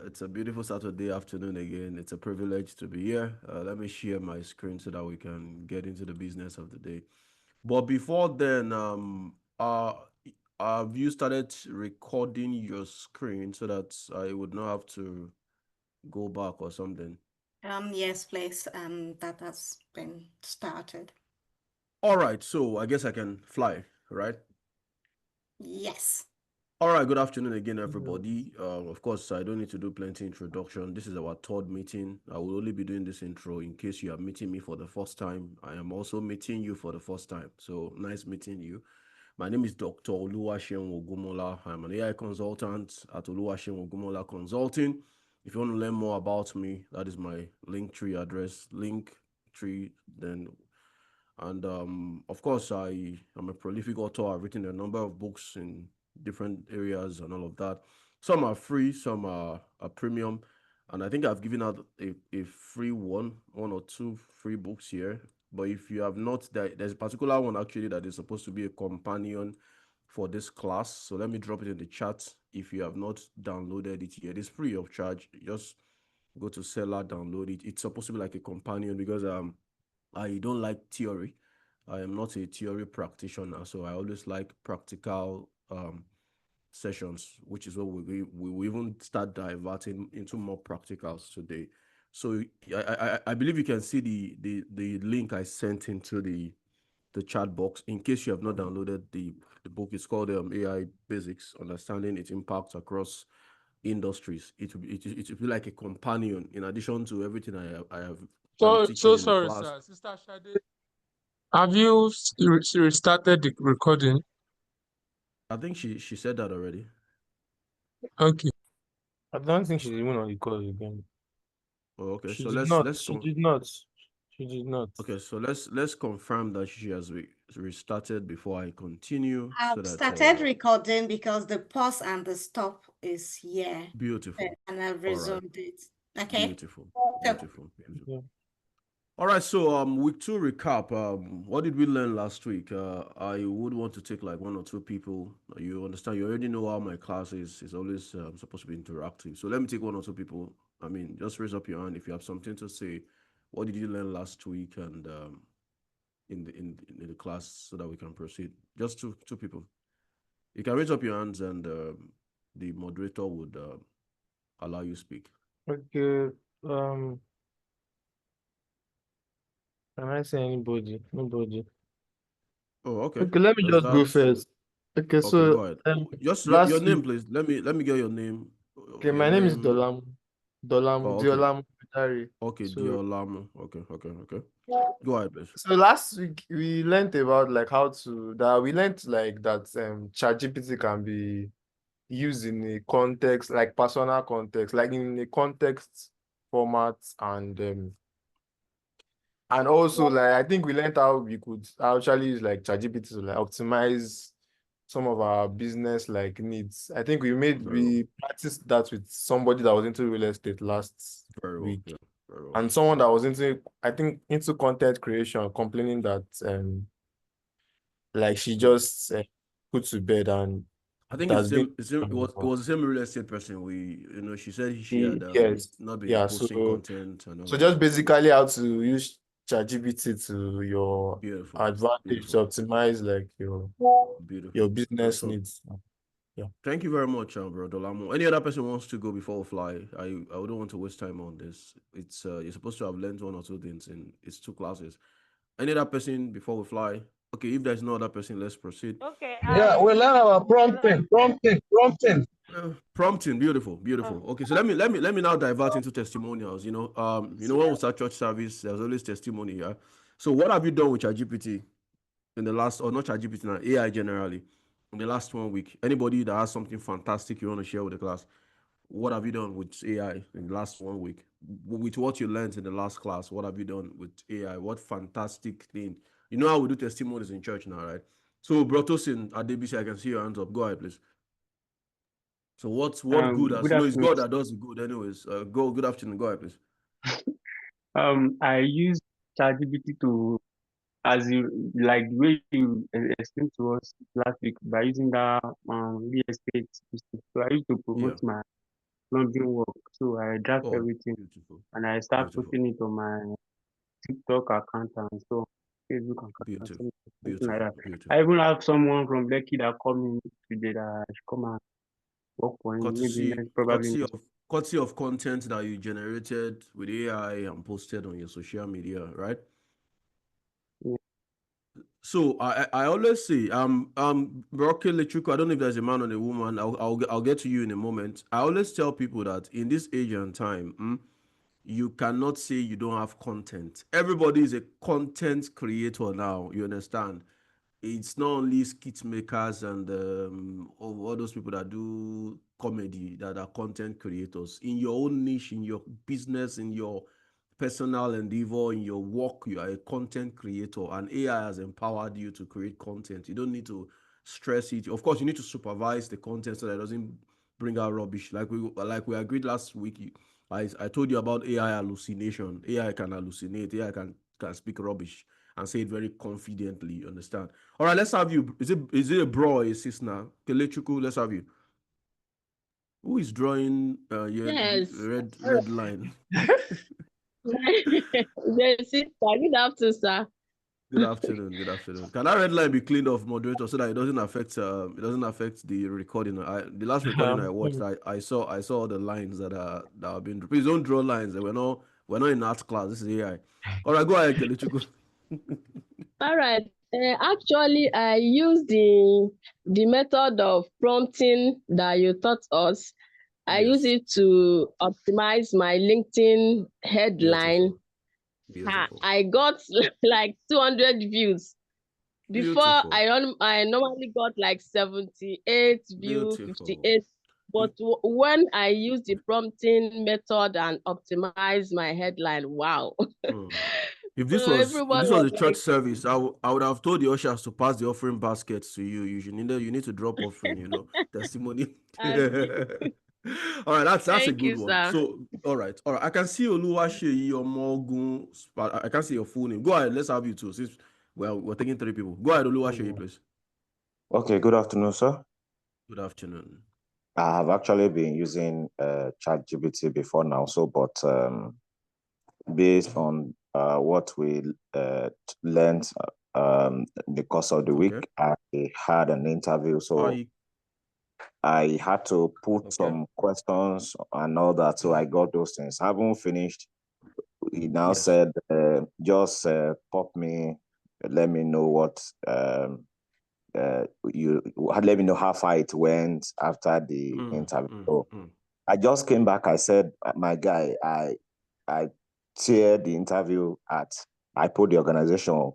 It's a beautiful Saturday afternoon again. It's a privilege to be here. Let me share my screen so that we can get into the business of the day. But before then, have you started recording your screen so that I would not have to go back or something? Yes, please. That has been started. All right, so I guess I can fly, right? Yes. All right, good afternoon again, everybody. Of course, I don't need to do plenty introduction. This is our third meeting. I will only be doing this intro in case you are meeting me for the first time. I am also meeting you for the first time. So nice meeting you. My name is Dr. Oluwaseun Ogumola. I'm an AI consultant at Oluwaseun Ogumola Consulting. If you want to learn more about me, that is my Linktree address, Linktree, then and of course, I am a prolific author. I've written a number of books in different areas and all of that. Some are free, some are premium. And I think I've given out a free one or two free books here. But if you have not, there's a particular one actually that is supposed to be a companion for this class. So let me drop it in the chat. If you have not downloaded it yet, it's free of charge. Just go to Seller, download it. It's supposed to be like a companion because I don't like theory. I am not a theory practitioner, so I always like practical sessions, which is what we will even start diverting into more practicals today. So I believe you can see the link I sent into the chat box. In case you have not downloaded the book, it's called AI Basics: Understanding its Impact Across Industries. It will be like a companion in addition to everything I'm teaching So in the sorry, class. sir. Sister Shade, have you restarted the recording? I think she said that already. Okay. I don't think she's even on the call again. Oh, okay. She So did let's not. let's She con- did not. She did not. okay. So let's confirm that she has restarted before I continue, so I've that started recording because the pause and the stop is here. beautiful. And I've All right. resumed it. Okay. Beautiful. So, Beautiful. Beautiful. Yeah. All right. So week two recap. What did we learn last week? I would want to take like one or two people. You understand? You already know how my class is. It's always supposed to be interactive. So let me take one or two people. I mean, just raise up your hand if you have something to say. What did you learn last week and in the class so that we can proceed? Just two people. You can raise up your hands and the moderator would allow you speak. Okay. Can I say anybody? Nobody. Oh, okay. Okay, let me Does just go that first. Okay, okay? so Go ahead. Just your last week, name, please. Let me get your name. okay, Your my name is name. Dolam. Dolam Oh, okay. Diolamu Dari. Okay, So Diolamo. Okay. Go ahead, please. so last week we learned about like how to that we learned like that ChatGPT can be used in a context like personal context, like in a context format and also like I think we learned how we could actually use like ChatGPT to like optimize some of our business like needs. I think Very well. we practiced that with somebody that was into real estate last Very well. week Yeah. Very well. and someone that was into I think into content creation complaining that like she Yeah. just put to bed and I it think it's has the been same. It was the same real estate person. She said she had yes, not been yeah, posting content and all so of just that. basically how to use ChatGPT to your Beautiful. advantage to Beautiful. optimize like your Beautiful. Great business stuff. needs. Yeah. Thank you very much, bro Dolamo. Any other person wants to go before we fly? I wouldn't want to waste time on this. It's you're supposed to have learned one or two things in it's two classes. Any other person before we fly? Okay, if there's no other person, let's proceed. Okay. Yeah, we learn our prompting. Prompting, beautiful. Okay, so let me now divert into testimonials. When we start church service, there's always testimony here. So what have you done with ChatGPT in the last, or not ChatGPT now, AI generally, in the last 1 week? Anybody that has something fantastic you want to share with the class? What have you done with AI in the last 1 week? With what you learned in the last class, what have you done with AI? What fantastic thing? You know how we do testimonies in church now, right? So, Brotosin at DBC, I can see your hands up. Go ahead, please. So, what good has, Good it's afternoon. God that does the good, anyways. Good afternoon. Go ahead, please. I use ChatGPT to, as you like the way you explained to us last week by using that real estate. So I used to Yeah. promote my plumbing work. So I draft Oh, everything beautiful. and I start Beautiful. putting it on my TikTok account and so Facebook account and Beautiful. something like that. Beautiful. I even have someone from Lekki that called me today that I should come and work for him. Maybe probably next. Courtesy of content that you generated with AI and posted on your social media, right? Yeah. So I always say Rocky Lechuko, I don't know if there's a man or a woman. I'll get to you in a moment. I always tell people that in this age and time, you cannot say you don't have content. Everybody is a content creator now. You understand? It's not only skit makers and all those people that do comedy that are content creators. In your own niche, in your business, in your personal endeavor, in your work, you are a content creator, and AI has empowered you to create content. You don't need to stress it. Of course, you need to supervise the content so that it doesn't bring out rubbish. Like we agreed last week. I told you about AI hallucination. AI can hallucinate. AI can speak rubbish and say it very confidently. You understand? All right, let's have you. Is it a bro or a sis now? Kelechuku, let's have you. Who is drawing Yes. red line? The sister, good afternoon, sir. Good afternoon. Good afternoon. Can that red line be cleaned off, moderator, so that it doesn't affect the recording? The last recording I watched, I saw all the lines that have been. Please don't draw lines. We're not in art class. This is AI. All right, go ahead, Kelechuku. All right. Actually, I use the method of prompting that you taught us. I use Yes. it to optimize my LinkedIn headline. Beautiful. I got like 200 views. Before Beautiful. I normally got like 78 views, Beautiful. 58. But when I use the prompting method and optimize my headline, wow. If this So was everyone a was church like, service, I would have told the ushers to pass the offering baskets to you. You need to drop offering, testimony. All right, that's a thank good you, one. sir. So, all right. I can see Oluwaseyi Omogun. I can see your full name. Go ahead. Let's have you too. Since we're taking 3 people. Go ahead, Oluwaseyi, please. Okay, good afternoon, sir. Good afternoon. I have actually been using ChatGPT before now, but based on what we learned the course of the week, I had an interview, so I had to put some questions and all that, so I got those things. I haven't finished. He now said, just pop me, let me know what you let me know how far it went after the interview. So I just came back. I said, my guy, I teared the interview at. I put the organization.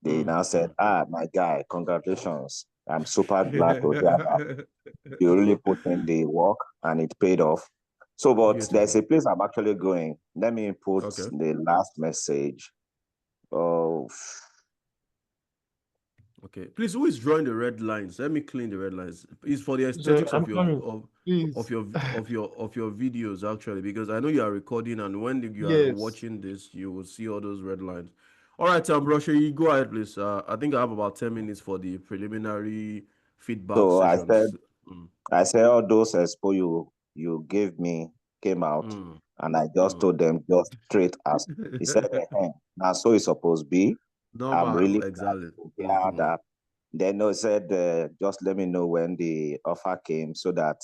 They now said, my guy, congratulations. I'm super glad to hear that you really put in the work and it paid off. So, but there's a place I'm actually going. Let me put the last message. Okay, please. Who is drawing the red lines? Let me clean the red lines. It's for the aesthetics of your videos, actually, because I know you are recording, and when you are watching this, you will see all those red lines. All right, Brusher, you go ahead, please. I think I have about 10 minutes for the preliminary feedback sessions. I said all those expo you gave me came out, and I just told them just straight as he said, now so it's supposed to be. I'm really exactly glad that. Then they said, just let me know when the offer came so that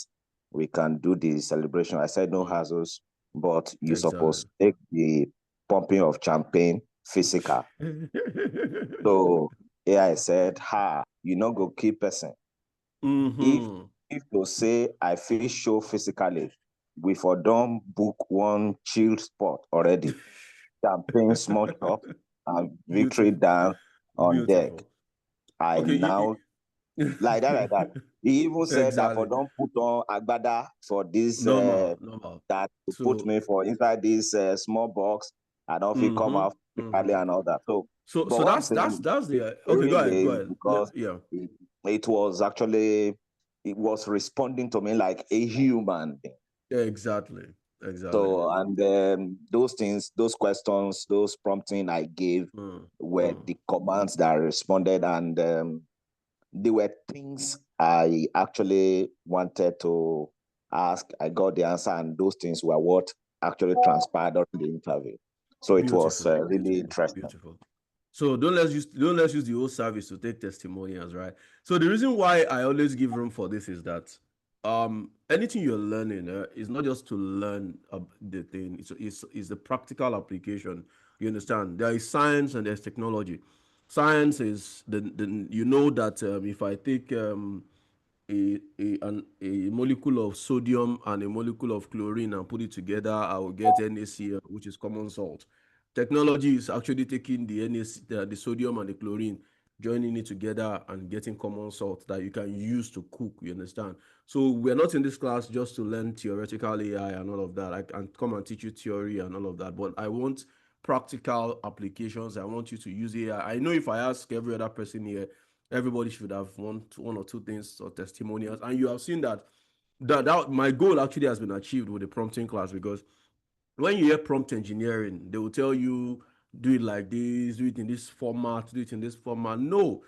we can do the celebration. I said no hassles, but you're supposed to take the pumping of champagne physical. So I said, you not go keep person. If you say I feel show physically, we for don't book one chilled spot already. Champagne, small chop, and victory down on deck. Now like that. He even said that for don't put on agbada for this that to put me for inside this small box. I don't feel come out physically and all that. So that's the okay. Go ahead. Because it was actually responding to me like a human being. Exactly. So, and those things, those questions, those prompting I gave were the commands that I responded, and they were things I actually wanted to asked, I got the answer, and those things were what actually transpired during the interview. So it was really interesting. Beautiful. So don't let's use the old service to take testimonials, right? So the reason why I always give room for this is that anything you're learning is not just to learn the thing. It's the practical application. You understand? There is science and there's technology. Science is you know that if I take a molecule of sodium and a molecule of chlorine and put it together, I will get NaCl, which is common salt. Technology is actually taking the sodium and the chlorine, joining it together and getting common salt that you can use to cook. You understand? So we're not in this class just to learn theoretical AI and all of that. I can come and teach you theory and all of that, but I want practical applications. I want you to use AI. I know if I ask every other person here, everybody should have one or two things or testimonials, and you have seen that my goal actually has been achieved with the prompting class, because when you hear prompt engineering, they will tell you do it like this, do it in this format, do it in this format. No,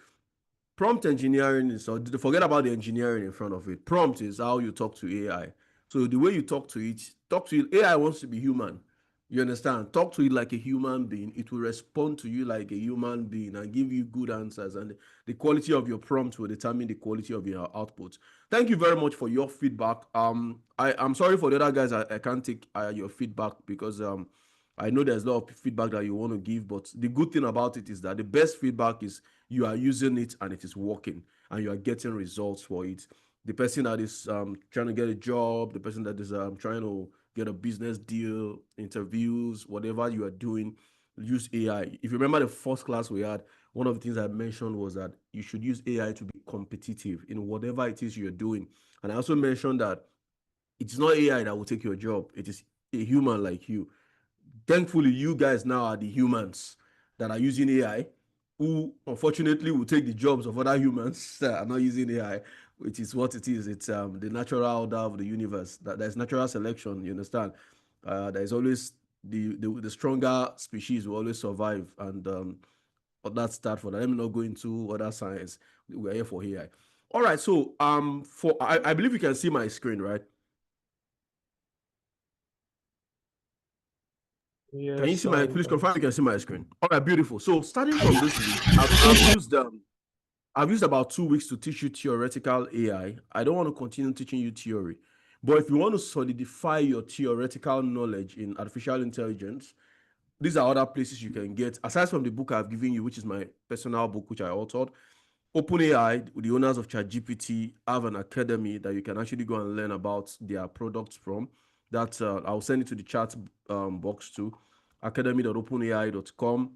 prompt engineering is, or forget about the engineering in front of it. Prompt is how you talk to AI. So the way you talk to it, AI wants to be human. You understand? Talk to it like a human being. It will respond to you like a human being and give you good answers. And the quality of your prompt will determine the quality of your output. Thank you very much for your feedback. I'm sorry for the other guys. I can't take your feedback because I know there's a lot of feedback that you want to give, but the good thing about it is that the best feedback is you are using it and it is working and you are getting results for it. The person that is trying to get a job, the person that is trying to get a business deal, interviews, whatever you are doing, use AI. If you remember the first class we had, one of the things I mentioned was that you should use AI to be competitive in whatever it is you're doing. And I also mentioned that it's not AI that will take your job. It is a human like you. Thankfully, you guys now are the humans that are using AI, who unfortunately will take the jobs of other humans that are not using AI, which is what it is. It's the natural order of the universe. That there's natural selection. You understand? There's always the stronger species will always survive, and that's that for that. Let me not go into other science. We're here for AI. All right. So I believe you can see my screen, right? Yes, Can you see sir, please confirm you can see my screen? All right, beautiful. So starting from this week, I've used about 2 weeks to teach you theoretical AI. I don't want to continue teaching you theory, but if you want to solidify your theoretical knowledge in artificial intelligence, these are other places you can get, aside from the book I've given you, which is my personal book, which I authored. OpenAI, the owners of ChatGPT, have an academy that you can actually go and learn about their products from. That I'll send it to the chat box too, academy.openai.com.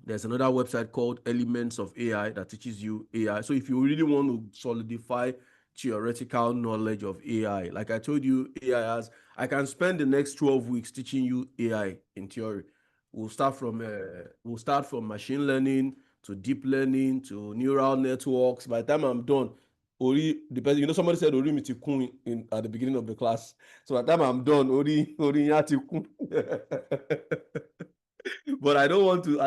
There's another website called Elements of AI that teaches you AI. So if you really want to solidify theoretical knowledge of AI, like I told you, I can spend the next 12 weeks teaching you AI in theory. We'll start from machine learning to deep learning to neural networks. By the time I'm done, somebody said Ori mi ti kun at the beginning of the class. So by the time I'm done, Ori ya ti kun. But I don't want to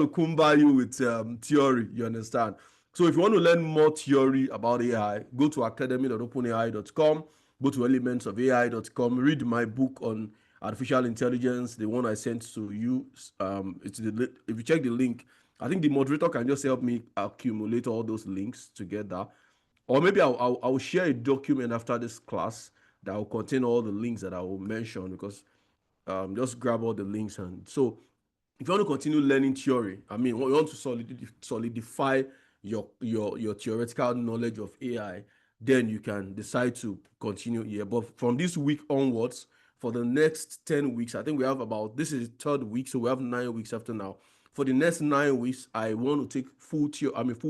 kumba you with theory, you understand? So if you want to learn more theory about AI, go to academy.openai.com, go to elementsofai.com, read my book on artificial intelligence, the one I sent to you. If you check the link, I think the moderator can just help me accumulate all those links together. Or maybe I'll share a document after this class that will contain all the links that I will mention, because just grab all the links. And so if you want to continue learning theory, you want to solidify your theoretical knowledge of AI, then you can decide to continue here. But from this week onwards, for the next 10 weeks, I think this is the third week, so we have 9 weeks after now. For the next 9 weeks, I want to take full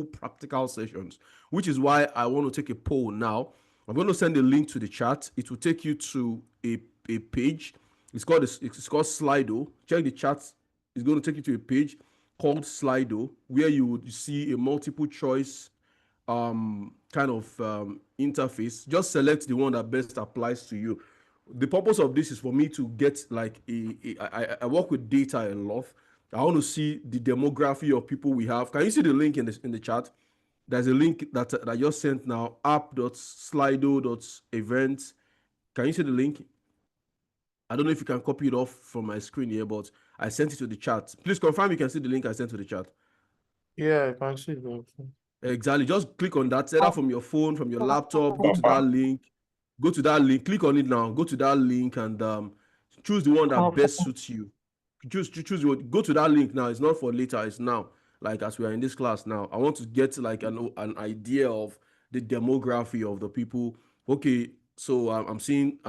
practical sessions, which is why I want to take a poll now. I'm going to send a link to the chat. It will take you to a page. It's called Slido. Check the chat. It's going to take you to a page called Slido, where you would see a multiple choice interface. Just select the one that best applies to you. The purpose of this is for me to get I work with data a lot. I want to see the demography of people we have. Can you see the link in the chat? There's a link that I just sent now, app.slido.events Can you see the link? I don't know if you can copy it off from my screen here, but I sent it to the chat. Please confirm you can see the link I sent to the chat. Yeah, I can see that. Exactly. Just click on that, either from your phone, from your laptop, go to that link, click on it now, go to that link and choose the one that best suits you. Choose go to that link now. It's not for later, it's now. Like as we are in this class now, I want to get like an idea of the demography of the people. Okay, so I'm seeing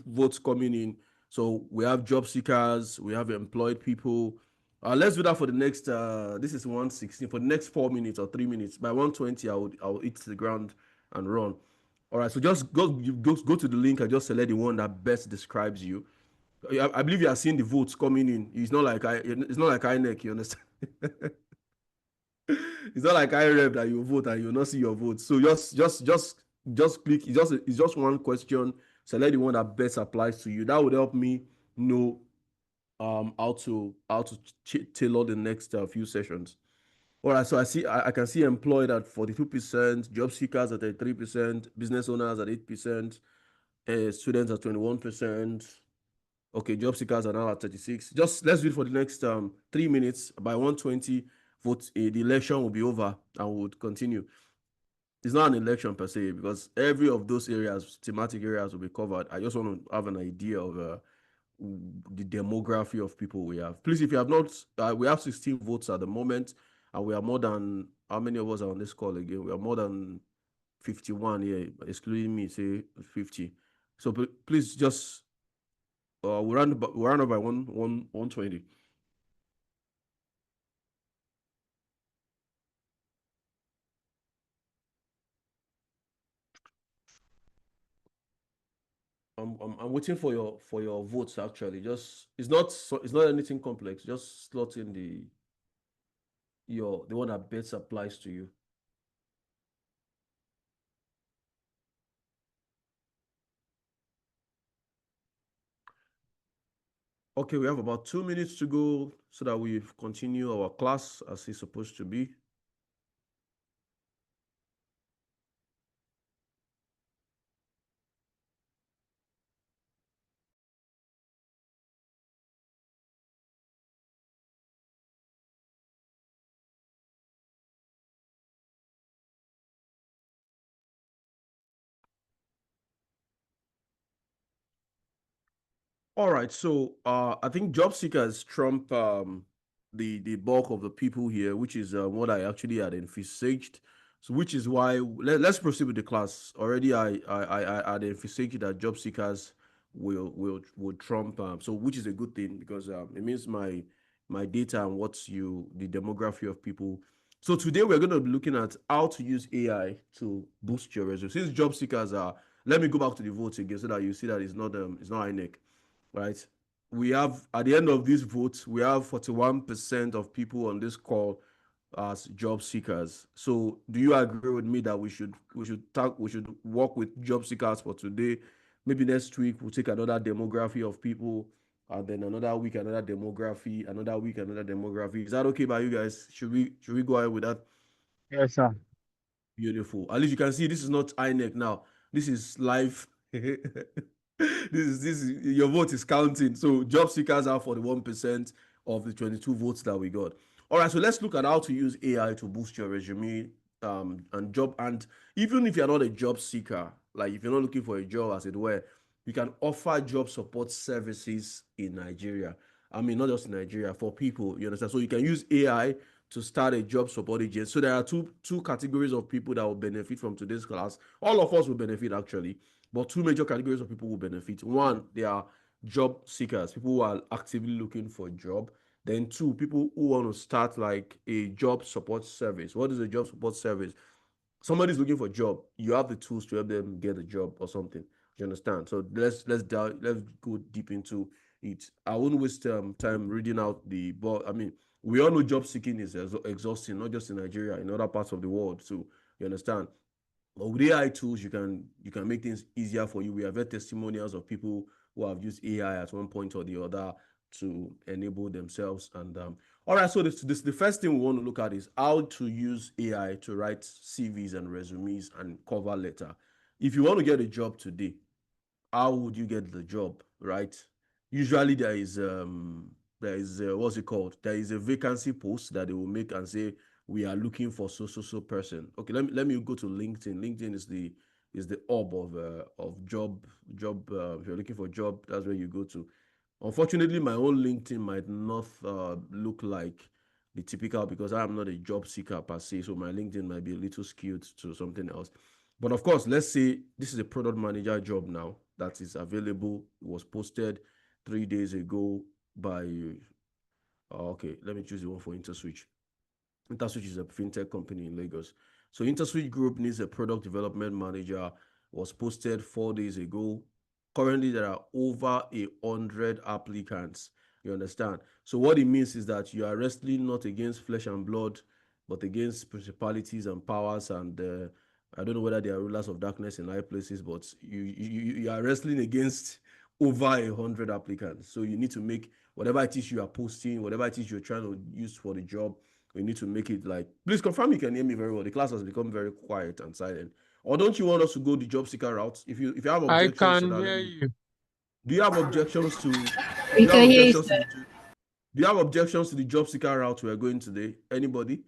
votes coming in. So we have job seekers, we have employed people. Let's do that for the next this is 116 for the next 4 minutes or 3 minutes. By 120 I'll hit the ground and run. All right, so just go to the link and just select the one that best describes you. I believe you are seeing the votes coming in. It's not like INEC, you understand? It's not like IREV that you vote and you will not see your vote. So just click. It's just one question. Select the one that best applies to you. That would help me know how to tailor the next few sessions. All right, so I can see employed at 42%, job seekers at 33%, business owners at 8%, students at 21%. Okay, job seekers are now at 36. Just let's wait for the next 3 minutes. By 120, vote the election will be over and we would continue. It's not an election per se because every of those areas, thematic areas, will be covered. I just want to have an idea of the demography of people we have. Please, if you have not, we have 16 votes at the moment, and we are more than, how many of us are on this call again? We are more than 51 here, excluding me, say 50. So please just we ran up by 120. I'm waiting for your votes actually. Just it's not anything complex. Just slot in the one that best applies to you. Okay, we have about 2 minutes to go so that we continue our class as it's supposed to be. All right, so I think job seekers trump the bulk of the people here, which is what I actually had envisaged. So, which is why let's proceed with the class. Already, I had envisaged that job seekers will trump. So, which is a good thing because it means my data and the demography of people. So today we're going to be looking at how to use AI to boost your resume. Since job seekers are, let me go back to the votes again so that you see that it's not INEC. Right? We have at the end of this vote, we have 41% of people on this call as job seekers. So, do you agree with me that we should work with job seekers for today? Maybe next week we'll take another demography of people, and then another week another demography, another week another demography. Is that okay by you guys? Should we go ahead with that? Yes, sir. Beautiful. At least you can see this is not INEC now. This is live. This is your vote is counting. So job seekers are 41% of the 22 votes that we got. All right, so let's look at how to use AI to boost your resume and even if you're not a job seeker, like if you're not looking for a job as it were, you can offer job support services in Nigeria. I mean, not just in Nigeria, for people, you understand? So you can use AI to start a job support agency. So there are two categories of people that will benefit from today's class. All of us will benefit actually, but two major categories of people will benefit. One, they are job seekers, people who are actively looking for a job. Then two, people who want to start like a job support service. What is a job support service? Somebody's looking for a job. You have the tools to help them get a job or something. You understand? So let's go deep into it. I won't waste time reading out but I mean, we all know job seeking is exhausting, not just in Nigeria, in other parts of the world. So you understand. But with AI tools, you can make things easier for you. We have heard testimonials of people who have used AI at one point or the other to enable themselves. And all right, so the first thing we want to look at is how to use AI to write CVs and resumes and cover letter. If you want to get a job today, how would you get the job, right? Usually there is what's it called? There is a vacancy post that they will make and say we are looking for so person. Okay, let me go to LinkedIn. LinkedIn is the hub of job. If you're looking for a job, that's where you go to. Unfortunately, my own LinkedIn might not look like the typical, because I am not a job seeker per se. So my LinkedIn might be a little skewed to something else. But of course, let's say this is a product manager job now that is available. It was posted 3 days ago by, okay, let me choose the one for InterSwitch. InterSwitch is a fintech company in Lagos. So InterSwitch Group needs a product development manager. Was posted 4 days ago. Currently, there are over 100 applicants. You understand? So what it means is that you are wrestling not against flesh and blood, but against principalities and powers. And I don't know whether they are rulers of darkness in high places, but you are wrestling against over 100 applicants. So you need to make whatever it is you are posting, whatever it is you're trying to use for the job, we need to make it like, please confirm you can hear me very well. The class has become very quiet and silent. Or don't you want us to go the job seeker route? If you have I objections to can that, hear you. do you have objections to do We you have can hear you, objections to sir. do you have objections to the job seeker route we're going today? Anybody?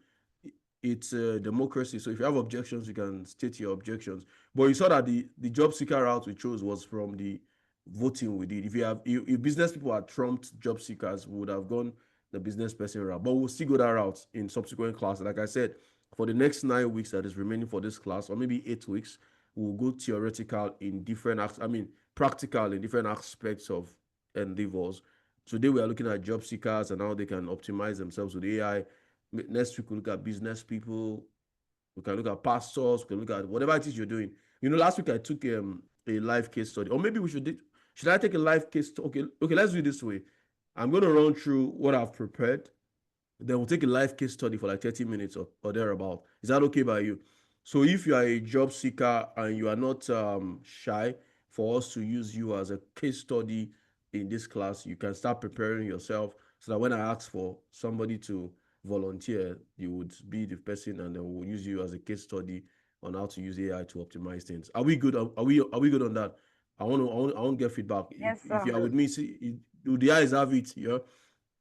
It's a democracy. So if you have objections, you can state your objections. But you saw that the job seeker route we chose was from the voting we did. If business people had trumped job seekers, we would have gone the business person route. But we'll still go that route in subsequent classes. Like I said, for the next 9 weeks that is remaining for this class, or maybe 8 weeks, we'll go theoretical in different practical in different aspects of endeavors. Today we are looking at job seekers and how they can optimize themselves with AI. Next week we'll look at business people. We can look at pastors. We can look at whatever it is you're doing. Last week I took a live case study, or maybe should I take a live case? Okay, let's do it this way. I'm going to run through what I've prepared. Then we'll take a live case study for like 30 minutes or thereabout. Is that okay by you? So if you are a job seeker and you are not shy for us to use you as a case study in this class, you can start preparing yourself so that when I ask for somebody to volunteer, you would be the person, and then we'll use you as a case study on how to use AI to optimize things. Are we good? Are we good on that? I want to get feedback. Yes, If you are sir. with me, see, do the eyes have it? Yeah.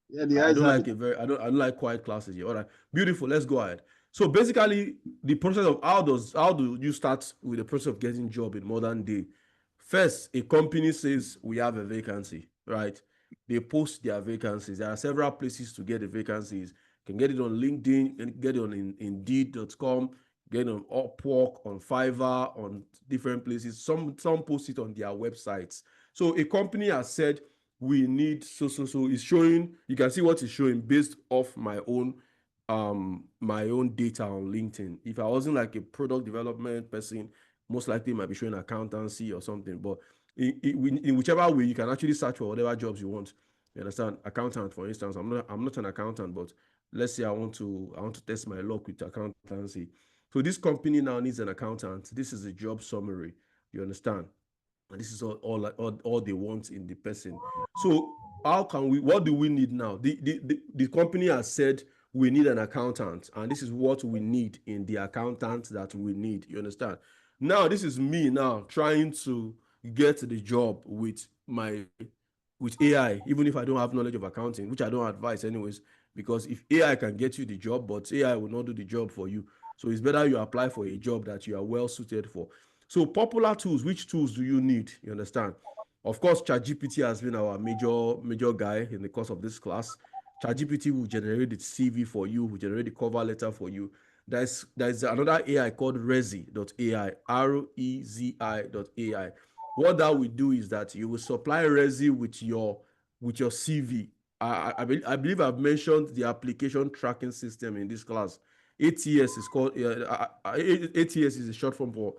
Yeah, the I eyes don't have like it. I don't like quiet classes here. All right, beautiful. Let's go ahead. So basically, the process of how do you start with the process of getting job in modern day? First, a company says we have a vacancy, right? They post their vacancies. There are several places to get the vacancies. You can get it on LinkedIn, you can get it on Indeed.com, get it on Upwork, on Fiverr, on different places. Some post it on their websites. So a company has said we need so it's showing. You can see what it's showing based off my own data on LinkedIn. If I wasn't like a product development person, most likely it might be showing accountancy or something. But in whichever way, you can actually search for whatever jobs you want. You understand? Accountant, for instance. I'm not an accountant, but let's say I want to test my luck with accountancy. So this company now needs an accountant. This is a job summary. You understand? And this is all they want in the person. So what do we need now? The company has said we need an accountant, and this is what we need in the accountant that we need. You understand? Now this is me now trying to get the job with AI, even if I don't have knowledge of accounting, which I don't advise anyways, because if AI can get you the job, but AI will not do the job for you. So it's better you apply for a job that you are well suited for. So popular tools, which tools do you need? You understand? Of course, ChatGPT has been our major guy in the course of this class. ChatGPT will generate the CV for you, will generate the cover letter for you. There's another AI called Rezi.ai, REZI.ai. What that will do is that you will supply Rezi with your CV. I believe I've mentioned the application tracking system in this class. ATS is called ATS is a short form for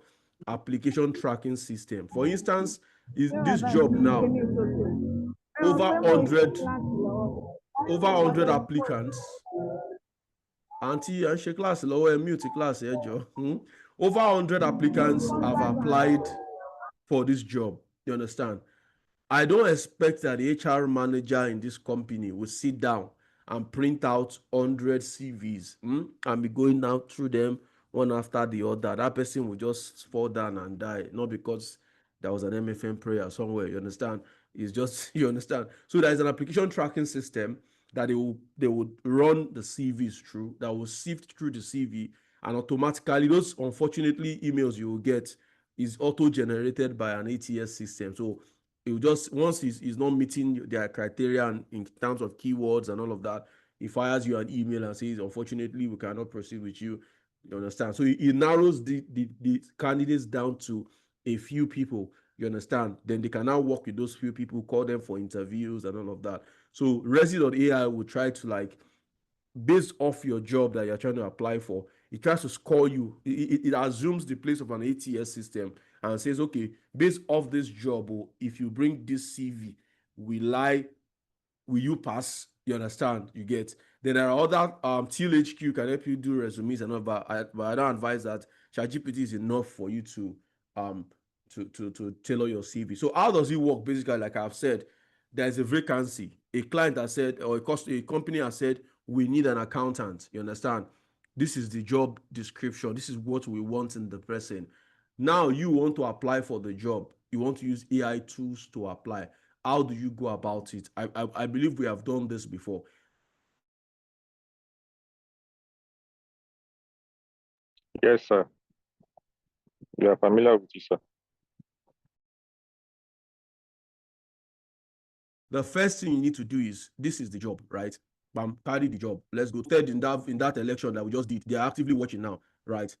application tracking system. For instance, is this job now over 100 applicants. Auntie, and she class lower mute class here, over 100 applicants have applied for this job. You understand? I don't expect that the HR manager in this company will sit down and print out 100 CVs and be going down through them one after the other. That person will just fall down and die, not because there was an MFM prayer somewhere. You understand? It's just you understand. So there is an application tracking system that they would run the CVs through, that will sift through the CV, and automatically those unfortunately emails you will get is auto generated by an ATS system. So it will just once he's not meeting their criteria in terms of keywords and all of that, he fires you an email and says, unfortunately, we cannot proceed with you. You understand? So it narrows the candidates down to a few people. You understand? Then they can now work with those few people, call them for interviews and all of that. So Resi.ai will try to, like, based off your job that you're trying to apply for, it tries to score you. It assumes the place of an ATS system and says, okay, based off this job, or if you bring this CV, will you pass? You understand? You get. Then there are other TLHQ can help you do resumes and all, but I don't advise that. ChatGPT is enough for you to tailor your CV. So how does it work? Basically, like I've said, there's a vacancy. A client has said, or a company has said, we need an accountant. You understand? This is the job description. This is what we want in the person. Now you want to apply for the job. You want to use AI tools to apply. How do you go about it? I believe we have done this before. Yes, sir. We are familiar with you, sir. The first thing you need to do is, this is the job, right? Bam, carry the job. Let's go. Third, in that election that we just did, they are actively watching now, right?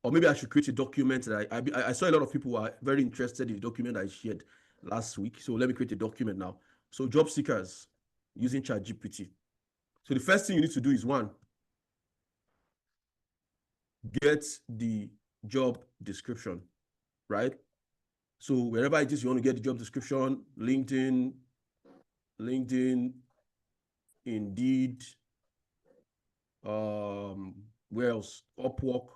Or maybe I should create a document that I saw a lot of people who are very interested in the document I shared last week. So let me create a document now. So job seekers using ChatGPT. So the first thing you need to do is, one, get the job description, right? So wherever it is you want to get the job description, LinkedIn, Indeed, where else? Upwork,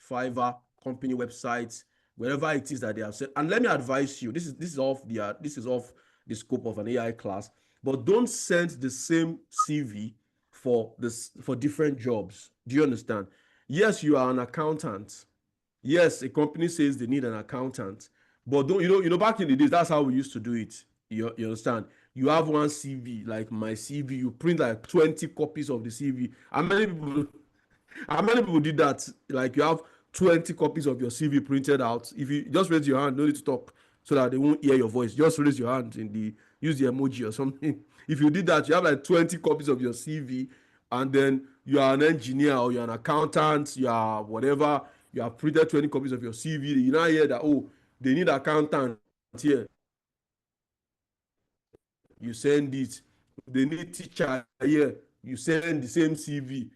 Fiverr, company websites, wherever it is that they have said. And let me advise you, this is off the scope of an AI class, but don't send the same CV for different jobs. Do you understand? Yes, you are an accountant. Yes, a company says they need an accountant, but don't back in the days, that's how we used to do it. You understand? You have one CV, like my CV, you print like 20 copies of the CV. How many people did that? Like, you have 20 copies of your CV printed out. If you just raise your hand, no need to talk so that they won't hear your voice. Just raise your hand use the emoji or something. If you did that, you have like 20 copies of your CV, and then you are an engineer or you're an accountant, you are whatever, you have printed 20 copies of your CV. You now hear that, oh, they need accountant here. You send it. They need teacher here. You send the same CV.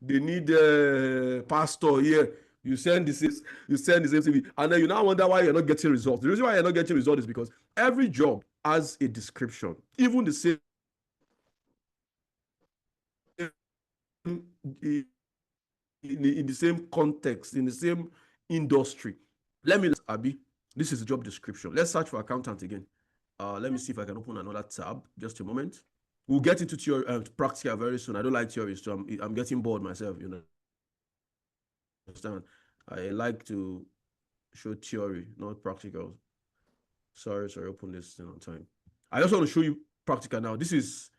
They need a pastor here. You send the same CV, and then you now wonder why you're not getting results. The reason why you're not getting results is because every job has a description, even the same in the same context, in the same industry. Let me, Abby, this is the job description. Let's search for accountant again. Let me see if I can open another tab. Just a moment. We'll get into theory, practical very soon. I don't like theory, so I'm getting bored myself, you know. Understand? I like to show theory, not practical. Sorry, open this thing on time. I just want to show you practical now. This is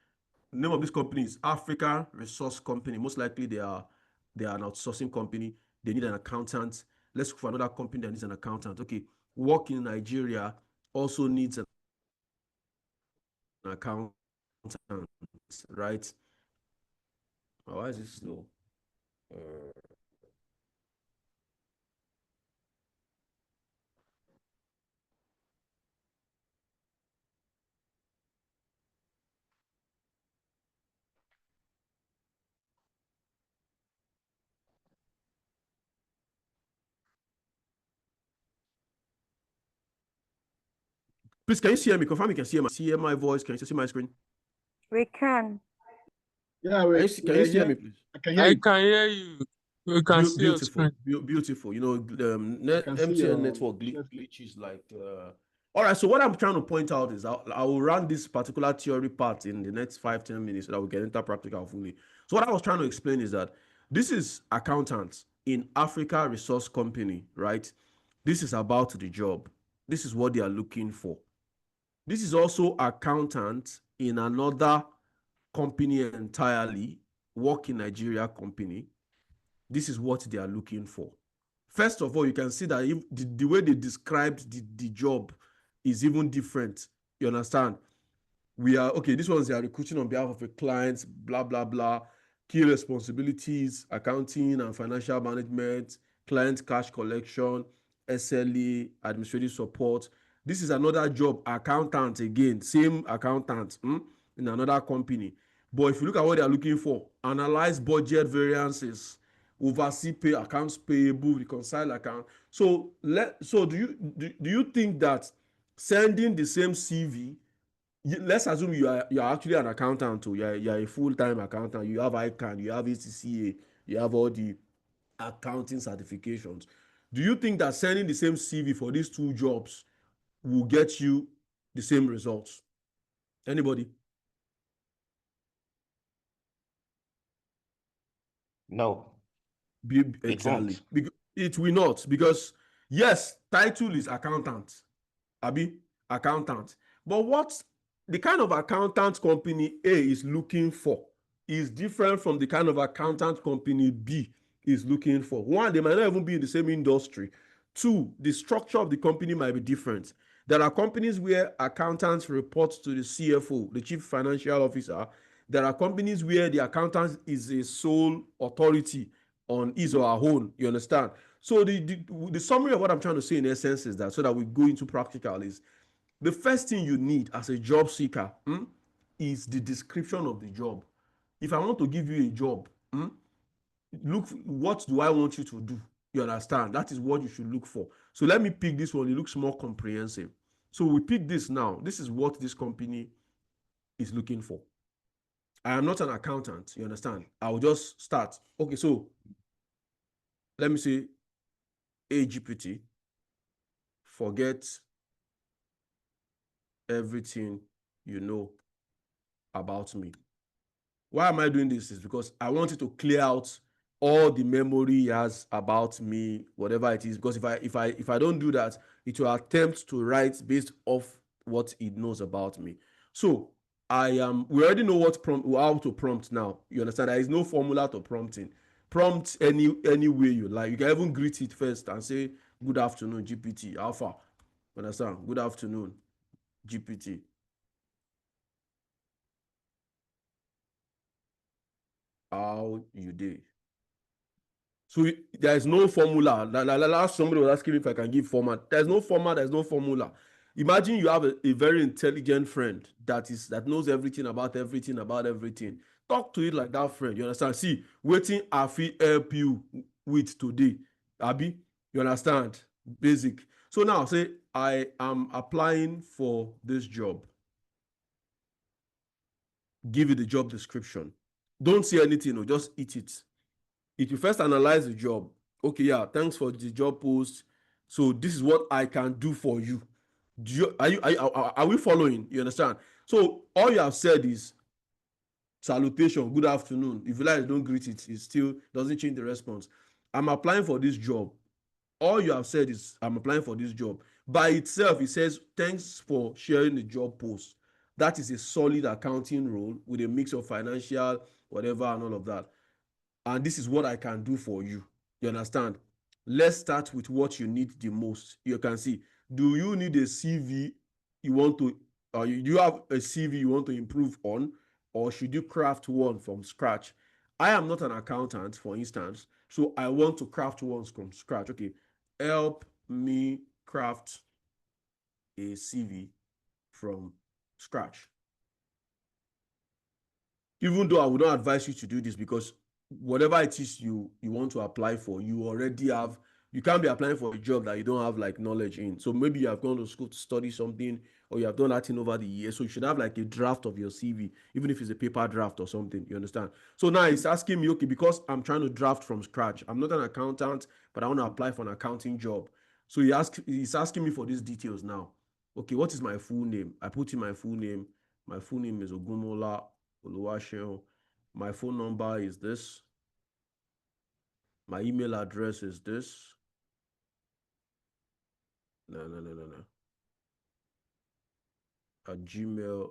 the name of this company is Africa Resource Company. Most likely they are an outsourcing company. They need an accountant. Let's look for another company that needs an accountant. Okay, work in Nigeria also needs an accountant, right? Oh, why is it slow? Please, can you see me? Confirm you can see my voice. Can you see my screen? We can. Yeah, Can you see me, please? I can hear I you. can hear you. We can see your Beautiful, screen. beautiful. You know, can see MTN your network glitches like. All right. So what I'm trying to point out is I will run this particular theory part in the next 5-10 minutes so that we get into practical fully. So what I was trying to explain is that this is accountants in Africa Resource Company, right? This is about the job. This is what they are looking for. This is also accountant in another company entirely, work in Nigeria company. This is what they are looking for. First of all, you can see that if the way they described the job is even different. You understand? We are, okay, this one's they are recruiting on behalf of a client, blah, blah, blah. Key responsibilities, accounting and financial management, client cash collection, SLA, administrative support. This is another job, accountant again, same accountant in another company. But if you look at what they are looking for, analyze budget variances, oversee pay, accounts payable, reconcile account. So do you think that sending the same CV, let's assume you are actually an accountant, or you are a full-time accountant, you have ICANN, you have ACCA, you have all the accounting certifications. Do you think that sending the same CV for these two jobs will get you the same results? Anybody? No, Exactly. It will not, because yes, title is accountant, Abi, accountant. But what the kind of accountant company A is looking for is different from the kind of accountant company B is looking for. One, they might not even be in the same industry. Two, the structure of the company might be different. There are companies where accountants report to the CFO, the chief financial officer. There are companies where the accountant is a sole authority on his or her own. You understand? So the summary of what I'm trying to say in essence is that, so that we go into practical, is the first thing you need as a job seeker is the description of the job. If I want to give you a job, look, what do I want you to do? You understand? That is what you should look for. So let me pick this one. It looks more comprehensive. So we pick this now. This is what this company is looking for. I am not an accountant. You understand? I will just start. Okay, so let me say AGPT. Forget everything you know about me. Why am I doing this? Is because I want it to clear out all the memory he has about me, whatever it is. Because if I don't do that, it will attempt to write based off what it knows about me. So we already know how to prompt now. You understand? There is no formula to prompting. Prompt any way you like. You can even greet it first and say, "Good afternoon, GPT. How far?" Understand? Good afternoon, GPT. How you did? So there is no formula. Last somebody was asking me if I can give format. There's no format. There's no formula. Imagine you have a very intelligent friend that knows everything about everything. Talk to it like that friend. You understand? See, waiting I feel help you with today. Abi, you understand? Basic. So now say I am applying for this job. Give it the job description. Don't say anything, no, just eat it. If you first analyze the job, okay, yeah, thanks for the job post. So this is what I can do for you. Are we following? You understand? So all you have said is salutation, good afternoon. If you like, don't greet it. It still doesn't change the response. I'm applying for this job. All you have said is I'm applying for this job. By itself, it says thanks for sharing the job post. That is a solid accounting role with a mix of financial, whatever, and all of that. And this is what I can do for you. You understand? Let's start with what you need the most. You can see, do you need a CV you want to, do you have a CV you want to improve on, or should you craft one from scratch? I am not an accountant, for instance, so I want to craft one from scratch. Okay, help me craft a CV from scratch. Even though I would not advise you to do this, because whatever it is you want to apply for, you already have. You can't be applying for a job that you don't have like knowledge in. So maybe you have gone to school to study something, or you have done that thing over the years. So you should have like a draft of your CV, even if it's a paper draft or something. You understand? So now it's asking me, okay, because I'm trying to draft from scratch. I'm not an accountant, but I want to apply for an accounting job. So he's asking me for these details now. Okay, what is my full name? I put in my full name. My full name is Ogumola Oluwaseun. My phone number is this. My email address is this. No. At gmail.com.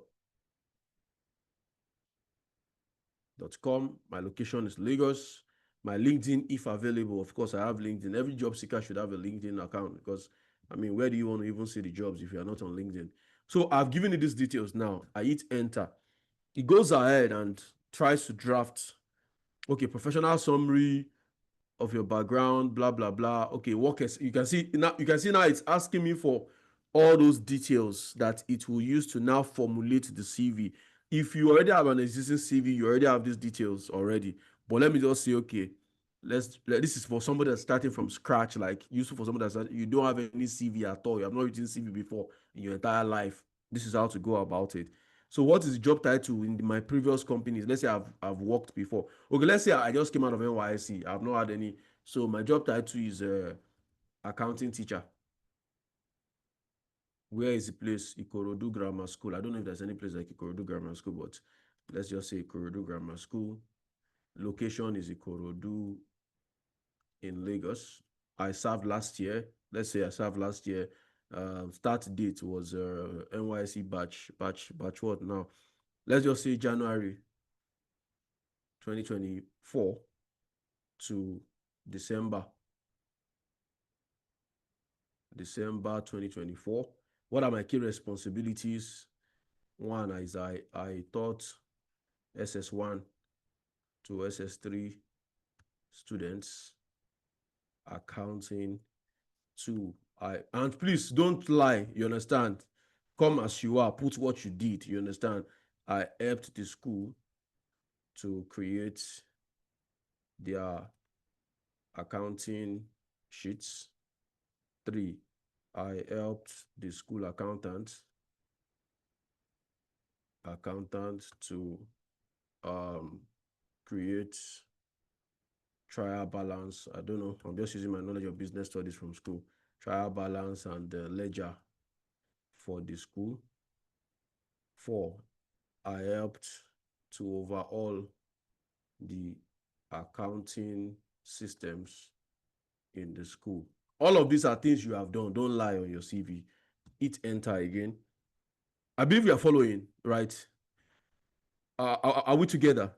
My location is Lagos. My LinkedIn, if available, of course, I have LinkedIn. Every job seeker should have a LinkedIn account because, I mean, where do you want to even see the jobs if you are not on LinkedIn? So I've given you these details now. I hit enter. It goes ahead and tries to draft, okay, professional summary of your background, blah blah blah. Okay, work as you can see now. You can see now it's asking me for all those details that it will use to now formulate the CV. If you already have an existing CV, you already have these details already. But let me just say, okay, this is for somebody that's starting from scratch, like useful for somebody that's you don't have any CV at all. You have not written CV before in your entire life. This is how to go about it. So what is the job title in my previous companies? Let's say I've worked before. Okay, let's say I just came out of NYSC. I've not had any. So my job title is accounting teacher. Where is the place? Ikorodu Grammar School. I don't know if there's any place like Ikorodu Grammar School, but let's just say Ikorodu Grammar School. Location is Ikorodu in Lagos. I served last year. Let's say I served last year. Start date was NYSC batch what now? Let's just say January 2024 to December 2024. What are my key responsibilities? One is I taught SS1 to SS3 students accounting. Two, and please don't lie, you understand? Come as you are, put what you did, you understand? I helped the school to create their accounting sheets. Three, I helped the school accountant to create trial balance. I don't know, I'm just using my knowledge of business studies from school. Trial balance and ledger for the school. Four, I helped to overhaul the accounting systems in the school. All of these are things you have done. Don't lie on your CV. Hit enter again. I believe you are following, right? Are we together?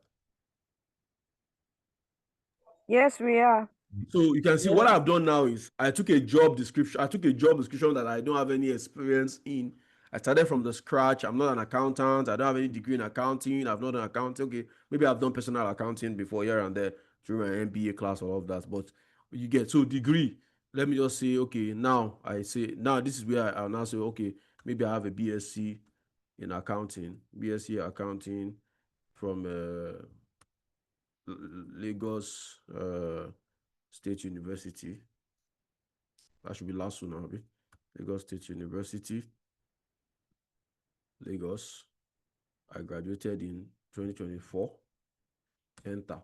Yes, we are. So you can see what I've done now is I took a job description that I don't have any experience in. I started from the scratch. I'm not an accountant. I don't have any degree in accounting. I've not done accounting. Okay, maybe I've done personal accounting before here and there during an MBA class or all of that. But you get so degree. Let me just say, okay, now this is where I'll now say, okay, maybe I have a BSc in accounting, BSc accounting from Lagos State University. That should be last one, Abi. Lagos State University, Lagos. I graduated in 2024. Enter.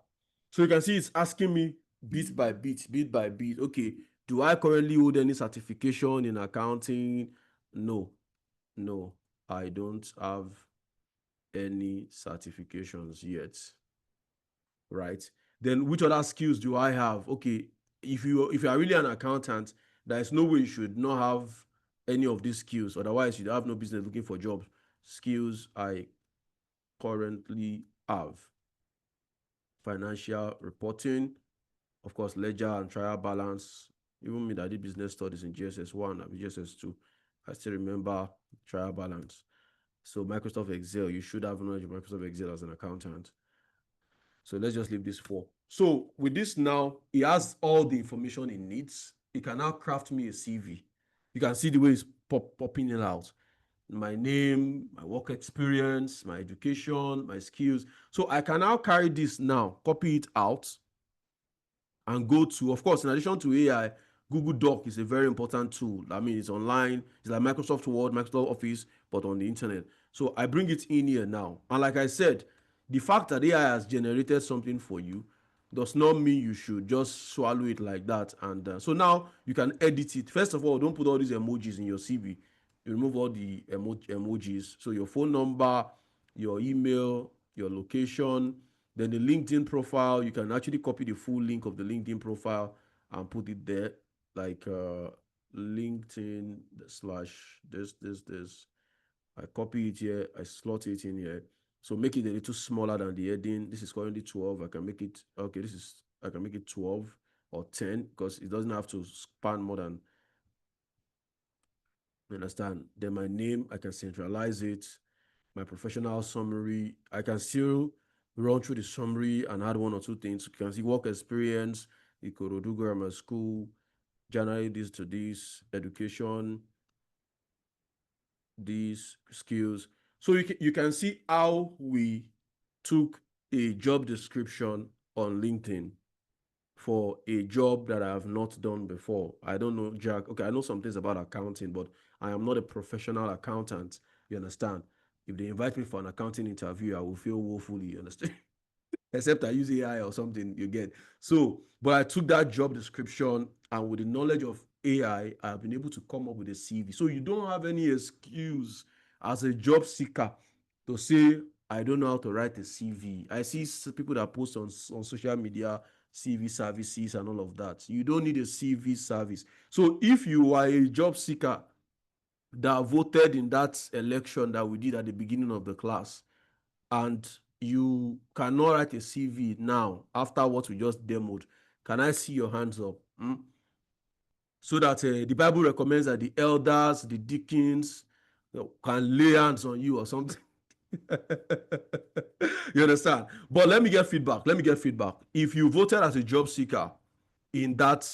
So you can see it's asking me bit by bit. Okay, do I currently hold any certification in accounting? No, I don't have any certifications yet. Right? Then which other skills do I have? Okay, if you are really an accountant, there is no way you should not have any of these skills. Otherwise, you have no business looking for jobs. Skills I currently have: financial reporting, of course, ledger and trial balance. Even me that did business studies in GSS1 and GSS2, I still remember trial balance. So Microsoft Excel, you should have knowledge of Microsoft Excel as an accountant. So let's just leave this for. So with this now, he has all the information he needs. He can now craft me a CV. You can see the way it's popping it out. My name, my work experience, my education, my skills. So I can now carry this now, copy it out, and go to, of course, in addition to AI, Google Doc is a very important tool. I mean, it's online. It's like Microsoft Word, Microsoft Office, but on the internet. So I bring it in here now. And like I said, the fact that AI has generated something for you does not mean you should just swallow it like that. And so now you can edit it. First of all, don't put all these emojis in your CV. You remove all the emojis. So your phone number, your email, your location, then the LinkedIn profile, you can actually copy the full link of the LinkedIn profile and put it there. Like LinkedIn this. I copy it here, I slot it in here. So make it a little smaller than the heading. This is currently 12. I can make it, okay, I can make it 12 or 10 because it doesn't have to span more than, you understand? Then my name, I can centralize it. My professional summary, I can still run through the summary and add one or two things. You can see work experience, Ikorodu Grammar School, January this to this, education, these skills. So you can see how we took a job description on LinkedIn for a job that I have not done before. I don't know, Jack. Okay, I know some things about accounting, but I am not a professional accountant. You understand? If they invite me for an accounting interview, I will feel woefully, you understand? Except I use AI or something, you get. So, but I took that job description, and with the knowledge of AI, I have been able to come up with a CV. So you don't have any excuse as a job seeker to say, I don't know how to write a CV. I see people that post on social media, CV services and all of that. You don't need a CV service. So if you are a job seeker that voted in that election that we did at the beginning of the class, and you cannot write a CV now after what we just demoed, can I see your hands up? So that the Bible recommends that the elders, the deacons, can lay hands on you or something. You understand? But let me get feedback. If you voted as a job seeker in that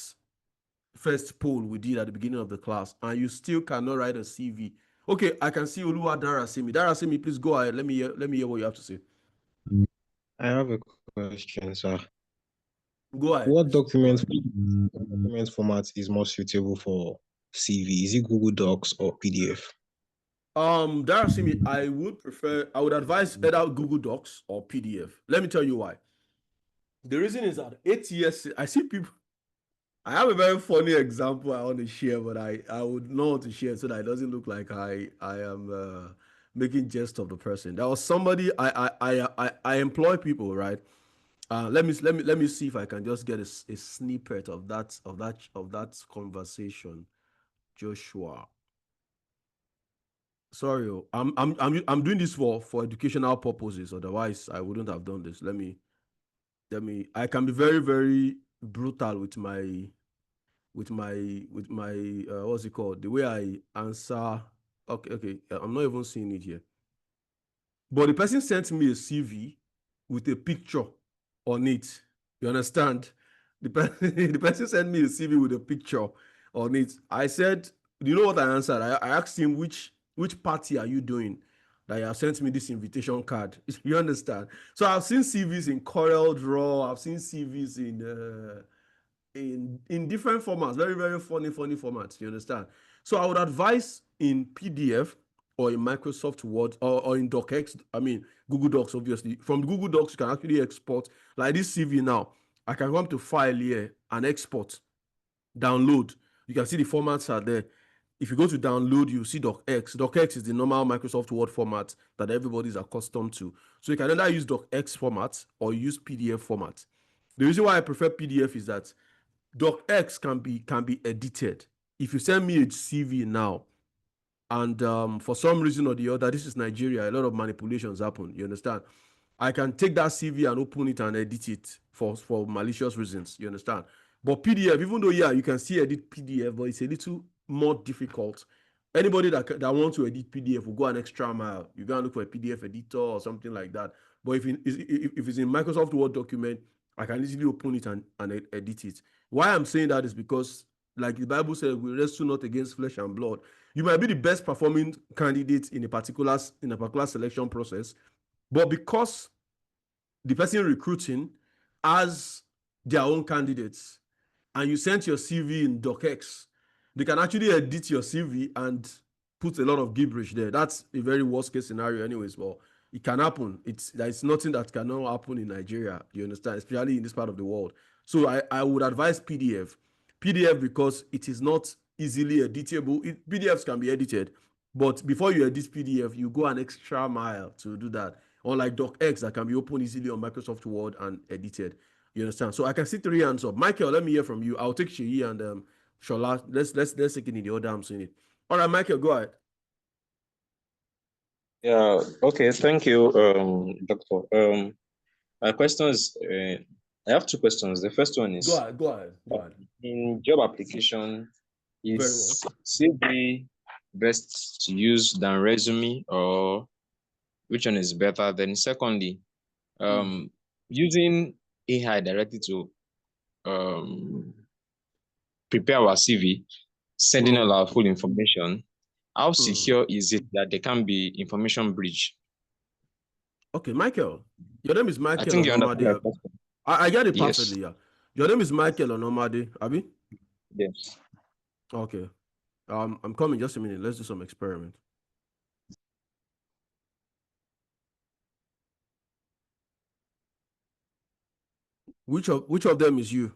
first poll we did at the beginning of the class and you still cannot write a CV, okay, I can see Oluwa Darasimi. Darasimi, please go ahead. Let me hear what you have to say. I have a question, sir. Go ahead. What document format is more suitable for CV? Is it Google Docs or PDF? Darasimi, I would advise either Google Docs or PDF. Let me tell you why. The reason is that 8 years, I see people. I have a very funny example I want to share, but I would not want to share so that it doesn't look like I am making jest of the person. There was somebody I employ people, right? Let me see if I can just get a snippet of that conversation. Joshua. Sorry, I'm doing this for educational purposes. Otherwise, I wouldn't have done this. Let me. I can be very, very brutal with my what's it called? The way I answer. Okay. I'm not even seeing it here. But the person sent me a CV with a picture on it. You understand? The person sent me a CV with a picture on it. I said, do you know what I answered? I asked him which party are you doing that you have sent me this invitation card. You understand? So I've seen CVs in Corel Draw. I've seen CVs in different formats, very, very funny formats. You understand? So I would advise in PDF or in Microsoft Word or in DocX. I mean, Google Docs, obviously. From Google Docs, you can actually export. Like this CV now, I can come to File here and export, download. You can see the formats are there. If you go to download, you see DocX. DocX is the normal Microsoft Word format that everybody's accustomed to. So you can either use DocX format or use PDF format. The reason why I prefer PDF is that DocX can be edited. If you send me a CV now, and for some reason or the other, this is Nigeria, a lot of manipulations happen. You understand? I can take that CV and open it and edit it for malicious reasons. You understand? But PDF, even though you can still edit PDF, but it's a little more difficult. Anybody that wants to edit PDF will go an extra mile. You go and look for a PDF editor or something like that. But if it's in Microsoft Word document, I can easily open it and edit it. Why I'm saying that is because, like the Bible says, we wrestle not against flesh and blood. You might be the best performing candidate in a particular selection process, but because the person recruiting has their own candidates and you sent your CV in DocX, they can actually edit your CV and put a lot of gibberish there. That's a very worst case scenario anyways, but it can happen. There's nothing that cannot happen in Nigeria, you understand, especially in this part of the world. So I would advise PDF because it is not easily editable. PDFs can be edited, but before you edit PDF, you go an extra mile to do that. Unlike DocX that can be opened easily on Microsoft Word and edited. You understand? So I can see 3 hands up. Michael, let me hear from you. I'll take Sheyi and Shola, let's take it in the order I'm saying it. All right, Michael, go ahead. Yeah, okay, thank you, Doctor. My question is, I have two questions. The first one is, Go ahead. in job application, Very well. is CV best to use than resume, or which one is better? Then secondly, using AI directly to prepare our CV, sending all our full information, how secure is it that there can be information breach? Okay, Michael. Your name is I Michael think you Onomade. understand my question. I get it Yes. perfectly, yeah. Your name is Michael Onomade, Abi? Yes. Okay. I'm coming just a minute. Let's do some experiment. Which of them is you?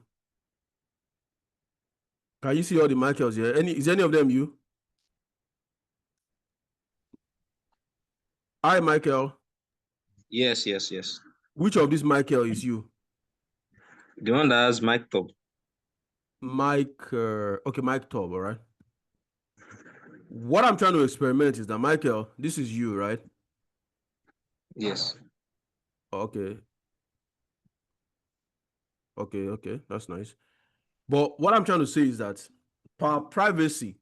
Can you see all the Michaels here? Is any of them you? Hi, Michael. Yes. Which of these Michael is you? The one that has mic top. Mike, okay, Mike Top, all right. What I'm trying to experiment is that, Michael, this is you, right? Yes. Okay, that's nice. But what I'm trying to say is that privacy,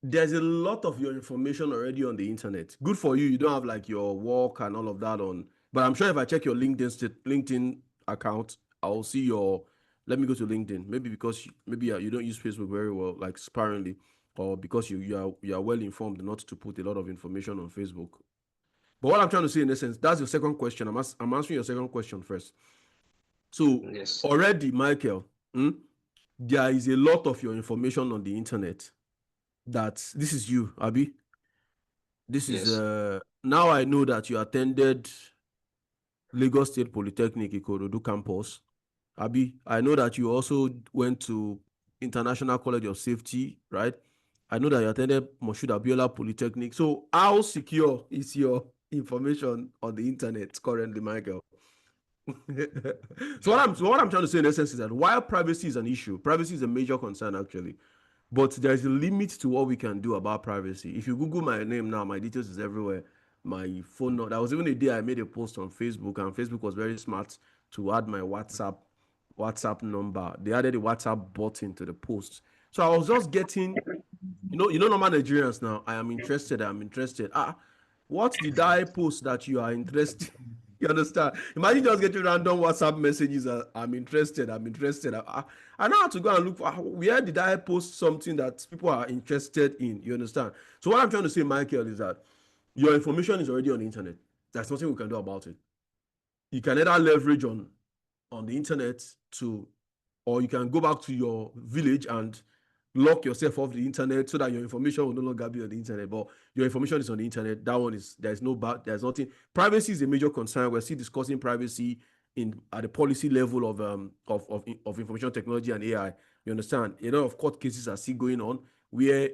there's a lot of your information already on the internet. Good for you. You don't have like your work and all of that on. But I'm sure if I check your LinkedIn account, I'll see your. Let me go to LinkedIn. Maybe because you don't use Facebook very well, like sparingly, or because you are well informed not to put a lot of information on Facebook. But what I'm trying to say in essence, that's your second question. I'm answering your second question first. So yes. Already, Michael, there is a lot of your information on the internet. That this is you, Abi. This is now I know that you attended Lagos State Polytechnic Ikorodu campus. Abi, I know that you also went to International College of Safety, right? I know that you attended Moshood Abiola Polytechnic. So how secure is your information on the internet currently, Michael? So what I'm trying to say in essence is that while privacy is an issue, privacy is a major concern actually. But there's a limit to what we can do about privacy. If you Google my name now, my details is everywhere. My phone number. There was even a day I made a post on Facebook, and Facebook was very smart to add my WhatsApp number. They added a WhatsApp button to the post. So I was just getting, normal Nigerians now. I'm interested. What did I post that you are interested? You understand? Imagine just getting random WhatsApp messages. I'm interested. I now have to go and look for where did I post something that people are interested in. You understand? So what I'm trying to say, Michael, is that your information is already on the internet. There's nothing we can do about it. You can either leverage on the internet or you can go back to your village and lock yourself off the internet so that your information will no longer be on the internet. But your information is on the internet. That one is there's nothing. Privacy is a major concern. We're still discussing privacy at the policy level of information technology and AI. You understand? A lot of court cases are still going on where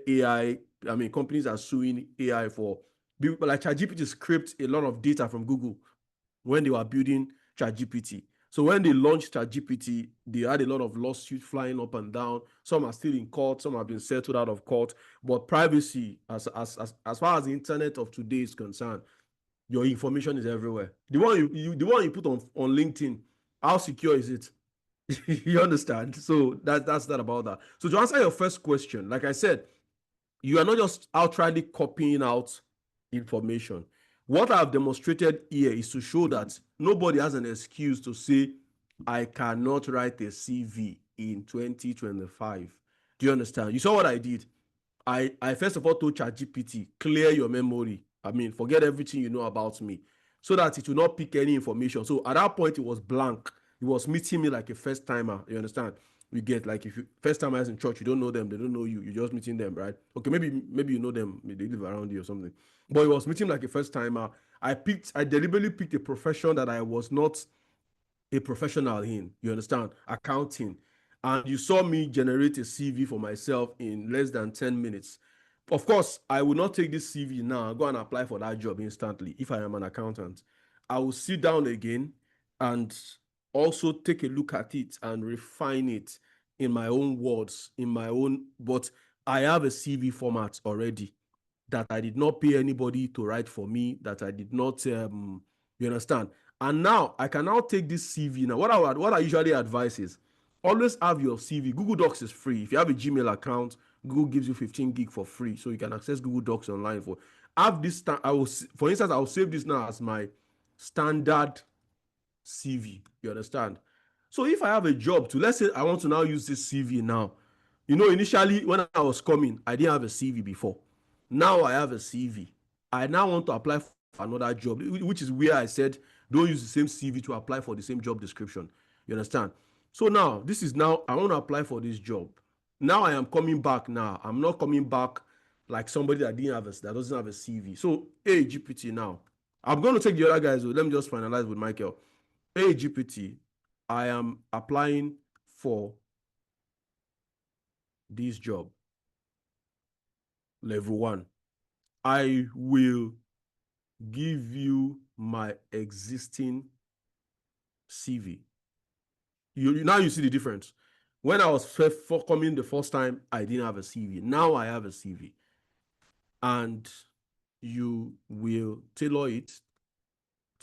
companies are suing AI for people like ChatGPT scraped a lot of data from Google when they were building ChatGPT. So when they launched ChatGPT, they had a lot of lawsuits flying up and down. Some are still in court, some have been settled out of court. But privacy, as far as the internet of today is concerned, your information is everywhere. The one you put on LinkedIn, how secure is it? You understand? So that's that about that. So to answer your first question, like I said, you are not just outrightly copying out information. What I've demonstrated here is to show that nobody has an excuse to say, I cannot write a CV in 2025. Do you understand? You saw what I did. I first of all told ChatGPT, clear your memory. Forget everything you know about me so that it will not pick any information. So at that point, it was blank. It was meeting me like a first timer. You understand? We get like if you first timers in church, you don't know them, they don't know you, you're just meeting them, right? Okay, maybe you know them, they live around you or something. But it was meeting like a first timer. I deliberately picked a profession that I was not a professional in, you understand, accounting. And you saw me generate a CV for myself in less than 10 minutes. Of course, I will not take this CV now, go and apply for that job instantly if I am an accountant. I will sit down again and also take a look at it and refine it in my own words, but I have a CV format already that I did not pay anybody to write for me, that I did not, you understand? And now I can now take this CV. Now, what I usually advise is always have your CV. Google Docs is free. If you have a Gmail account, Google gives you 15 gig for free, so you can access Google Docs online. For instance, I will save this now as my standard CV. You understand? So if I have a job to, let's say I want to now use this CV now. Initially when I was coming, I didn't have a CV before. Now I have a CV. I now want to apply for another job, which is where I said don't use the same CV to apply for the same job description. You understand? So now I want to apply for this job. Now I am coming back now. I'm not coming back like somebody that doesn't have a CV. So hey GPT now. I'm going to take the other guys. Let me just finalize with Michael. Hey GPT, I am applying for this job. Level 1. I will give you my existing CV. Now you see the difference. When I was coming the first time, I didn't have a CV. Now I have a CV. And you will tailor it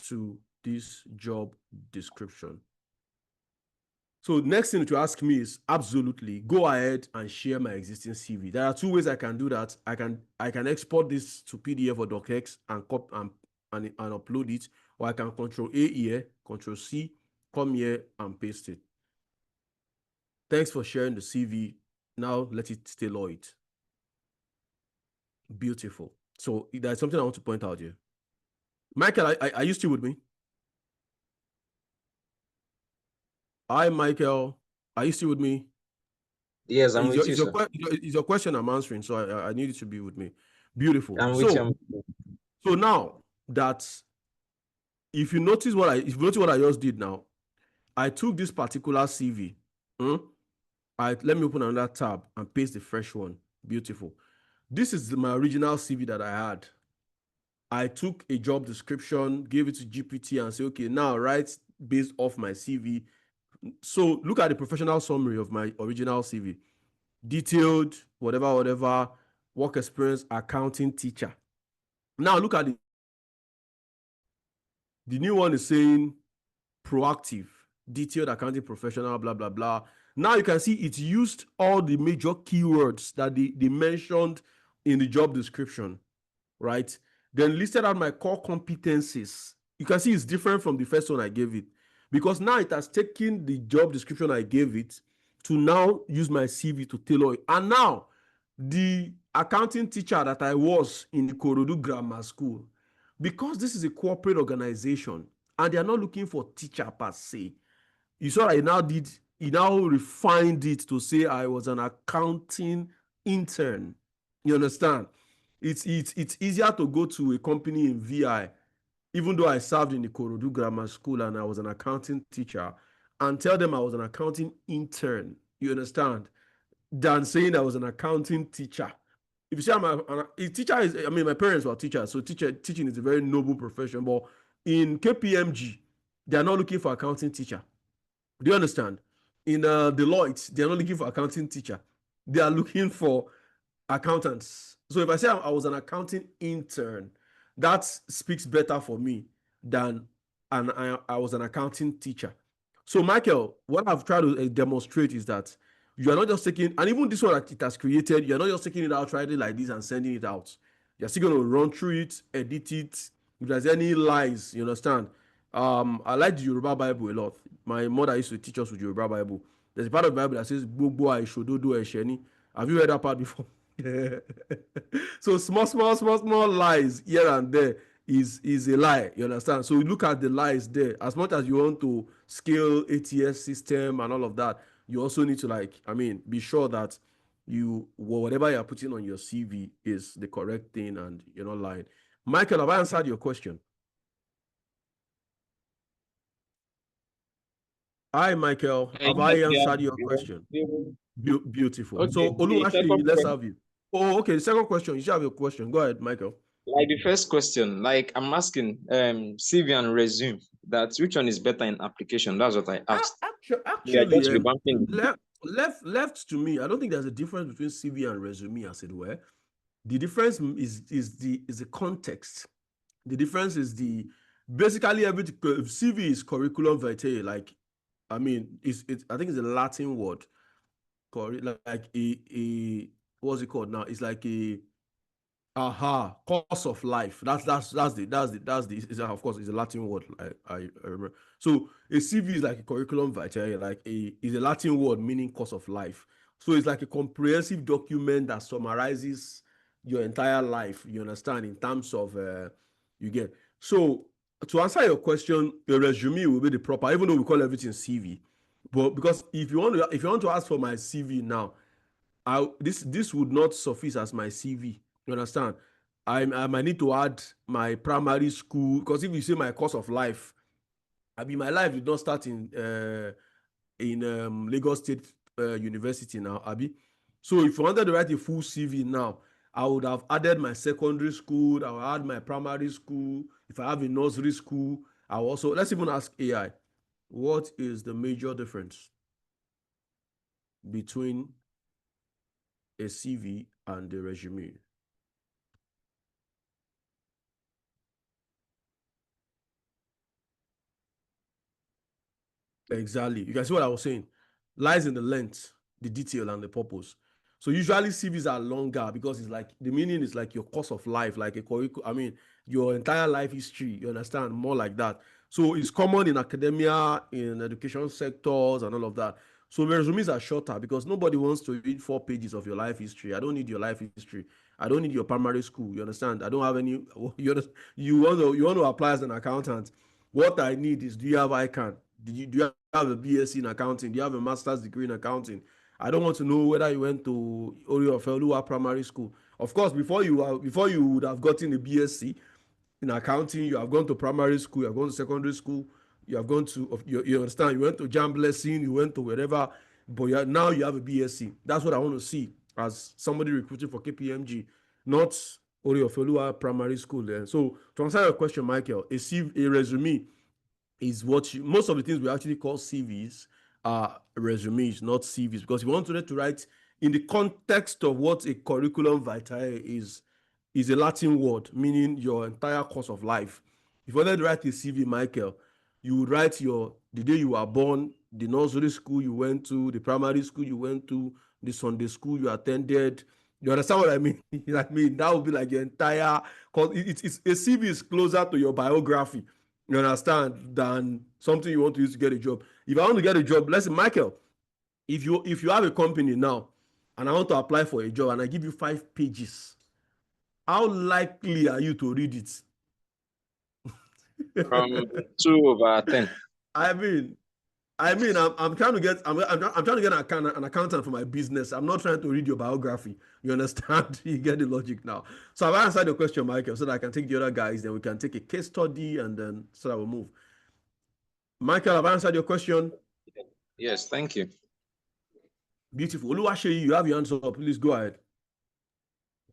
to this job description. So next thing to ask me is absolutely go ahead and share my existing CV. There are two ways I can do that. I can export this to PDF or docx and upload it, or I can Control A here, Control C, come here and paste it. Thanks for sharing the CV. Now let it tailor it. Beautiful. So there's something I want to point out here. Michael, are you still with me? Hi, Michael. Are you still with me? Yes, I'm with you, sir. It's your question I'm answering, so I need you to be with me. Beautiful. I'm with you. So now that if you notice what I just did now, I took this particular CV. Let me open another tab and paste the fresh one. Beautiful. This is my original CV that I had. I took a job description, gave it to GPT and say, okay, now write based off my CV. So look at the professional summary of my original CV. Detailed, whatever, work experience, accounting teacher. Now look at the new one is saying proactive, detailed accounting professional, blah, blah, blah. Now you can see it used all the major keywords that they mentioned in the job description, right? Then listed out my core competencies. You can see it's different from the first one I gave it, because now it has taken the job description I gave it to now use my CV to tailor it. And now the accounting teacher that I was in the Ikorodu Grammar School, because this is a corporate organization and they are not looking for teacher per se, you saw that he now refined it to say I was an accounting intern. You understand? It's easier to go to a company in VI, even though I served in the Ikorodu Grammar School and I was an accounting teacher, and tell them I was an accounting intern. You understand? Than saying I was an accounting teacher. If you say I'm a teacher, my parents were teachers, so teaching is a very noble profession. But in KPMG, they are not looking for accounting teacher. Do you understand? In Deloitte, they are not looking for accounting teacher. They are looking for accountants. So if I say I was an accounting intern, that speaks better for me than I was an accounting teacher. So Michael, what I've tried to demonstrate is that you are not just taking, and even this one that it has created, you're not just taking it out, trying it like this and sending it out. You're still going to run through it, edit it. If there's any lies, you understand? I like the Yoruba Bible a lot. My mother used to teach us with Yoruba Bible. There's a part of the Bible that says, "Gbogbo àìṣòdodo ẹ̀ṣẹ̀ ni." Have you read that part before? So small lies here and there is a lie. You understand? So you look at the lies there. As much as you want to scale ATS system and all of that, you also need to be sure that whatever you're putting on your CV is the correct thing and you're not lying. Michael, have I answered your question? Hi, Michael. Have I answered your question? Beautiful. Okay, So, Oluwaseyi, let's question. have you. Oh, okay. The second question. You should have your question. Go ahead, Michael. Like the first question, like I'm asking CV and resume, that which one is better in application? That's what I asked. Actually, just revamping. Left to me, I don't think there's a difference between CV and resume, as it were. The difference is the context. The difference is basically everything. CV is curriculum vitae. Like, I mean, I think it's a Latin word, like a what's it called now? It's like a course of life. That's of course it's a Latin word. I remember. So a CV is like a curriculum vitae, is a Latin word meaning course of life. So it's like a comprehensive document that summarizes your entire life. You understand, in terms of you get. So to answer your question, your resume will be the proper, even though we call everything CV. But because if you want to ask for my CV now, this would not suffice as my CV. You understand? I might need to add my primary school, because if you say my course of life, my life did not start in Lagos State University now, Abi. So if you wanted to write a full CV now, I would have added my secondary school, I would add my primary school. If I have a nursery school, I will also, let's even ask AI, what is the major difference between a CV and a resume? Exactly. You can see what I was saying. Lies in the length, the detail, and the purpose. So usually CVs are longer because it's like the meaning is like your course of life, like a curriculum. Your entire life history. You understand? More like that. So it's common in academia, in education sectors, and all of that. So resumes are shorter because nobody wants to read 4 pages of your life history. I don't need your life history. I don't need your primary school. You understand? I don't have any. You want to apply as an accountant. What I need is, do you have ICANN? Do you have a BSc in accounting? Do you have a master's degree in accounting? I don't want to know whether you went to Oriofelua Primary School. Of course, before you would have gotten a BSc in accounting, you have gone to primary school, you have gone to secondary school, you have gone to, you understand, you went to Jam Blessing, you went to wherever, but now you have a BSc. That's what I want to see as somebody recruiting for KPMG, not Oriofelua Primary School. Then, so to answer your question, Michael, a resume is what most of the things we actually call CVs are resumes, not CVs, because if you want to write in the context of what a curriculum vitae is a Latin word meaning your entire course of life. If you wanted to write a CV, Michael, you would write the day you were born, the nursery school you went to, the primary school you went to, the Sunday school you attended. You understand what I mean? That would be like your entire, because it's a CV is closer to your biography, you understand, than something you want to use to get a job. If I want to get a job, let's say, Michael, if you have a company now and I want to apply for a job and I give you 5 pages, how likely are you to read it? 2/10. I'm trying to get an accountant for my business. I'm not trying to read your biography. You understand? You get the logic now. So I've answered the question, Michael, so that I can take the other guys. Then we can take a case study, and then so that we'll move. Michael, I've answered your question. Yes, thank you. Beautiful. Oluwaseyi, you have your hands up. Please go ahead.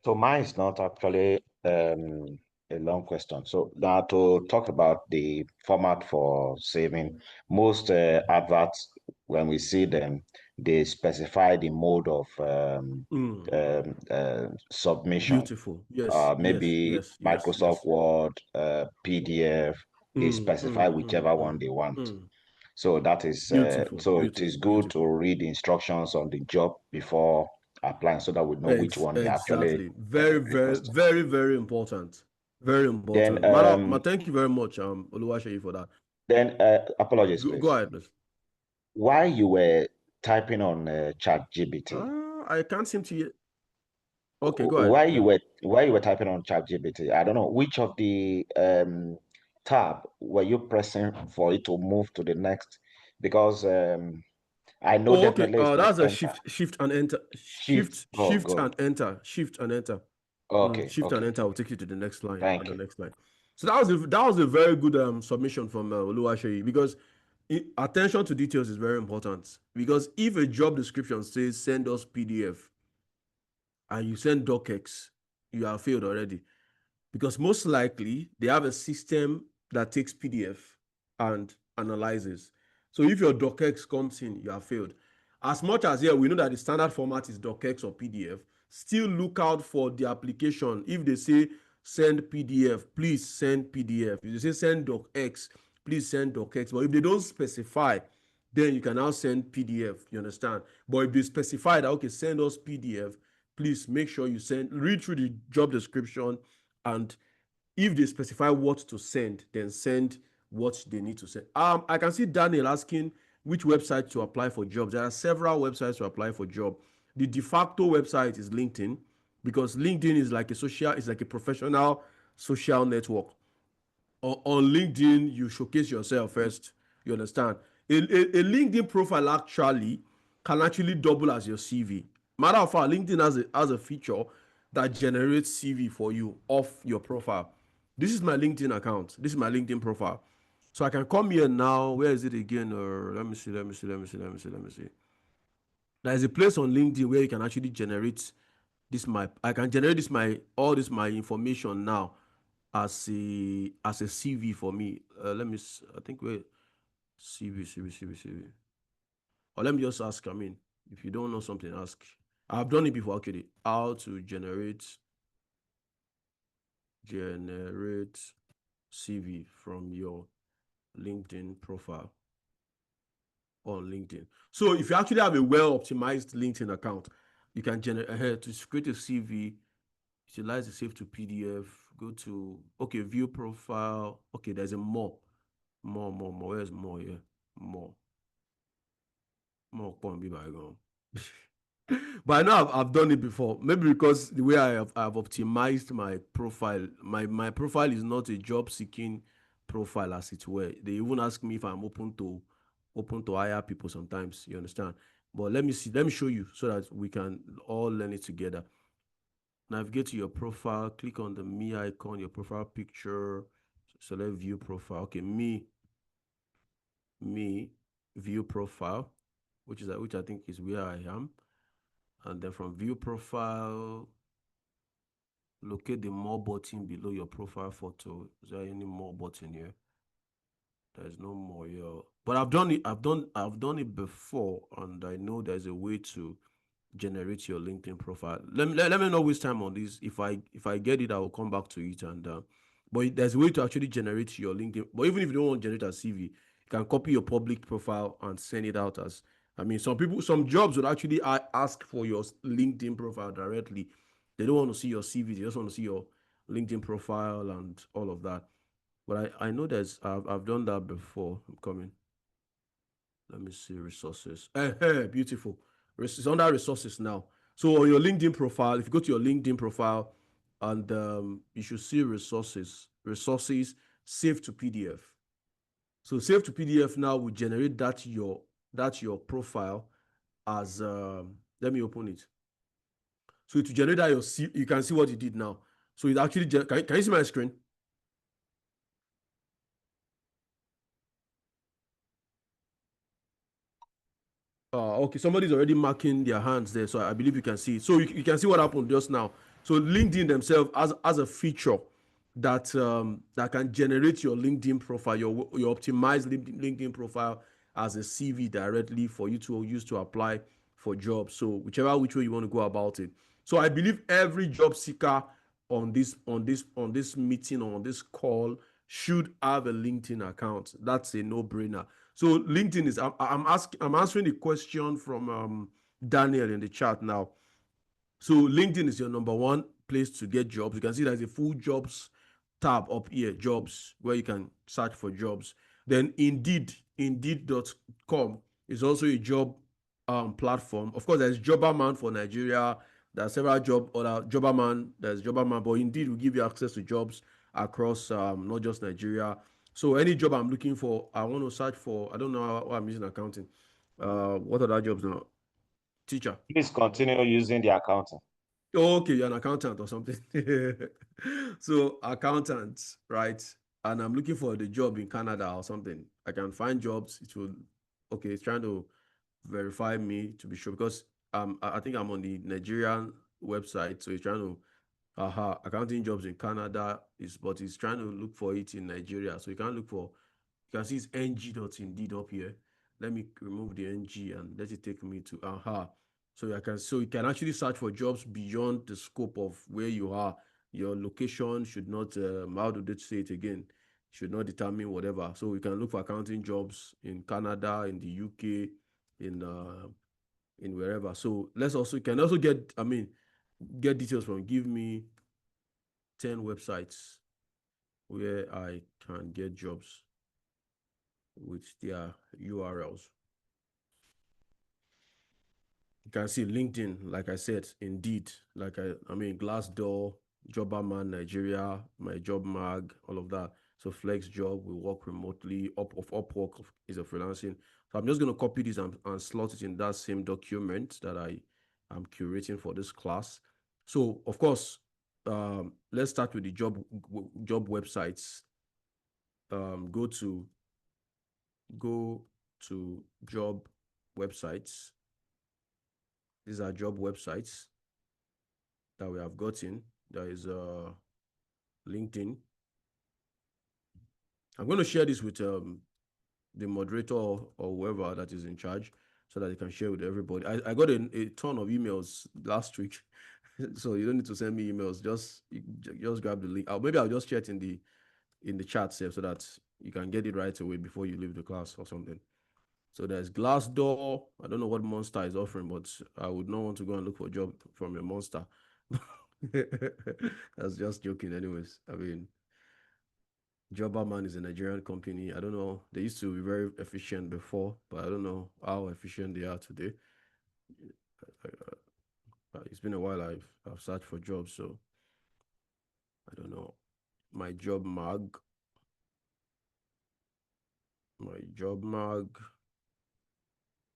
So mine is not actually a long question. So now to talk about the format for saving, most adverts, when we see them, they specify the mode of submission. Beautiful. Yes. Maybe yes. Microsoft Word, PDF, they specify whichever one they want. So that is Beautiful. it is good to read the instructions on the job before applying, so that we know which one they actually very important. Very important. Then Madam, thank you very much, Oluwaseyi, for that. Then apologies, please. Go ahead, please. Why you were typing on ChatGPT? I can't seem to. Okay, go ahead. Why you were typing on ChatGPT? I don't know which of the tab were you pressing for it to move to the next, because I know definitely. Okay. That's a shift and enter. Shift and enter. Shift and enter. Okay. Shift and enter will take you to the next line. Thank you. The next line. So that was a very good submission from Oluwaseyi, because attention to details is very important. Because if a job description says send us PDF and you send docx, you have failed already. Because most likely they have a system that takes PDF and analyzes. So if your docx comes in, you have failed. As much as we know that the standard format is docx or PDF, still look out for the application. If they say send PDF, please send PDF. If they say send docx, please send docx. But if they don't specify, then you can now send PDF. You understand? But if they specify that, okay, send us PDF, please make sure you read through the job description, and if they specify what to send, then send what they need to send. I can see Daniel asking which website to apply for jobs. There are several websites to apply for job. The de facto website is LinkedIn, because LinkedIn is like a professional social network. On LinkedIn, you showcase yourself first. You understand? A LinkedIn profile can actually double as your CV. Matter of fact, LinkedIn has a feature that generates CV for you off your profile. This is my LinkedIn account. This is my LinkedIn profile. So I can come here now. Where is it again? Or let me see. There's a place on LinkedIn where you can actually generate I can generate all this my information now as a CV for me. Let me. I think wait. CV. Or let me just ask. I mean, if you don't know something, ask. I've done it before actually. How to generate CV from your LinkedIn profile on LinkedIn. So if you actually have a well-optimized LinkedIn account, you can generate to create a CV. Utilize the save to PDF. Go to view profile. Okay, there's a more. Where's more here? More can be bygone. But I know I've done it before. Maybe because the way I've optimized my profile. My profile is not a job seeking profile, as it were. They even ask me if I'm open to hire people sometimes. You understand? But let me show you so that we can all learn it together. Navigate to your profile, click on the me icon, your profile picture, select view profile. Okay, me view profile, which I think is where I am. And then from view profile, locate the more button below your profile photo. Is there any more button here? There's no more here. But I've done it before, and I know there's a way to generate your LinkedIn profile. Let me not waste time on this. If I get it, I will come back to it. And but there's a way to actually generate your LinkedIn. But even if you don't want to generate a CV, you can copy your public profile and send it out as. I mean, some jobs would actually ask for your LinkedIn profile directly. They don't want to see your CV. They just want to see your LinkedIn profile and all of that. But I know I've done that before. I'm coming. Let me see resources. Beautiful. It's under resources now. So on your LinkedIn profile, if you go to your LinkedIn profile, and you should see resources, save to PDF. So save to PDF now will generate that your profile as let me open it. So to generate that you can see what it did now. So it actually can you see my screen? Okay, somebody's already marking their hands there, so I believe you can see it. So you can see what happened just now. So LinkedIn themselves has a feature that can generate your LinkedIn profile, your optimized LinkedIn profile as a CV directly for you to use to apply for jobs. So which way you want to go about it. So I believe every job seeker on this meeting or on this call should have a LinkedIn account. That's a no-brainer. So LinkedIn is I'm answering the question from Daniel in the chat now. So LinkedIn is your number one place to get jobs. You can see there's a full jobs tab up here, jobs, where you can search for jobs. Then Indeed.com is also a job platform. Of course, there's Jobberman for Nigeria. There's several Jobberman. There's Jobberman, but Indeed will give you access to jobs across not just Nigeria. So any job I'm looking for, I want to search for. I don't know how I'm using accounting. What other jobs now? Teacher. Please continue using the accounting. Okay, you're an accountant or something. So accountant, right? And I'm looking for the job in Canada or something. I can find jobs. It's trying to verify me to be sure, because I think I'm on the Nigerian website, so it's trying to accounting jobs in Canada but it's trying to look for it in Nigeria. So you can see it's ng.indeed up here. Let me remove the NG and let it take me to aha. So you can actually search for jobs beyond the scope of where you are. Your location should not, how do they say it again? Should not determine whatever. So we can look for accounting jobs in Canada, in the UK, in wherever. So you can also get, get details from, give me 10 websites where I can get jobs with their URLs. You can see LinkedIn, like I said, Indeed, Glassdoor, Jobberman Nigeria, My Job Mag, all of that. So Flex Job, we work remotely. Upwork is a freelancing. So I'm just going to copy this and slot it in that same document that I am curating for this class. So of course, let's start with the job websites. Go to job websites. These are job websites that we have gotten. There is LinkedIn. I'm going to share this with the moderator or whoever that is in charge so that they can share with everybody. I got a ton of emails last week, so you don't need to send me emails. Just grab the link. Maybe I'll just share it in the chat so that you can get it right away before you leave the class or something. So there's Glassdoor. I don't know what Monster is offering, but I would not want to go and look for a job from a Monster. That's just joking anyways. Jobberman is a Nigerian company. I don't know. They used to be very efficient before, but I don't know how efficient they are today. It's been a while I've searched for jobs, so I don't know. My Job Mag.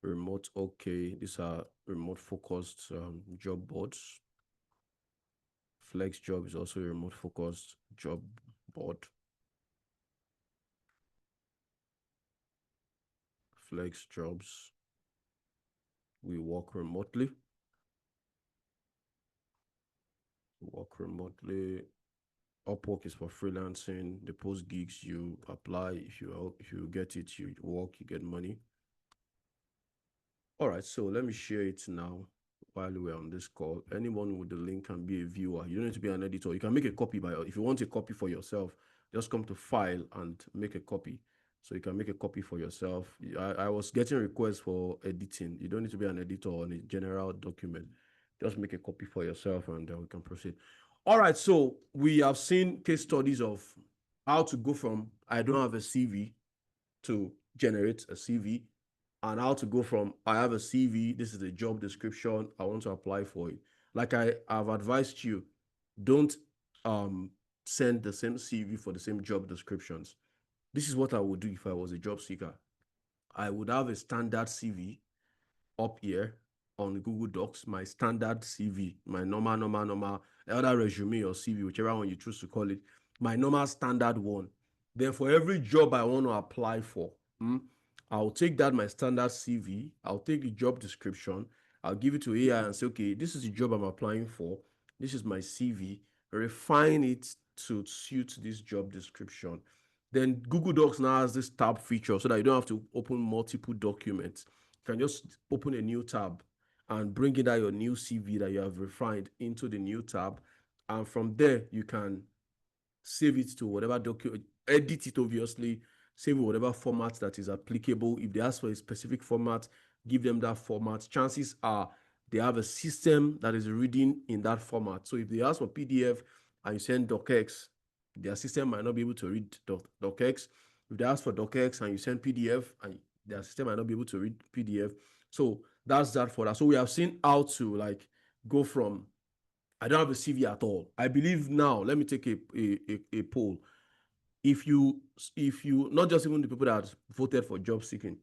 Remote OK. These are remote focused job boards. Flex Job is also a remote focused job board. Flex Jobs. We work remotely. Upwork is for freelancing. The post gigs, you apply. If you get it, you work, you get money. All right, so let me share it now while we're on this call. Anyone with the link can be a viewer. You don't need to be an editor. You can make a copy if you want a copy for yourself, just come to File and make a copy. So you can make a copy for yourself. I was getting requests for editing. You don't need to be an editor on a general document. Just make a copy for yourself and then we can proceed. All right, so we have seen case studies of how to go from I don't have a CV to generate a CV, and how to go from I have a CV, this is a job description, I want to apply for it. Like I've advised you, don't send the same CV for the same job descriptions. This is what I would do if I was a job seeker. I would have a standard CV up here on Google Docs, my standard CV, my normal, either resume or CV, whichever one you choose to call it, my normal standard one. Then for every job I want to apply for, I'll take that, my standard CV, I'll take the job description, I'll give it to AI and say, okay, this is the job I'm applying for, this is my CV, refine it to suit this job description. Then Google Docs now has this tab feature so that you don't have to open multiple documents. You can just open a new tab and bring in your new CV that you have refined into the new tab. And from there, you can save it to whatever document, edit it obviously, save it whatever format that is applicable. If they ask for a specific format, give them that format. Chances are they have a system that is reading in that format. So if they ask for PDF and you send docx, their system might not be able to read docx. If they ask for docx and you send PDF, and their system might not be able to read PDF. So that's that for that. So we have seen how to go from I don't have a CV at all. I believe now, let me take a poll. If you not just even the people that voted for job seeking,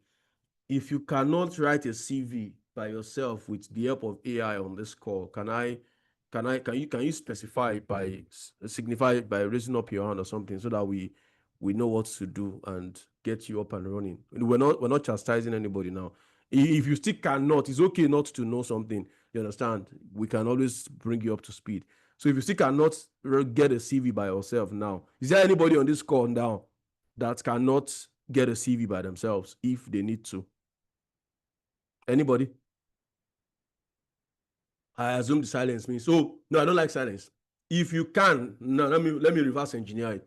if you cannot write a CV by yourself with the help of AI on this call, can you specify signify by raising up your hand or something so that we know what to do and get you up and running? We're not chastising anybody now. If you still cannot, it's okay not to know something. You understand? We can always bring you up to speed. So if you still cannot get a CV by yourself now, is there anybody on this call now that cannot get a CV by themselves if they need to? Anybody? I assume the silence means so. No, I don't like silence. If you can, no, let me reverse engineer it.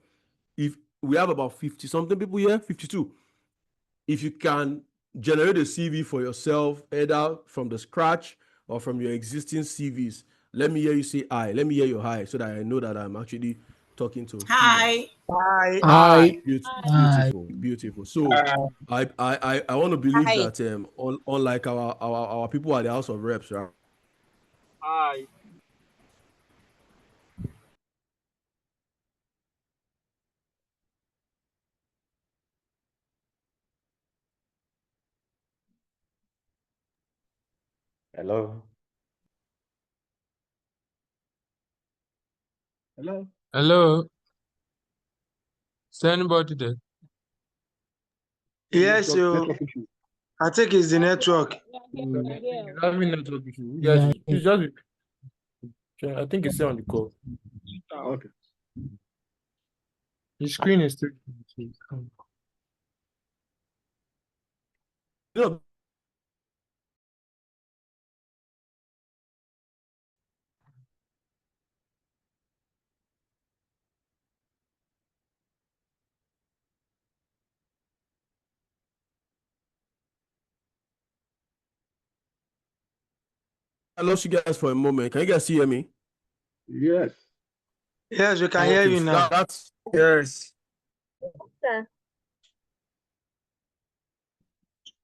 If we have about 50 something people here, 52. If you can generate a CV for yourself, either from the scratch or from your existing CVs, let me hear you say hi. Let me hear your hi so that I know that I'm actually talking to Hi. Hi. Hi. beautiful, beautiful. So I want to believe Hi. that unlike our people at the House of Reps, right? Hi. Hello. Hello. Hello. Is there anybody there? Yes, Network issue. I think it's the network. Having network issue. Yes, it's just. I think it's still on the call. Okay. The screen is still. No, I lost you guys for a moment. Can you guys hear me? Yes. Yes, we can hear Okay, you so now. that's Yes.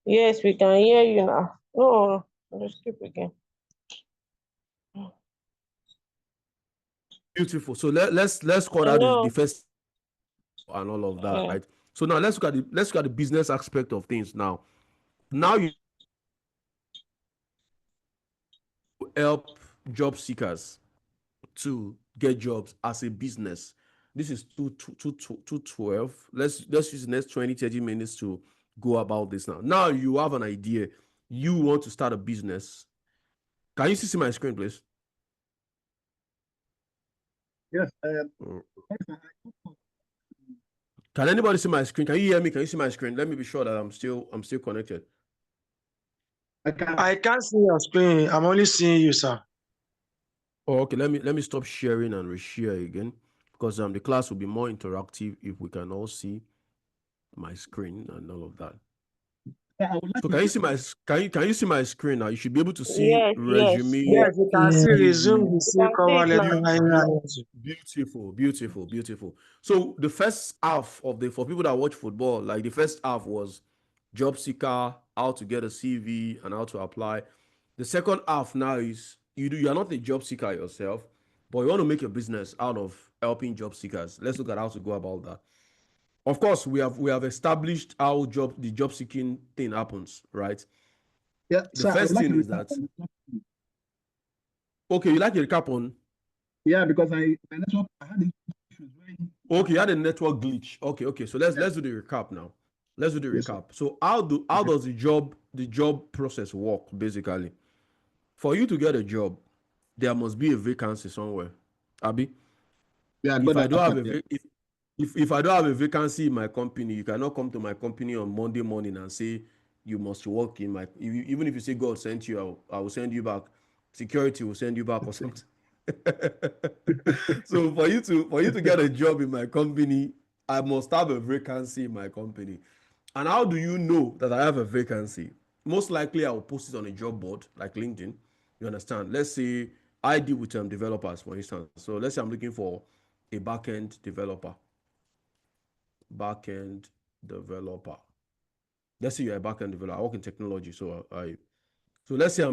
Yes, we can hear you now. No, just skip again. beautiful. So let's call that Hello. the first and all of that, Yeah. right? So now let's look at the business aspect of things now. Now you help job seekers to get jobs as a business. This is 212. Let's use the next 20-30 minutes to go about this now. Now you have an idea. You want to start a business. Can you see my screen, please? Yes. Can anybody see my screen? Can you hear me? Can you see my screen? Let me be sure that I'm still connected. I can't see your screen. I'm only seeing you, sir. Oh, okay. Let me stop sharing and reshare again, because the class will be more interactive if we can all see my screen and all of that. So can you see my can you see my screen now? You should be able to see Yes, resume. Yes, you can see resume, you see cover see it letter. now. Beautiful, beautiful, beautiful. So the first half of for people that watch football, like the first half was job seeker, how to get a CV and how to apply. The second half now is you are not a job seeker yourself, but you want to make a business out of helping job seekers. Let's look at how to go about that. Of course, we have established how the job seeking thing happens, right? Yeah. The first thing is that okay, you like a recap on? Yeah, because my network, I had issues. Okay, you had a network glitch. Okay. So let's do the recap now. Let's do the recap. So how does the job process work basically? For you to get a job, there must be a vacancy somewhere. Abi? Yeah, if I don't have part, a if I don't have a vacancy in my company, you cannot come to my company on Monday morning and say you must work in my. Even if you say God sent you, I will send you back. Security will send you back or something. So for you to get a job in my company, I must have a vacancy in my company. And how do you know that I have a vacancy? Most likely, I will post it on a job board like LinkedIn. You understand? Let's say I deal with developers, for instance. So let's say I'm looking for a backend developer. Backend developer. Let's say you're a backend developer. I work in technology, so so let's say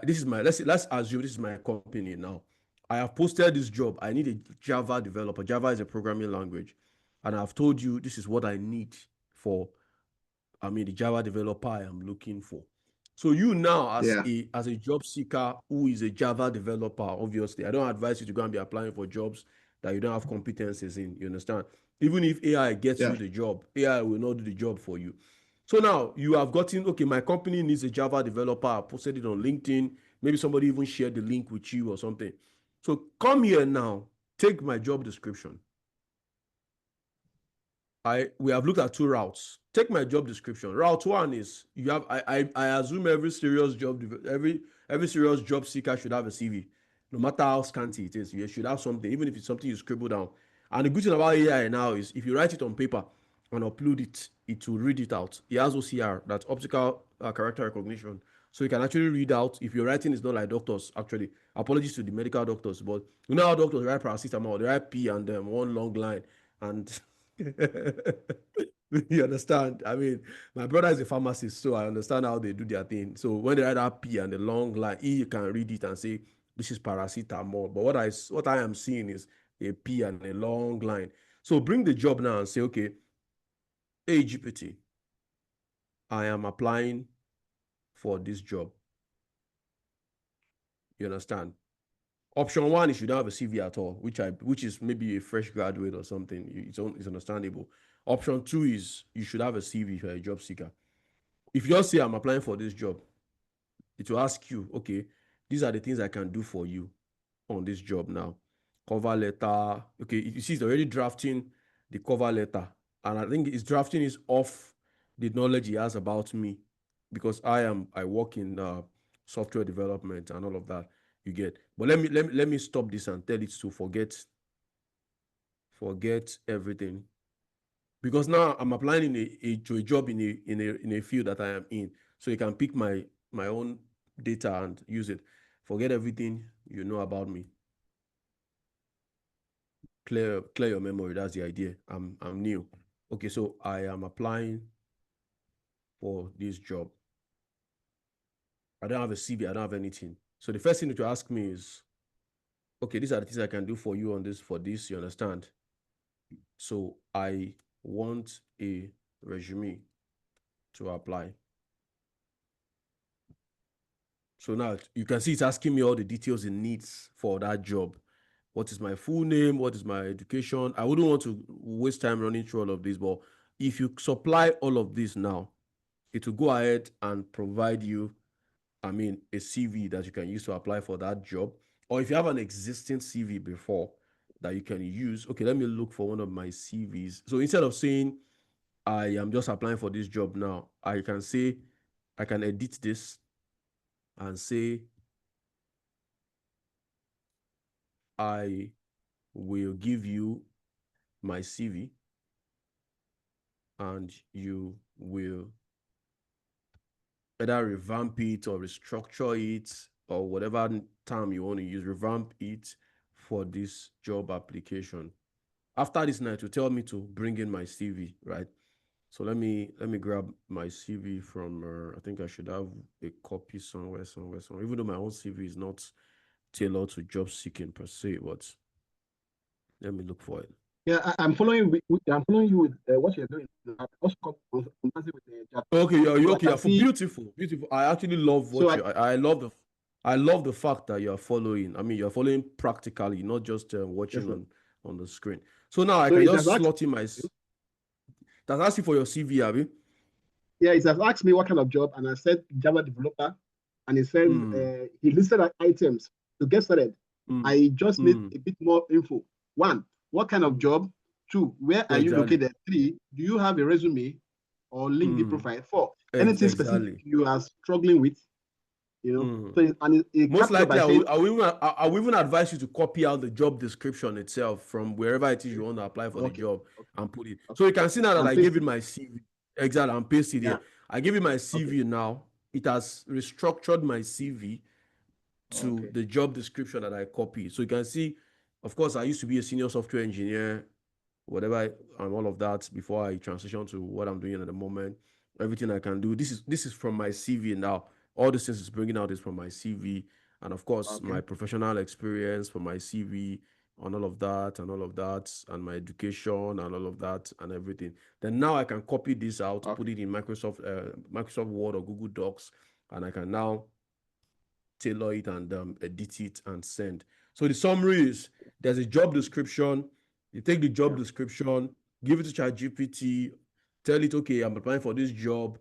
this is my let's assume this is my company now. I have posted this job. I need a Java developer. Java is a programming language, and I've told you this is what I need for. The Java developer I am looking for. So you now, as a job seeker who is a Java developer, obviously, I don't advise you to go and be applying for jobs that you don't have competencies in. You understand? Even if AI gets you the job, AI will not do the job for you. So now you have gotten, okay, my company needs a Java developer. I posted it on LinkedIn. Maybe somebody even shared the link with you or something. So come here now, take my job description. we have looked at two routes. Take my job description. Route one is you have I assume every serious job seeker should have a CV, no matter how scanty it is. You should have something, even if it's something you scribble down. And the good thing about AI now is if you write it on paper and upload it, it will read it out. It has OCR, that's optical character recognition. So you can actually read out if your writing is not like doctors. Actually, apologies to the medical doctors, but you know how doctors write paracetamol, they write P and one long line, and you understand? I mean, my brother is a pharmacist, so I understand how they do their thing. So when they write that P and the long line, you can read it and say this is paracetamol. But what I am seeing is a P and a long line. So bring the job now and say, okay, hey GPT, I am applying for this job. You understand? Option one is you don't have a CV at all, which is maybe a fresh graduate or something. It's understandable. Option two is you should have a CV if you're a job seeker. If you just say I'm applying for this job, it will ask you, okay, these are the things I can do for you on this job now. Cover letter. Okay, you see, it's already drafting the cover letter, and I think it's drafting is off the knowledge he has about me, because I work in software development and all of that. You get, but let me stop this and tell it to forget everything, because now I'm applying to a job in a field that I am in, so you can pick my own data and use it. Forget everything you know about me. Clear your memory. That's the idea. I'm new. Okay, so I am applying for this job. I don't have a CV. I don't have anything. So the first thing to ask me is, okay, these are the things I can do for you on this, for this, you understand? So I want a resume to apply. So now you can see it's asking me all the details it needs for that job. What is my full name? What is my education? I wouldn't want to waste time running through all of this, but if you supply all of this now, it will go ahead and provide you, a CV that you can use to apply for that job. Or if you have an existing CV before that you can use, okay, let me look for one of my CVs. So instead of saying, I am just applying for this job now, I can edit this and say, I will give you my CV and you will either revamp it or restructure it or whatever term you want to use, revamp it for this job application. After this night, to tell me to bring in my CV, right? So let me grab my CV from, I think I should have a copy somewhere, even though my own CV is not tailored to job seeking per se, but let me look for it. Yeah, I'm following you with what you're doing. Okay, you're beautiful. I actually love what I love the fact that you're following. You're following practically, not just watching on the screen. So now I can just slot in my. That's asking for your CV, Abby. Yeah, it has asked me what kind of job, and I said Java developer, and it says he listed items to get started. I just need a bit more info. 1, what kind of job? 2, where are you located? 3, do you have a resume or LinkedIn profile? 4, anything specific you are struggling with? So most likely I will even advise you to copy out the job description itself from wherever it is you want to apply for the job and put it. So you can see now that I gave it my CV. Exactly, and paste it here. I give you my CV now. It has restructured my CV to the job description that I copied. So you can see, of course, I used to be a senior software engineer, whatever, and all of that before I transition to what I'm doing at the moment. Everything I can do. This is from my CV now. All this is bringing out is from my CV, and of course my professional experience from my CV, and all of that, and my education, and all of that, and everything. Then now I can copy this out, put it in Microsoft Word or Google Docs, and I can now tailor it and edit it and send. So the summary is there's a job description. You take the job description, give it to ChatGPT, tell it, okay, I'm applying for this job.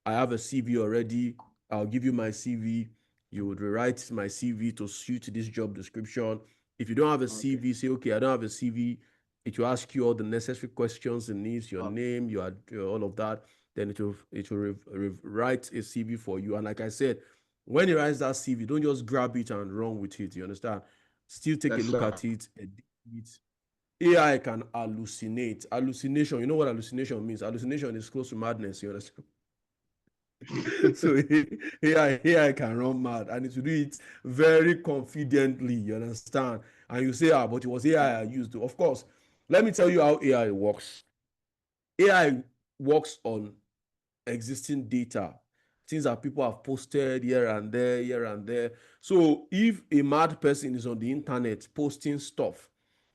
I have a CV already. I'll give you my CV. You would rewrite my CV to suit this job description. If you don't have a CV, say, okay, I don't have a CV. It will ask you all the necessary questions it needs, your name, your all of that. Then it will write a CV for you. And like I said, when it writes that CV, don't just grab it and run with it. You understand? Still take a look at it, edit it. AI can hallucinate. Hallucination, you know what hallucination means? Hallucination is close to madness, you understand? So AI can run mad, and it will do it very confidently, you understand? And you say, but it was AI I used to. Of course, let me tell you how AI works. AI works on existing data, things that people have posted here and there, here and there. So if a mad person is on the internet posting stuff,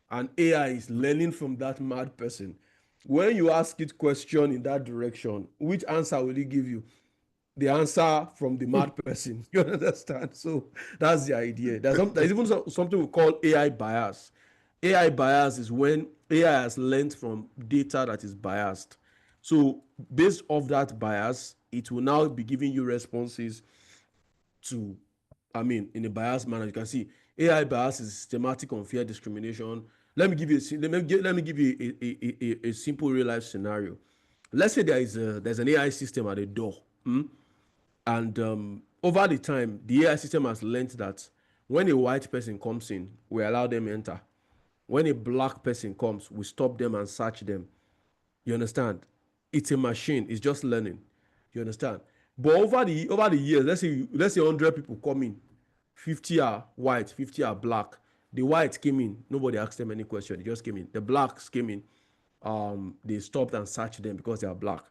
and AI is learning from that mad person, when you ask it question in that direction, which answer will it give you? The answer from the mad person. You understand? So that's the idea. There's even something we call AI bias. AI bias is when AI has learned from data that is biased. So based off that bias, it will now be giving you responses to, in a biased manner. You can see AI bias is systematic unfair discrimination. Let me give you a simple real life scenario. Let's say there's an AI system at a door. And over the time, the AI system has learned that when a white person comes in, we allow them enter. When a black person comes, we stop them and search them. You understand? It's a machine. It's just learning. You understand? But over the years, let's say 100 people come in, 50 are white, 50 are black. The whites came in, nobody asked them any question. They just came in. The blacks came in, they stopped and searched them because they are black.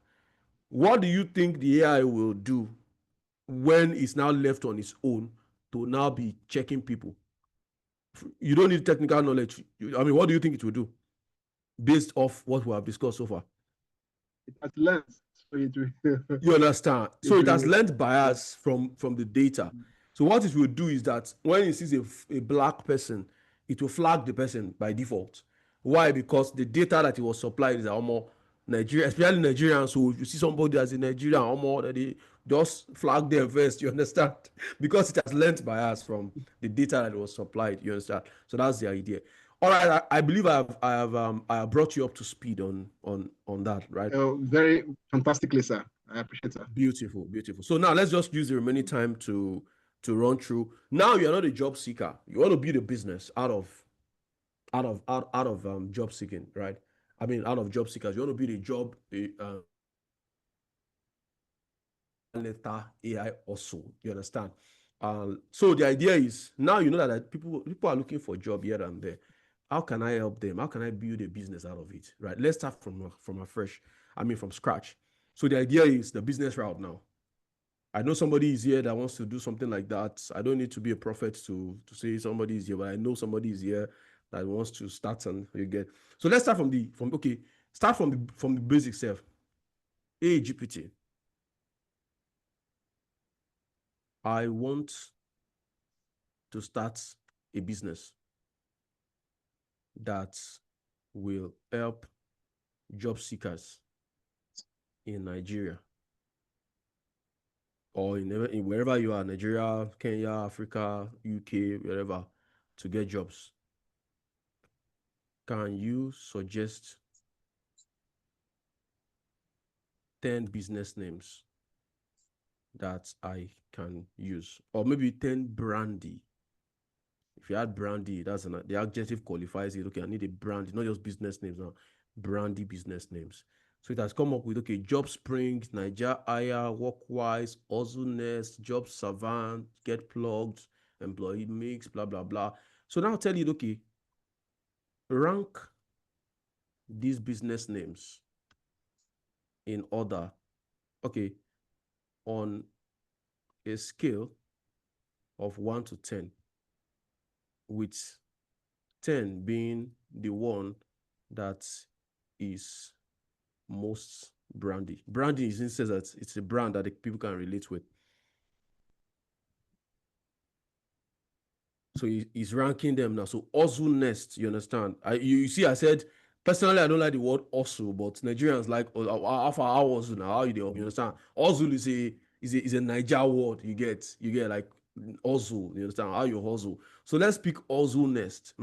What do you think the AI will do when it's now left on its own to now be checking people? You don't need technical knowledge. What do you think it will do based off what we have discussed so far? It has learned. So you understand? So it has learned bias from the data. So what it will do is that when it sees a black person, it will flag the person by default. Why? Because the data that it was supplied is almost Nigeria, especially Nigerians. So if you see somebody as a Nigerian, almost they just flag them first. You understand? Because it has learned bias from the data that was supplied. You understand? So that's the idea. All right, I believe I have brought you up to speed on that, right? Very fantastically, sir. I appreciate that. Beautiful. So now let's just use the remaining time to run through. Now you're not a job seeker. You want to build a business out of job seeking, right? Out of job seekers. You want to build a job. Letter AI also. You understand? So the idea is now you know that people are looking for a job here and there. How can I help them? How can I build a business out of it? Right? Let's start from scratch. So the idea is the business route now. I know somebody is here that wants to do something like that. I don't need to be a prophet to say somebody is here, but I know somebody is here that wants to start and you get. So let's start from the basic self. Hey GPT, I want to start a business that will help job seekers in Nigeria or in wherever you are, Nigeria, Kenya, Africa, UK, wherever, to get jobs. Can you suggest 10 business names that I can use? Or maybe 10 brandy. If you add brandy, the adjective qualifies it. Okay, I need a brandy, not just business names now, brandy business names. So it has come up with, okay, Job Spring, Niger Hire, Workwise, Hustle Nest, Job Savant, Get Plugged, Employee Mix, blah, blah, blah. So now I'll tell you, okay, rank these business names in order, okay, on a scale of 1 to 10, with 10 being the one that is most brandy. Brandy is in the sense that it's a brand that the people can relate with. So he's ranking them now. So Hustle Nest, you understand? You see, I said personally I don't like the word hustle, but Nigerians like how hustle now. How you understand? Hustle is a Niger word. You get like hustle. You understand how you hustle? So let's pick Hustle Nest.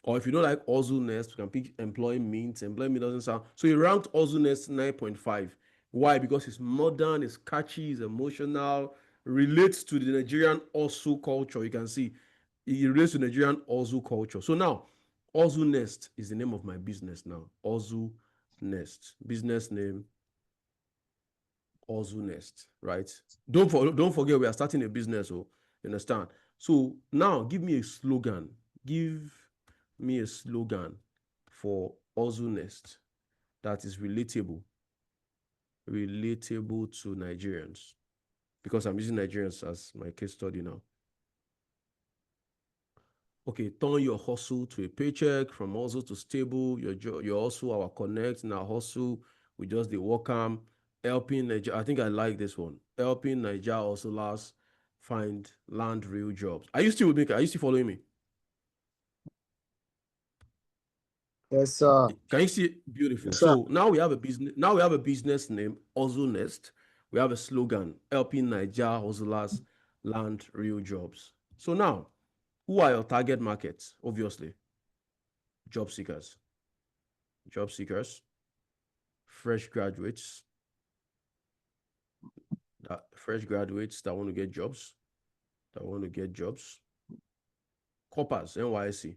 Or if you don't like Ozu Nest, you can pick Employ Mint. Employ Mint doesn't sound. So he ranked Ozu Nest 9.5. Why? Because it's modern, it's catchy, it's emotional, relates to the Nigerian Osu culture. You can see it relates to Nigerian Ozu culture. So now, Ozu Nest is the name of my business now. Ozu Nest. Business name, Ozu Nest, right? Don't forget we are starting a business, oh, you understand? So now give me a slogan. Give me a slogan for Ozu Nest that is relatable to Nigerians, because I'm using Nigerians as my case study now. Okay, turn your hustle to a paycheck, from hustle to stable. Your hustle, our connect, now hustle, we just the work helping Nigeria. I think I like this one. Helping Nigeria hustlers find land real jobs. Are you still with me? Are you still following me? Yes, sir. Can you see it? Beautiful. Yes, sir. So now we have a business. Now we have a business name, Ozu Nest. We have a slogan, helping Nigeria hustlers land real jobs. So now, who are your target markets? Obviously, job seekers, fresh graduates that want to get jobs, coppers, NYSC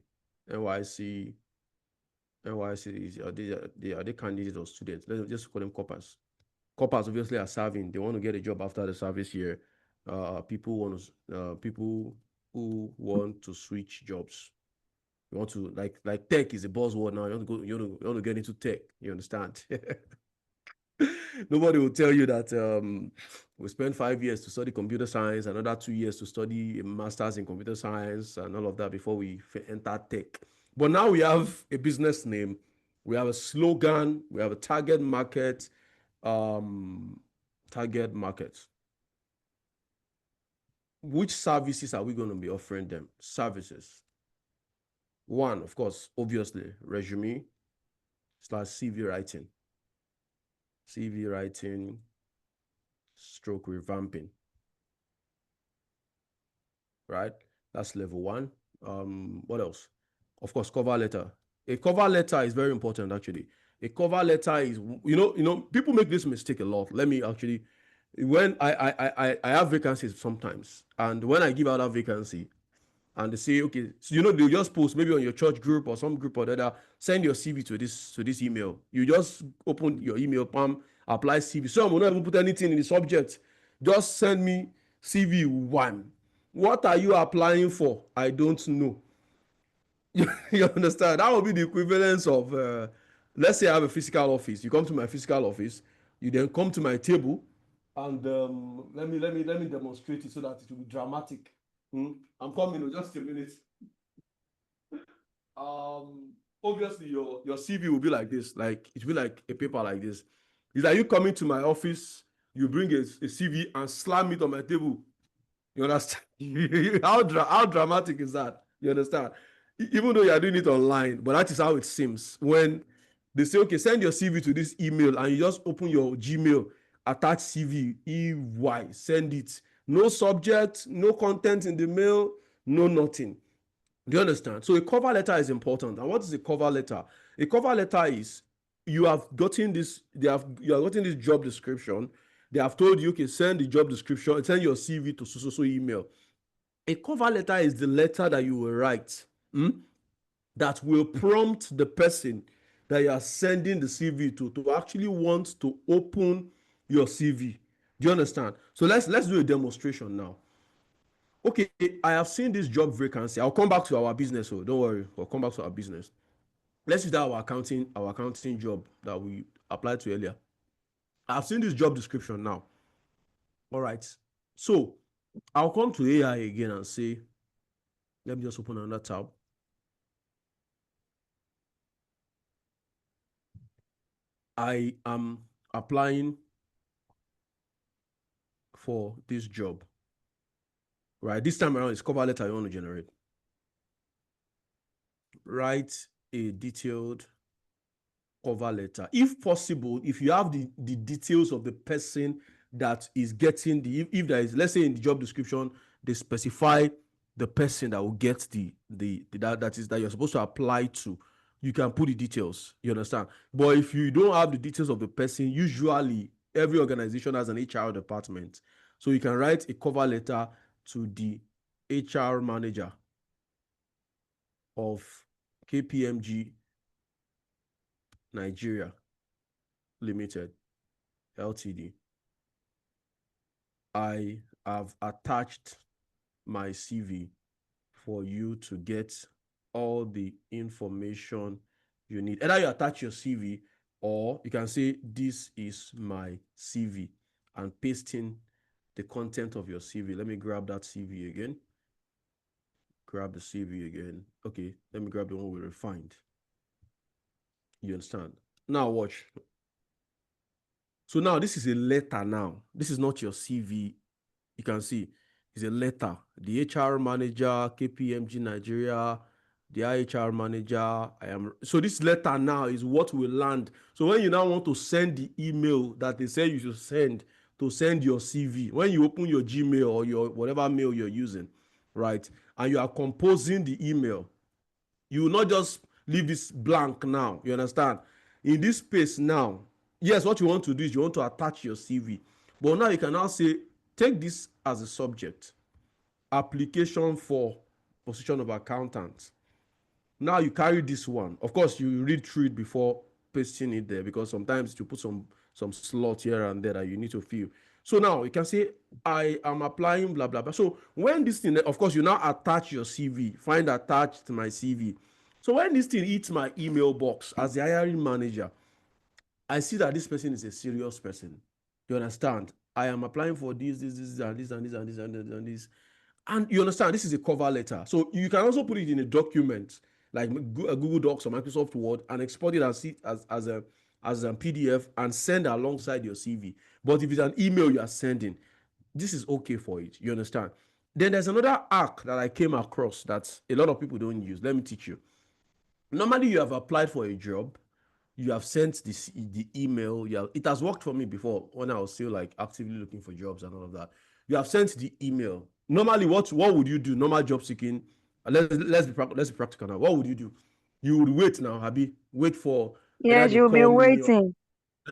are they candidates or students? Let's just call them coppers. Coppers obviously are serving. They want to get a job after the service year. People who want to switch jobs. You want to like tech is a buzzword now. You want to get into tech. You understand? Nobody will tell you that we spent 5 years to study computer science, another 2 years to study a master's in computer science and all of that before we enter tech. But now we have a business name, we have a slogan, we have a target market. Which services are we going to be offering them? Services. One, of course, obviously, resume / CV writing. CV writing / revamping. Right? That's level 1. What else? Of course, cover letter. A cover letter is very important, actually. A cover letter is, people make this mistake a lot. Let me actually, when I have vacancies sometimes, and when I give out that vacancy, and they say, okay, so they'll just post maybe on your church group or some group or the other, send your CV to this email. You just open your email, apply CV. So I will not even put anything in the subject. Just send me CV 1. What are you applying for? I don't know. You understand? That would be the equivalence of, let's say I have a physical office. You come to my physical office, you then come to my table, and let me demonstrate it so that it will be dramatic. I'm coming, just a minute. Obviously your CV will be like this, like it will be like a paper like this. It's like you coming to my office, you bring a CV and slam it on my table. You understand? How dramatic is that? You understand? Even though you are doing it online, but that is how it seems. When they say, okay, send your CV to this email, and you just open your Gmail, attach CV, EY, send it. No subject, no content in the mail, no nothing. Do you understand? So a cover letter is important. And what is a cover letter? A cover letter is you have gotten this job description. They have told you, okay, send the job description, send your CV to so email. A cover letter is the letter that you will write that will prompt the person that you are sending the CV to actually want to open your CV. Do you understand? So let's do a demonstration now. Okay, I have seen this job vacancy. I'll come back to our business, so don't worry. We'll come back to our business. Let's use that our accounting job that we applied to earlier. I've seen this job description now. All right. So I'll come to AI again and say, let me just open another tab. I am applying for this job. Right. This time around, it's cover letter you want to generate. Write a detailed cover letter. If possible, if you have the details of the person that is getting if there is, let's say in the job description, they specify the person that will get that you're supposed to apply to, you can put the details. You understand? But if you don't have the details of the person, usually every organization has an HR department. So you can write a cover letter to the HR manager of KPMG Nigeria Limited Ltd. I have attached my CV for you to get all the information you need. Either you attach your CV, or you can say, this is my CV, and paste in the content of your CV. Let me grab that CV again. Grab the CV again. Okay, let me grab the one we refined. You understand? Now watch. So now this is a letter now. This is not your CV. You can see it's a letter. The HR manager, KPMG Nigeria, the HR manager. So this letter now is what we land. So when you now want to send the email that they say you should send to send your CV, when you open your Gmail or your whatever mail you're using, right, and you are composing the email, you will not just leave this blank now. You understand? In this space now, yes, what you want to do is you want to attach your CV. But now you can now say, take this as a subject. Application for position of accountant. Now you carry this one. Of course, you read through it before pasting it there, because sometimes you put some slot here and there that you need to fill. So now you can say, I am applying, blah, blah, blah. So when this thing, of course, you now attach your CV, find attached my CV. So when this thing hits my email box as the hiring manager, I see that this person is a serious person. You understand? I am applying for this, and this, and this, and this, and this. And you understand, this is a cover letter. So you can also put it in a document like Google Docs or Microsoft Word and export it as a PDF and send alongside your CV. But if it's an email you are sending, this is okay for it. You understand? Then there's another hack that I came across that a lot of people don't use. Let me teach you. Normally, you have applied for a job, you have sent the email. It has worked for me before when I was still like actively looking for jobs and all of that. You have sent the email. Normally, what would you do? Normal job seeking. Let's be practical now. What would you do? You would wait now, Habi. Wait for Yes, you'll be waiting.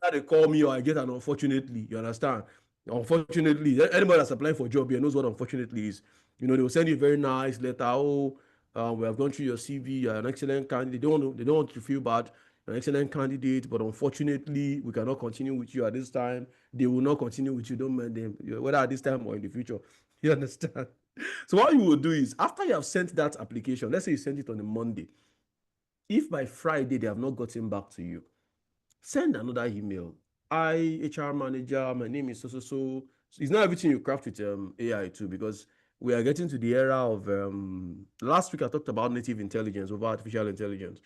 Either they call me or I get an unfortunately. You understand? Unfortunately, anybody that's applying for a job here knows what unfortunately is. You know, they will send you a very nice letter. Oh, we have gone through your CV. You're an excellent candidate. They don't want you to feel bad. You're an excellent candidate, but unfortunately, we cannot continue with you at this time. They will not continue with you. Don't mind them, whether at this time or in the future. You understand? So what you will do is, after you have sent that application, let's say you sent it on a Monday. If by Friday they have not gotten back to you, send another email. Hi, HR manager, my name is so. It's not everything you craft with AI too, because we are getting to the era of last week I talked about native intelligence over artificial intelligence.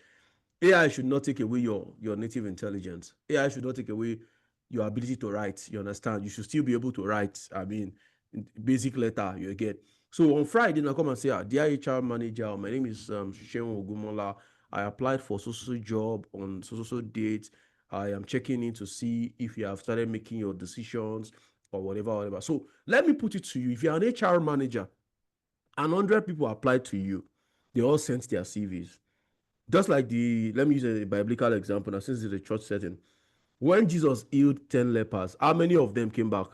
AI should not take away your native intelligence. AI should not take away your ability to write. You understand? You should still be able to write. I mean, basic letter you get. So on Friday, I come and say, dear HR manager, my name is Shishen Ogumola. I applied for so job on so date. I am checking in to see if you have started making your decisions or whatever. So let me put it to you. If you're an HR manager and 100 people applied to you, they all sent their CVs. Just like let me use a biblical example now, since it's a church setting. When Jesus healed 10 lepers, how many of them came back?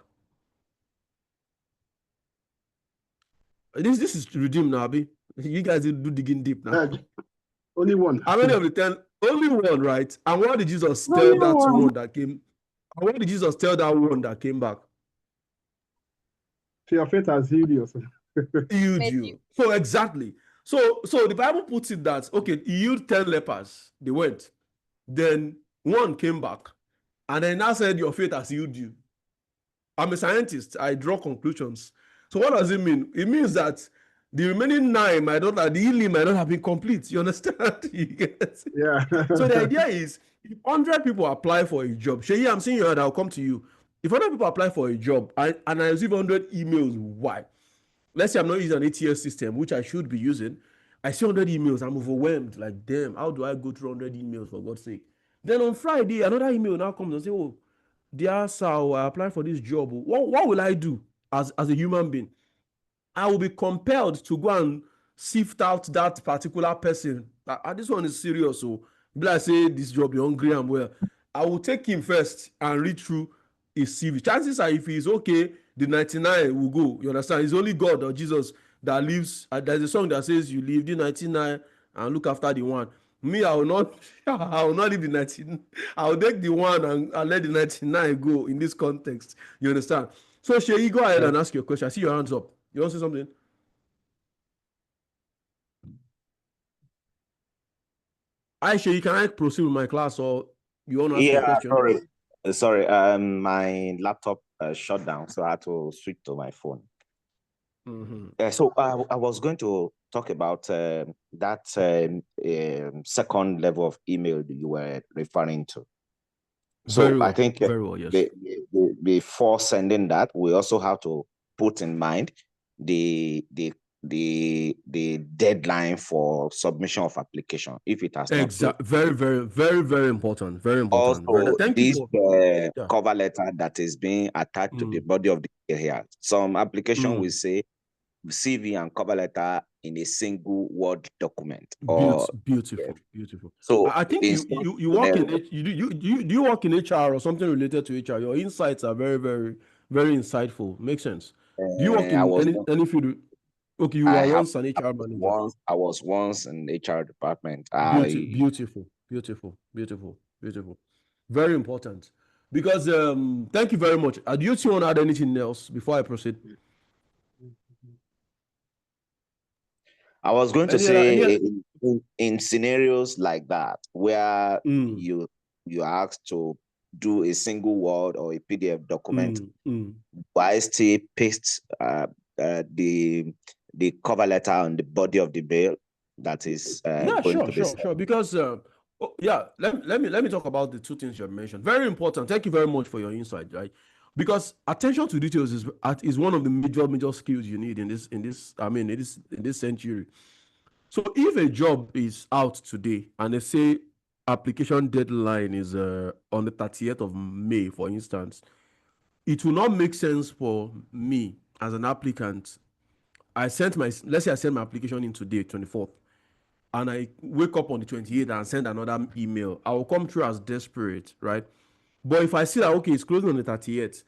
This is redeemed now, Abi. You guys do digging deep now. Only one. How many of the 10? Only one, right? And what did Jesus tell that one that came? And what did Jesus tell that one that came back? So your faith has healed you. Healed you. So exactly. So the Bible puts it that, okay, he healed 10 lepers. They went. Then one came back. And then now said, your faith has healed you. I'm a scientist. I draw conclusions. So what does it mean? It means that the remaining 9 the healing might not have been complete. You understand? You get? Yeah. So the idea is, if 100 people apply for a job, Sheyi, I'm seeing you and I'll come to you. If 100 people apply for a job and I receive 100 emails, why? Let's say I'm not using an ATS system, which I should be using. I see 100 emails, I'm overwhelmed. Like, damn, how do I go through 100 emails, for God's sake? Then on Friday, another email now comes and say, oh, dear sir, I applied for this job. What will I do as a human being? I will be compelled to go and sift out that particular person. This one is serious. So, be like say this job, you're hungry and well. I will take him first and read through his CV. Chances are, if he's okay, the 99 will go. You understand? It's only God or Jesus that lives. There's a song that says, "You leave the 99 and look after the one." Me, I will not. I will not leave the 99. I will take the one and let the 99 go in this context. You understand? So, Sheyi, go ahead and ask your question. I see your hands up. You want to say something? Sheyi, can I proceed with my class, or you want to ask your question? Sorry. My laptop shut down, so I had to switch to my phone. So I was going to talk about that second level of email that you were referring to. So Very well. I think Very well, yes. before sending that, we also have to put in mind the deadline for submission of application if it has not closed. Very, very, very, very important. Very important. Also, Thank you this for cover letter that is being attached to the body of the email here. Some application will say CV and cover letter in a single Word document. Beautiful. So I think you work in do you work in HR or something related to HR? Your insights are very, very, very insightful. Makes sense. Do you work in any field? Okay, you are once an HR manager. I was once in HR department. Beautiful. Very important. Because thank you very much. Do you want to add anything else before I proceed? I was going to say in scenarios like that where you are asked to do a single Word or a PDF document, I still paste the cover letter on the body of the mail that is going to be sent. Sure. Because let me talk about the two things you have mentioned. Very important. Thank you very much for your insight, right? Because attention to details is one of the major skills you need in this century. So if a job is out today and they say application deadline is on the 30th of May, for instance, it will not make sense for me as an applicant. Let's say I sent my application in today, 24th, and I wake up on the 28th and send another email. I will come through as desperate, right? But if I see that, okay, it's closing on the 30th,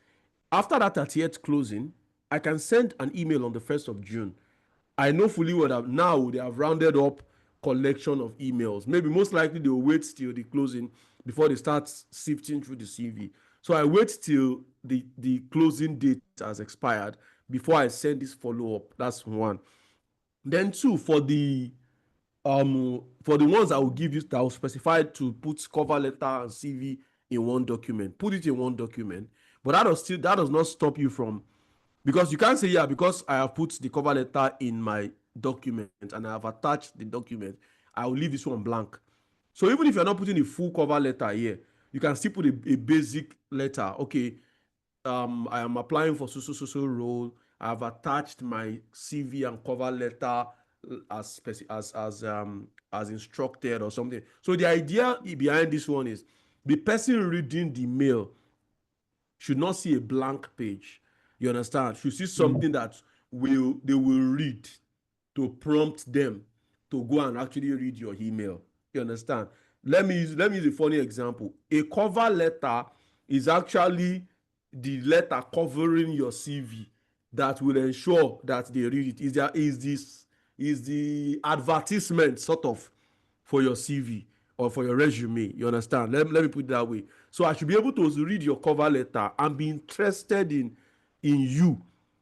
after that 30th closing, I can send an email on the 1st of June. I know fully well that now they have rounded up collection of emails. Maybe most likely they will wait till the closing before they start sifting through the CV. So I wait till the closing date has expired before I send this follow-up. That's one. Then two, for the ones I will give you that will specify to put cover letter and CV in one document, put it in one document. But that does not stop you from, because you can't say, because I have put the cover letter in my document and I have attached the document, I will leave this one blank. So even if you're not putting a full cover letter here, you can still put a basic letter. Okay, I am applying for so role. I have attached my CV and cover letter as instructed or something. So the idea behind this one is the person reading the mail should not see a blank page. You understand? Should see something that they will read to prompt them to go and actually read your email. You understand? Let me use a funny example. A cover letter is actually the letter covering your CV that will ensure that they read it. Is the advertisement sort of for your CV or for your resume. You understand? Let me put it that way. So I should be able to read your cover letter and be interested in you.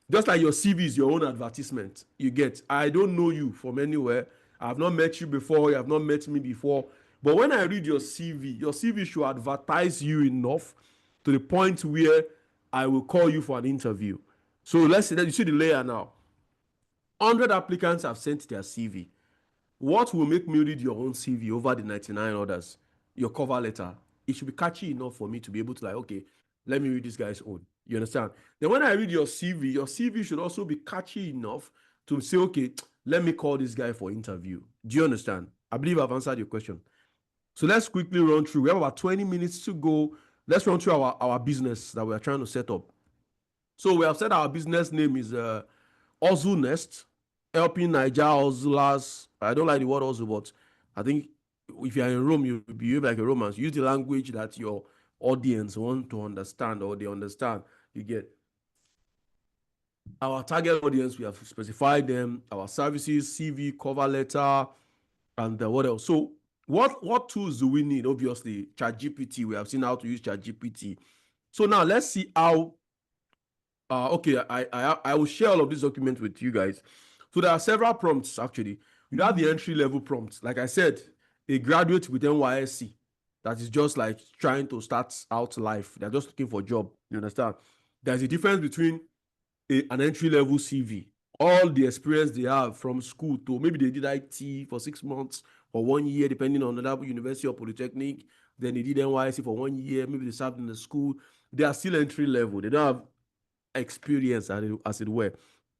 Just like your CV is your own advertisement. You get, I don't know you from anywhere. I have not met you before. You have not met me before. But when I read your CV should advertise you enough to the point where I will call you for an interview. So let's say that you see the layer now. 100 applicants have sent their CV. What will make me read your own CV over the 99 others? Your cover letter. It should be catchy enough for me to be able to okay, let me read this guy's own. You understand? Then when I read your CV should also be catchy enough to say, okay, let me call this guy for interview. Do you understand? I believe I've answered your question. So let's quickly run through. We have about 20 minutes to go. Let's run through our business that we are trying to set up. So we have said our business name is Hustle Nest, helping Niger hustlers. I don't like the word hustle, but I think if you're in Rome, you behave like a Roman. Use the language that your audience want to understand or they understand. You get our target audience. We have specified them, our services, CV, cover letter, and what else? So what tools do we need? Obviously, ChatGPT. We have seen how to use ChatGPT. So now let's see how. Okay, I will share all of this document with you guys. So there are several prompts actually. You have the entry level prompts. Like I said, a graduate with NYSC that is just like trying to start out life. They're just looking for a job. You understand? There's a difference between an entry level CV, all the experience they have from school to maybe they did IT for 6 months or 1 year, depending on another university or polytechnic. Then they did NYSC for 1 year. Maybe they served in the school. They are still entry level. They don't have experience as it were.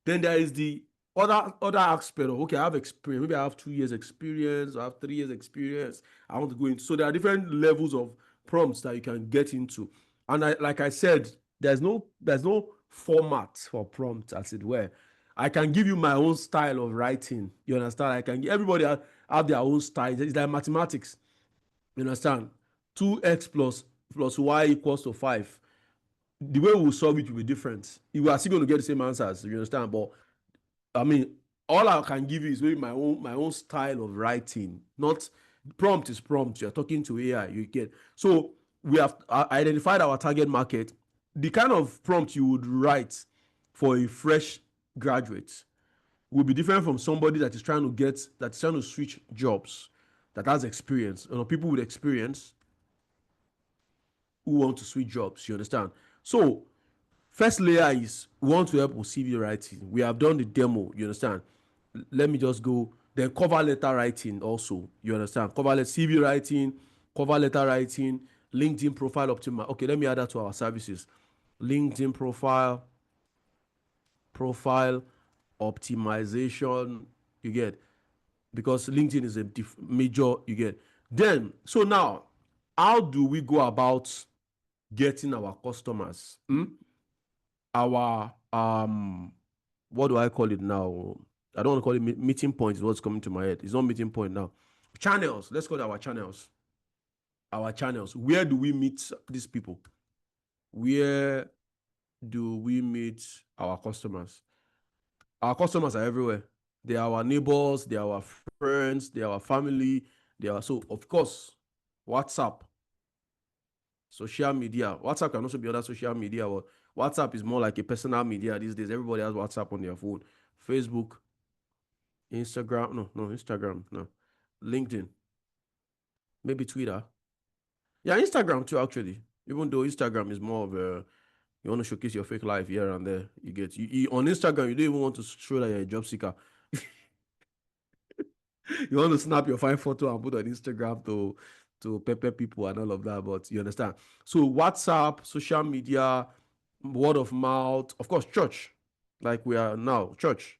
Then there is the other aspect of, okay, I have experience. Maybe I have 2 years experience, I have 3 years experience. I want to go into. So there are different levels of prompts that you can get into. And like I said, there's no format for prompts, as it were. I can give you my own style of writing. You understand? I can. Everybody have their own style. It's like mathematics. You understand? 2x plus y equals to 5. The way we'll solve it will be different. You are still going to get the same answers. You understand? But I mean, all I can give you is really my own style of writing. Not prompt is prompt. You're talking to AI. You get. So we have identified our target market. The kind of prompt you would write for a fresh graduate will be different from somebody that is trying to switch jobs, that has experience. People with experience who want to switch jobs. You understand? So first layer is we want to help with CV writing. We have done the demo. You understand? Let me just go. Then cover letter writing also. You understand? Cover letter CV writing, cover letter writing, LinkedIn profile optimize. Okay, let me add that to our services. LinkedIn profile optimization. You get, because LinkedIn is a major. You get. Then so now, how do we go about getting our customers? Our what do I call it now? I don't want to call it meeting point, is what's coming to my head. It's not meeting point now. Channels. Let's call it our channels. Our channels. Where do we meet these people? Where do we meet our customers? Our customers are everywhere. They are our neighbors, they are our friends, they are our family. So of course, WhatsApp, social media. WhatsApp can also be other social media, but WhatsApp is more like a personal media these days. Everybody has WhatsApp on their phone. Facebook, Instagram, Instagram, no. LinkedIn, maybe Twitter. Yeah, Instagram too, actually. Even though Instagram is more of a, you want to showcase your fake life here and there. You get you on Instagram, you don't even want to show that you're a job seeker. You want to snap your fine photo and put on Instagram to pepper people and all of that, but you understand. So WhatsApp, social media, word of mouth, of course, church, like we are now, church,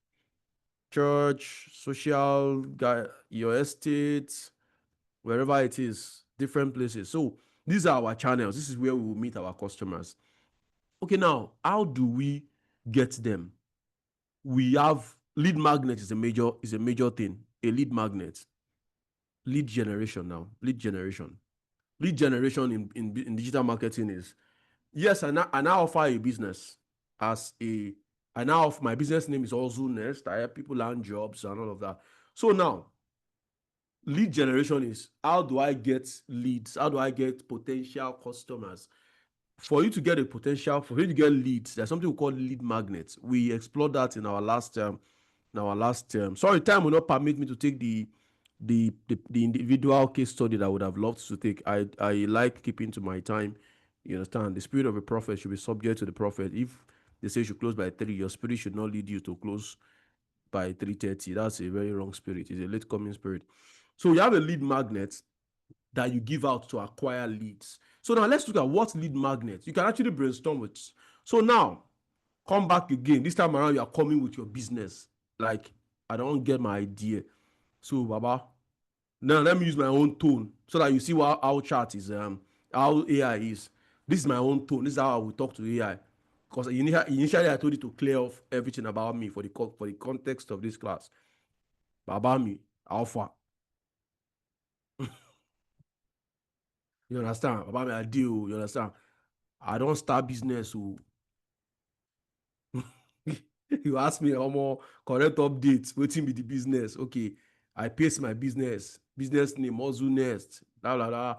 social guy, your estate, wherever it is, different places. So these are our channels. This is where we will meet our customers. Okay, now how do we get them? We have lead magnet is a major thing. A lead magnet. Lead generation now. Lead generation in digital marketing is, yes, I now offer a business my business name is also Nest. I help people land jobs and all of that. So now, lead generation is, how do I get leads? How do I get potential customers? For you to get leads, there's something we call lead magnets. We explored that in our last term. Sorry, time will not permit me to take the individual case study that I would have loved to take. I like keeping to my time. You understand? The spirit of a prophet should be subject to the prophet. If they say you should close by 3, your spirit should not lead you to close by 3:30. That's a very wrong spirit. It's a late coming spirit. So you have a lead magnet that you give out to acquire leads. So now let's look at what lead magnets you can actually brainstorm with. So now, come back again. This time around, you are coming with your business. Like, I don't get my idea. So, Baba, now let me use my own tone so that you see how chat is, how AI is. This is my own tone. This is how I will talk to AI. because initially I told you to clear off everything about me for the context of this class. But about me, alpha. You understand? About me, I deal. You understand? I don't start business. So you ask me how more correct updates, waiting be the business. Okay, I paste my business name, Ozu Nest, blah blah blah.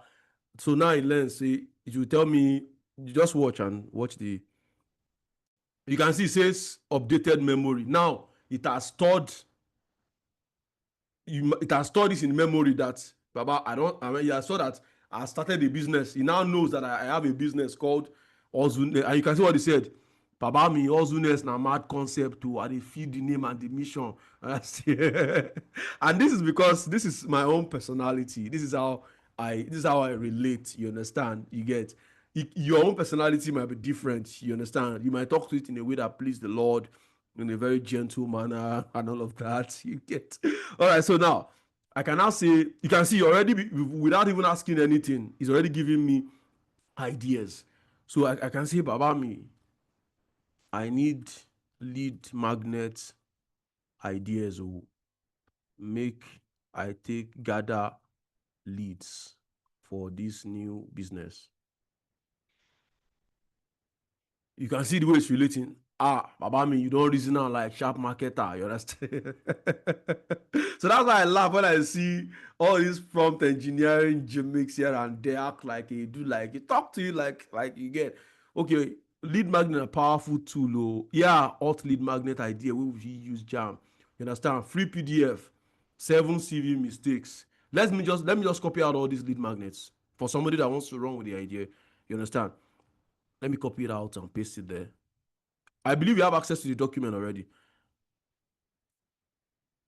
So now it learns. Say it will tell me. You just watch the. You can see it says updated memory. Now it has stored. It has stored this in memory that Baba. I saw that I started a business. He now knows that I have a business called Ozu Nest, and you can see what he said. Baba me Ozu Nest na mad concept too. I dey feed the name and the mission. And this is because this is my own personality. This is how I relate. You understand? You get your own personality might be different. You understand? You might talk to it in a way that please the Lord, in a very gentle manner and all of that. You get. All right. So now I can now say you can see already without even asking anything. He's already giving me ideas. So I can say, Baba me, I need lead magnet ideas or make I take gather leads for this new business. You can see the way it's relating. Baba me, you don't reason out like sharp marketer, you understand? So that's why I laugh when I see all these prompt engineering gimmicks here and they act like you do, like you talk to you like you get. Okay, lead magnet a powerful tool. Oh. Yeah, alt lead magnet idea. Where would he use jam? You understand? Free PDF, 7 CV mistakes. Let me just copy out all these lead magnets for somebody that wants to run with the idea. You understand? Let me copy it out and paste it there. I believe you have access to the document already.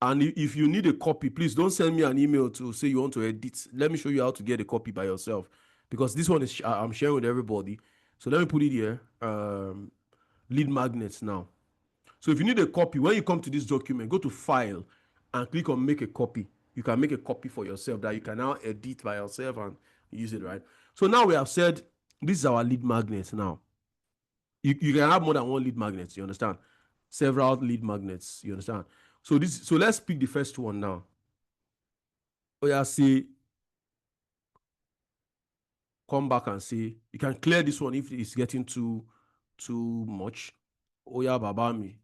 And if you need a copy, please don't send me an email to say you want to edit. Let me show you how to get a copy by yourself. Because this one is I'm sharing with everybody. So let me put it here. Lead magnets now. So if you need a copy, when you come to this document, go to File and click on Make a Copy. You can make a copy for yourself that you can now edit by yourself and use it, right? So now we have said this is our lead magnet now. You can have more than one lead magnet, you understand? Several lead magnets, you understand? So let's pick the first one now. Say, come back and say, you can clear this one if it's getting too much. Baba me,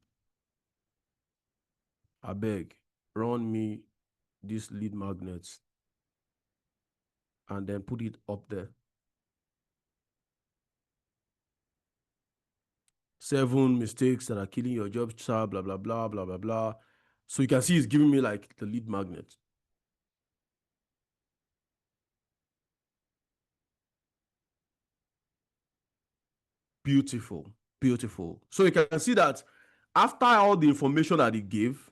I beg, run me this lead magnets and then put it up there. 7 mistakes that are killing your job, blah, blah, blah, blah, blah, blah, blah. So you can see it's giving me like the lead magnet. Beautiful, beautiful. So you can see that after all the information that he gave,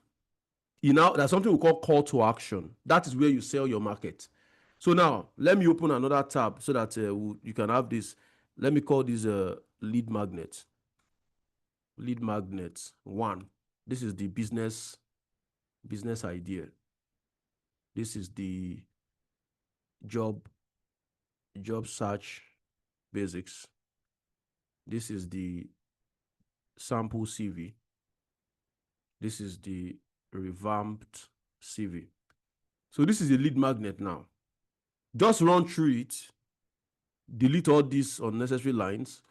there's something we call to action. That is where you sell your market. So now let me open another tab so that you can have this. Let me call this lead magnet. Lead magnet 1. This is the business idea. This is the job search basics. This is the sample CV. This is the revamped CV. So this is a lead magnet now. Just run through it. Delete all these unnecessary lines.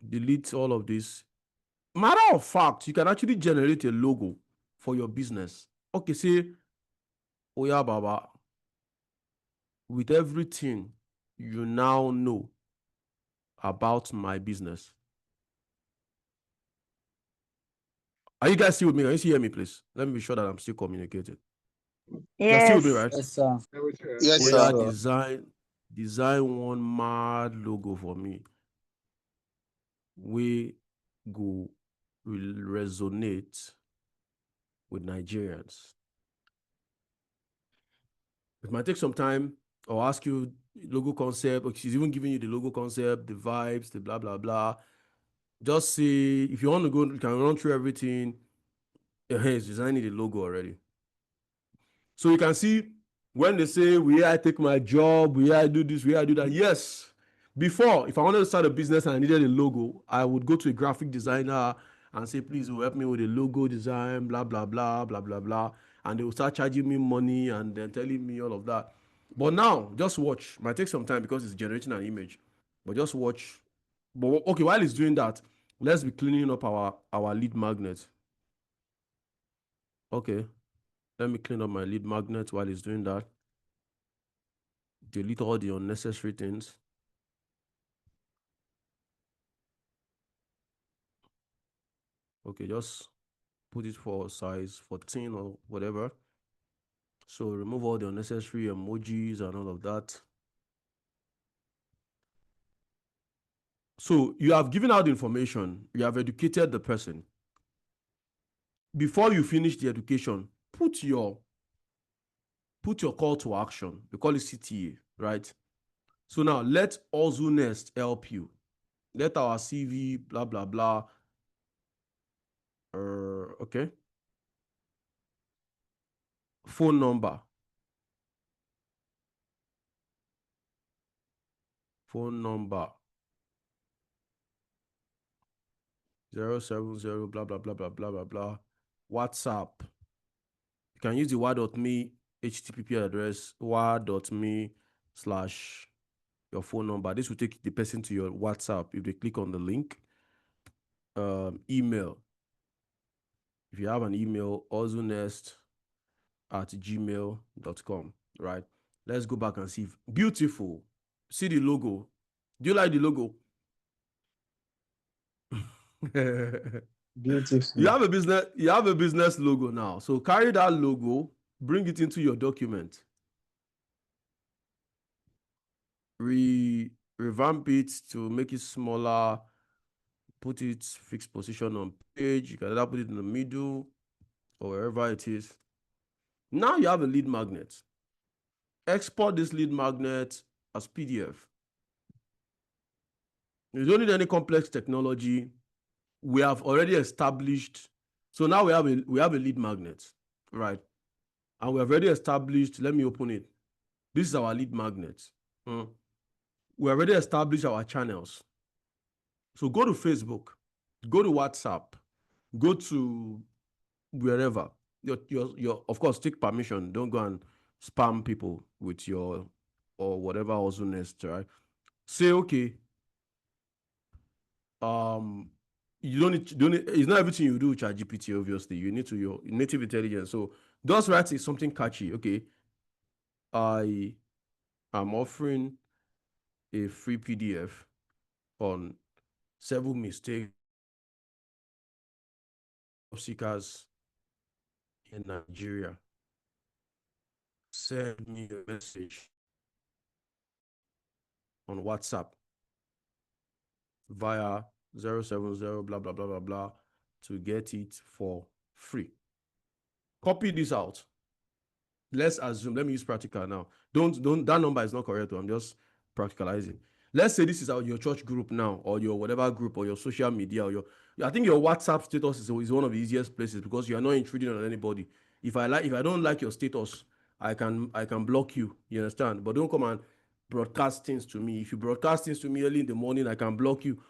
Delete all of this. Matter of fact, you can actually generate a logo for your business. Okay, say, Oya Baba, with everything you now know about my business. Are you guys still with me? Can you still hear me, please? Let me be sure that I'm still communicating. You're still with me, right? Yes, sir. Yes, Oya, sir. design one mad logo for me. We will resonate with Nigerians. It might take some time. I'll ask you logo concept. Okay, she's even giving you the logo concept, the vibes, the blah, blah, blah. Just say, if you want to go, you can run through everything. It's designing the logo already. So you can see when they say, where I take my job, where I do this, where I do that. Yes, Before, if I wanted to start a business and I needed a logo, I would go to a graphic designer and say, please help me with a logo design, blah, blah, blah, blah, blah, blah. And they will start charging me money and then telling me all of that. But now, just watch. Might take some time because it's generating an image. But just watch. But okay, while it's doing that, let's be cleaning up our lead magnet. Okay. Let me clean up my lead magnet while it's doing that. Delete all the unnecessary things. Okay, just put it for size 14 or whatever. So remove all the unnecessary emojis and all of that. So you have given out the information. You have educated the person. Before you finish the education, put your call to action. We call it CTA, right? So now let Nest help you. Let our CV, blah, blah, blah. Okay. Phone number. Phone number. 070, blah, blah, blah, blah, blah, blah, blah. WhatsApp. You can use the word.me HTTP address, word.me/ your phone number. This will take the person to your WhatsApp if they click on the link. Email. If you have an email, ozunest@gmail.com, right? Let's go back and see. Beautiful. See the logo. Do you like the logo? Beautiful. You have a business logo now. So carry that logo, bring it into your document. Revamp it to make it smaller, put it fixed position on page. You can either put it in the middle or wherever it is. Now you have a lead magnet. Export this lead magnet as PDF. You don't need any complex technology. We have already established. So now we have a lead magnet, right? And we have already established. Let me open it. This is our lead magnet. We already established our channels. So go to Facebook, go to WhatsApp, go to wherever. Your of course, take permission. Don't go and spam people with your or whatever Nest, right? Say okay. You don't need, it's not everything you do with ChatGPT, obviously. You need to your native intelligence. So just write something catchy. Okay. I am offering a free PDF on 7 mistakes of seekers in Nigeria. Send me a message on WhatsApp via 070 blah blah blah blah blah to get it for free. Copy this out. Let's assume, let me use practical now. Don't that number is not correct. I'm just practicalizing. Let's say this is your church group now, or your whatever group, or your social media, or I think your WhatsApp status is one of the easiest places because you are not intruding on anybody. If I don't like your status, I can block you. You understand? But don't come and broadcast things to me. If you broadcast things to me early in the morning, I can block you.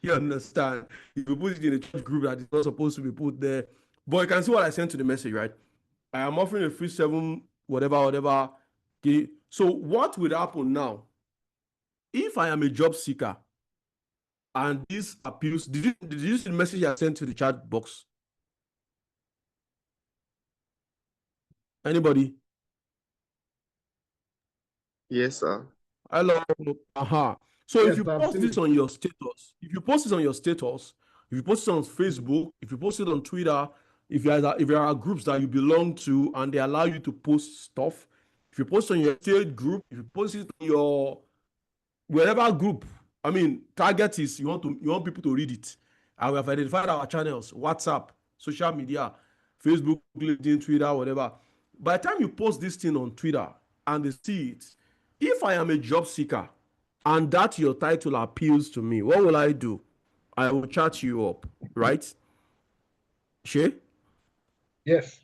You understand? If you put it in a church group that is not supposed to be put there, but you can see what I sent to the message, right? I am offering a free 7 whatever. Okay. So what would happen now? If I am a job seeker and this appeals, did you see the message I sent to the chat box? Anybody? Yes, sir. Hello. So Yes, if you post this on your status, if you post it on Facebook, if you post it on Twitter, if there are groups that you belong to and they allow you to post stuff, if you post on your state group, if you post it on your wherever group, I mean, target is you want people to read it. And we have identified our channels: WhatsApp, social media, Facebook, LinkedIn, Twitter, whatever. By the time you post this thing on Twitter and they see it, if I am a job seeker and that your title appeals to me, what will I do? I will chat you up, right? Shay? Yes.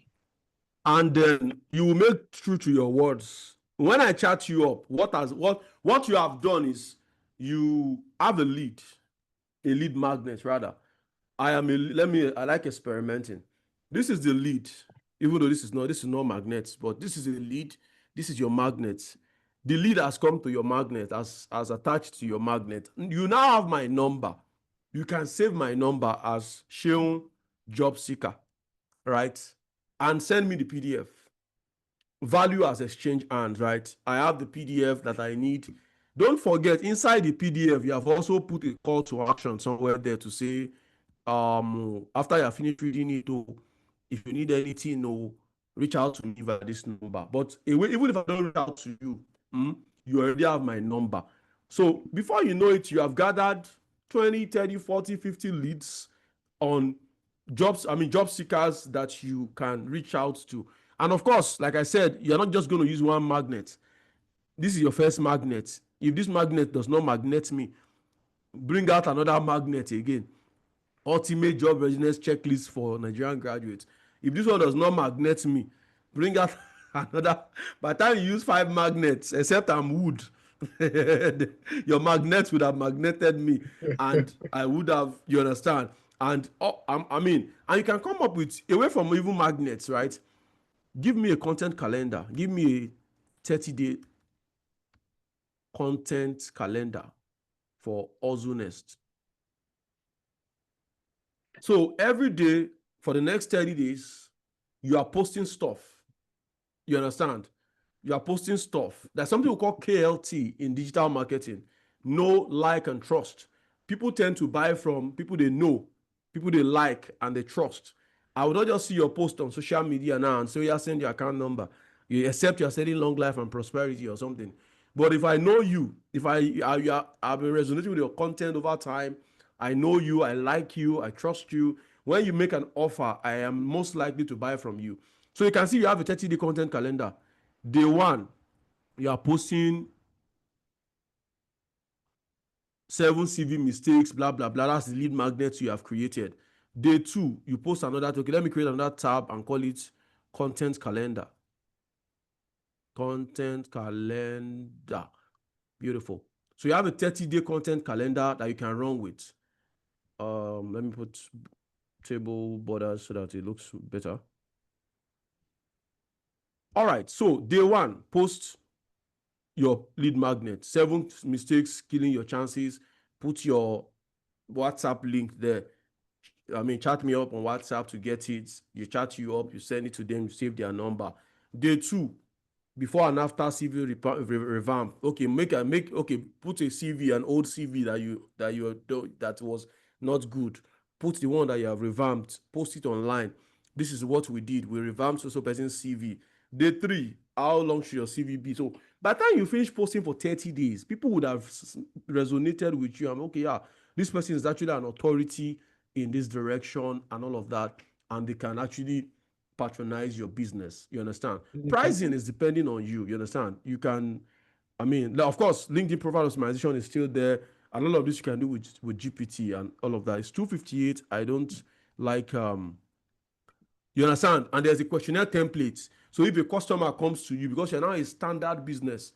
And then you will make true to your words. When I chat you up, what you have done is you have a lead magnet rather. I like experimenting. This is the lead, even though this is not magnets, but this is a lead. This is your magnet. The lead has come to your magnet as attached to your magnet. You now have my number. You can save my number as Sheung Job Seeker, right? And send me the PDF. Value as exchange hands, right? I have the PDF that I need. Don't forget, inside the PDF, you have also put a call to action somewhere there to say, after you have finished reading it, if you need anything, reach out to me via this number. But even if I don't reach out to you, you already have my number. So before you know it, you have gathered 20, 30, 40, 50 leads on job seekers that you can reach out to. And of course, like I said, you're not just going to use one magnet. This is your first magnet. If this magnet does not magnet me, bring out another magnet again. Ultimate job readiness checklist for Nigerian graduates. If this one does not magnet me, bring out another. By the time you use 5 magnets, except I'm wood, your magnets would have magneted me, and I would have. You understand? And and you can come up with, away from even magnets, right? Give me a content calendar. Give me a 30-day content calendar for Ozunest. So every day for the next 30 days, you are posting stuff. You understand? You are posting stuff. There's something we call KLT in digital marketing. Know, like, and trust. People tend to buy from people they know, people they like, and they trust. I would not just see your post on social media now and say, yeah, send your account number. Except you're selling long life and prosperity or something. But if I know you, if I've been resonating with your content over time, I know you, I like you, I trust you. When you make an offer, I am most likely to buy from you. So you can see you have a 30-day content calendar. Day 1, you are posting 7 CV mistakes, blah, blah, blah. That's the lead magnets you have created. Day 2, you post another. Okay, let me create another tab and call it content calendar. Content calendar. Beautiful. So you have a 30-day content calendar that you can run with. Let me put table borders so that it looks better. All right. So day 1, post your lead magnet. 7 mistakes killing your chances. Put your WhatsApp link there. Chat me up on WhatsApp to get it. You chat you up, you send it to them, you save their number. Day 2, before and after CV revamp. Okay, put a CV, an old CV that was not good. Put the one that you have revamped, post it online. This is what we did. We revamped so person's CV. Day 3, how long should your CV be? So by the time you finish posting for 30 days, people would have resonated with you. Okay, yeah, this person is actually an authority in this direction and all of that, and they can actually patronize your business. You understand? Pricing is depending on you. You understand? You can, of course, LinkedIn profile optimization is still there. And all of this you can do with GPT and all of that. It's $258. I don't like, you understand? And there's a questionnaire template. So if a customer comes to you, because you're now a standard business,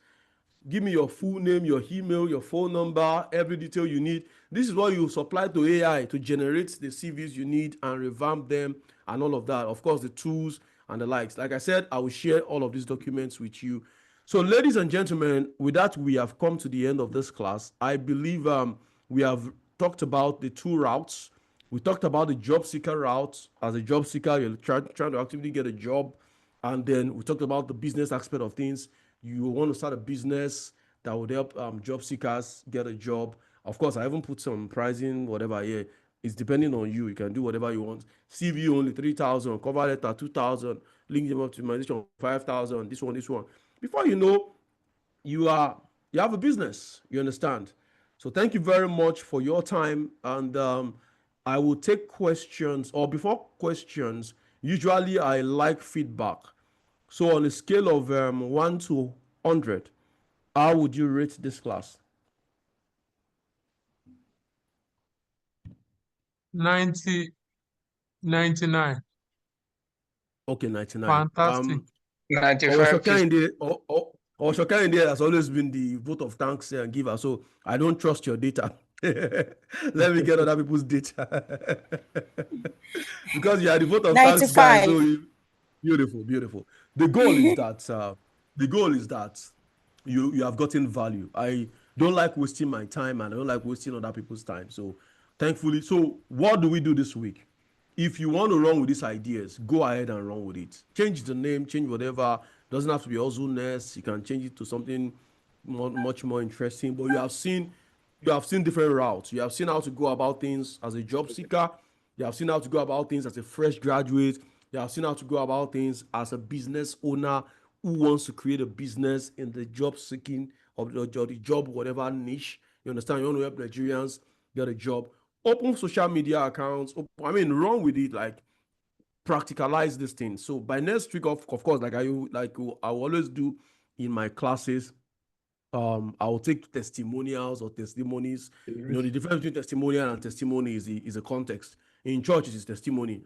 give me your full name, your email, your phone number, every detail you need. This is what you supply to AI to generate the CVs you need and revamp them and all of that. Of course, the tools and the likes. Like I said, I will share all of these documents with you. So ladies and gentlemen, with that, we have come to the end of this class. I believe we have talked about the 2 routes. We talked about the job seeker route. As a job seeker, you're trying to actively get a job. And then we talked about the business aspect of things. You want to start a business that would help job seekers get a job. Of course, I haven't put some pricing, whatever here. It's depending on you. You can do whatever you want. CV only 3,000, cover letter 2,000, LinkedIn optimization 5,000, this one. Before you know, you have a business. You understand? So thank you very much for your time. And I will take questions, or before questions, usually I like feedback. So on a scale of 1 to 100, how would you rate this class? 99. Okay, 99. Fantastic. 95. Or Shokai India has always been the vote of thanks and giver. So I don't trust your data. Let me get other people's data. Because you are the vote of thanks guy. So 95. beautiful. The goal is that you have gotten value. I don't like wasting my time and I don't like wasting other people's time. So thankfully, so what do we do this week? If you want to run with these ideas, go ahead and run with it. Change the name, change whatever. Doesn't have to be Ozunes. You can change it to something much more interesting. But you have seen different routes. You have seen how to go about things as a job seeker. You have seen how to go about things as a fresh graduate. You have seen how to go about things as a business owner who wants to create a business in the job seeking or the job, whatever niche. You understand? You want to help Nigerians get a job. Open social media accounts. Run with it. Like, practicalize this thing. So by next week, of course, like I always do in my classes, I will take testimonials or testimonies. You know, the difference between testimonial and testimony is a context. In church, it is testimony.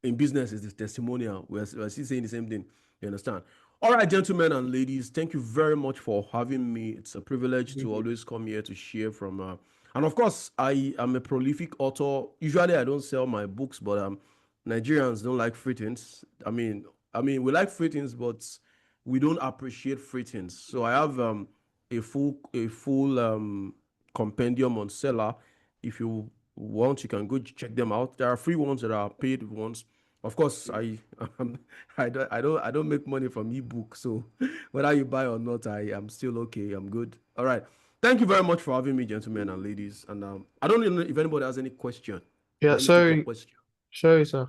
In business, it's testimonial. We're still saying the same thing. You understand? All right, gentlemen and ladies, thank you very much for having me. It's a privilege to always come here to share from. And of course, I am a prolific author. Usually, I don't sell my books, but Nigerians don't like free things. We like free things, but we don't appreciate free things. So I have a full compendium on Seller. If you want, you can go check them out. There are free ones, there are paid ones. Of course, I don't make money from ebook, so whether you buy or not, I am still okay. I'm good. All right. Thank you very much for having me, gentlemen and ladies. And I don't know if anybody has any question. Yeah, sorry, sir.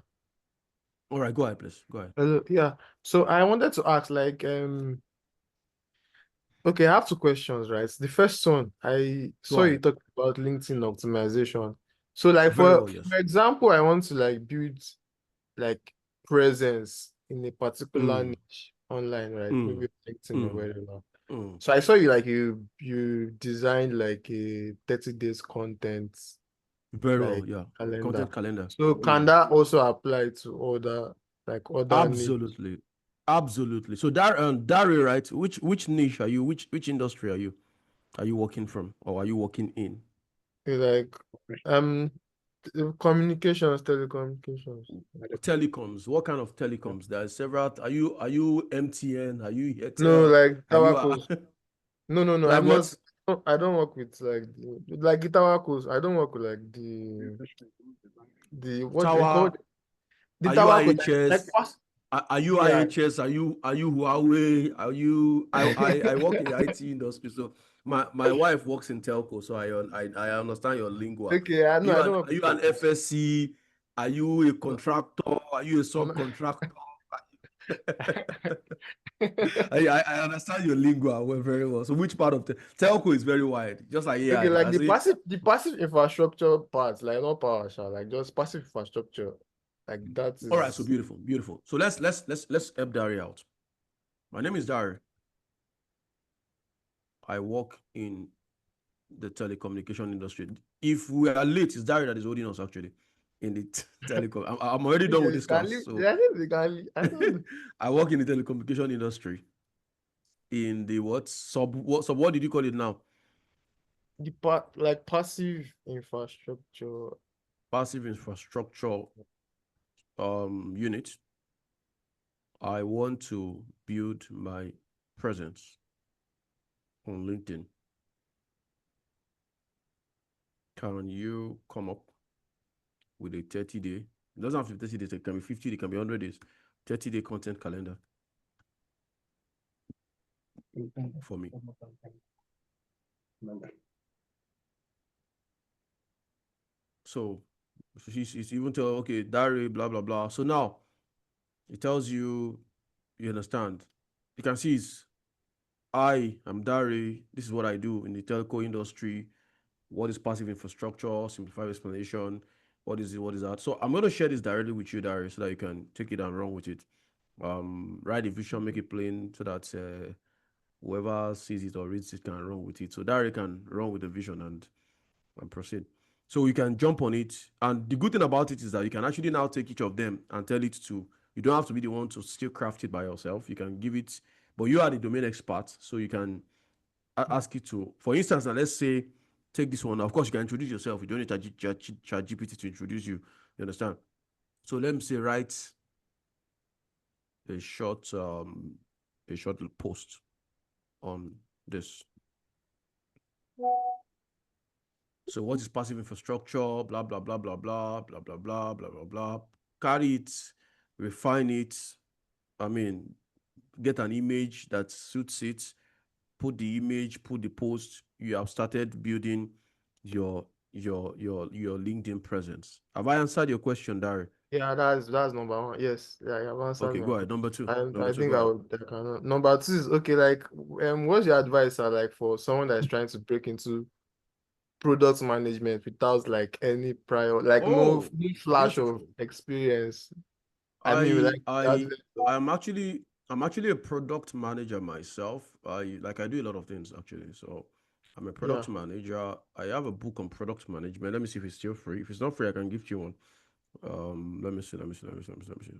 All right, go ahead, please. Go ahead. Hello. Yeah. So I wanted to ask, like, okay, I have two questions, right? The first one, I saw you talk about LinkedIn optimization. So, like, for example, I want to like build like presence in a particular niche online, right? Maybe LinkedIn or whatever. So I saw you like you designed like a 30 days content calendar. Content calendar. So can that also apply to other niche? Absolutely. So Dari, right? Which niche are you? Which industry are you? Are you working from or are you working in? Like communications, telecommunications. Telecoms. What kind of telecoms? There are several. Are you MTN? Are you Airtel? No, like towers. No. Like I'm what? not. I don't work with like the towers. I don't work with like the what do you call it? The are tower you IHS? Are you IHS? Are you Huawei? Are you? I work in the IT industry, so my wife works in telco, so I understand your lingo. Okay, I know. Are you an FSC? Are you a contractor? Are you a subcontractor? I understand your lingo very well. So which part of the telco is very wide? Just like okay, like the passive infrastructure part, like not PowerShell, like just passive infrastructure, like that is. All right, so beautiful. So let's help Dari out. My name is Dari. I work in the telecommunication industry. If we are late, it's Dari that is holding us actually in the telecom. I'm already done with this class. So I work in the telecommunication industry. In the what did you call it now? The part like passive infrastructure. Passive infrastructure unit. I want to build my presence on LinkedIn. Can you come up with a 30-day? It doesn't have to be 30 days, it can be 50, it can be 100 days. 30-day content calendar for me. So she's even tell, okay, Dari, blah, blah, blah. So now it tells you, you understand. You can see I am Dari. This is what I do in the telco industry. What is passive infrastructure? Simplified explanation. What is it? What is that? So I'm going to share this directly with you, Dari, so that you can take it and run with it. Write the vision, make it plain, so that whoever sees it or reads it can run with it. So Dari can run with the vision and proceed. So you can jump on it. And the good thing about it is that you can actually now take each of them and tell it to, you don't have to be the one to still craft it by yourself. You can give it But you are the domain expert, so you can ask it to, for instance, now let's say, take this one. Of course, you can introduce yourself. You don't need ChatGPT to introduce you. You understand? So let me say, write a short post on this. So what is passive infrastructure? Blah blah blah blah blah blah blah blah blah blah blah. Carry it, refine it. I mean, get an image that suits it. Put the image, put the post. You have started building your LinkedIn presence. Have I answered your question, Dari? Yeah, that's number one. Yes, yeah, you have answered Okay, my go ahead. Number two. And Number I two, think go ahead. I can. Number two is okay. Like, what's your advice, like, for someone that is trying to break into product management without like any prior, like no flash of beautiful. experience? I mean, like, I'm actually a product manager myself. I do a lot of things actually. So I'm a product manager. I have a book on product management. Let me see if it's still free. If it's not free, I can gift you one. Let me see.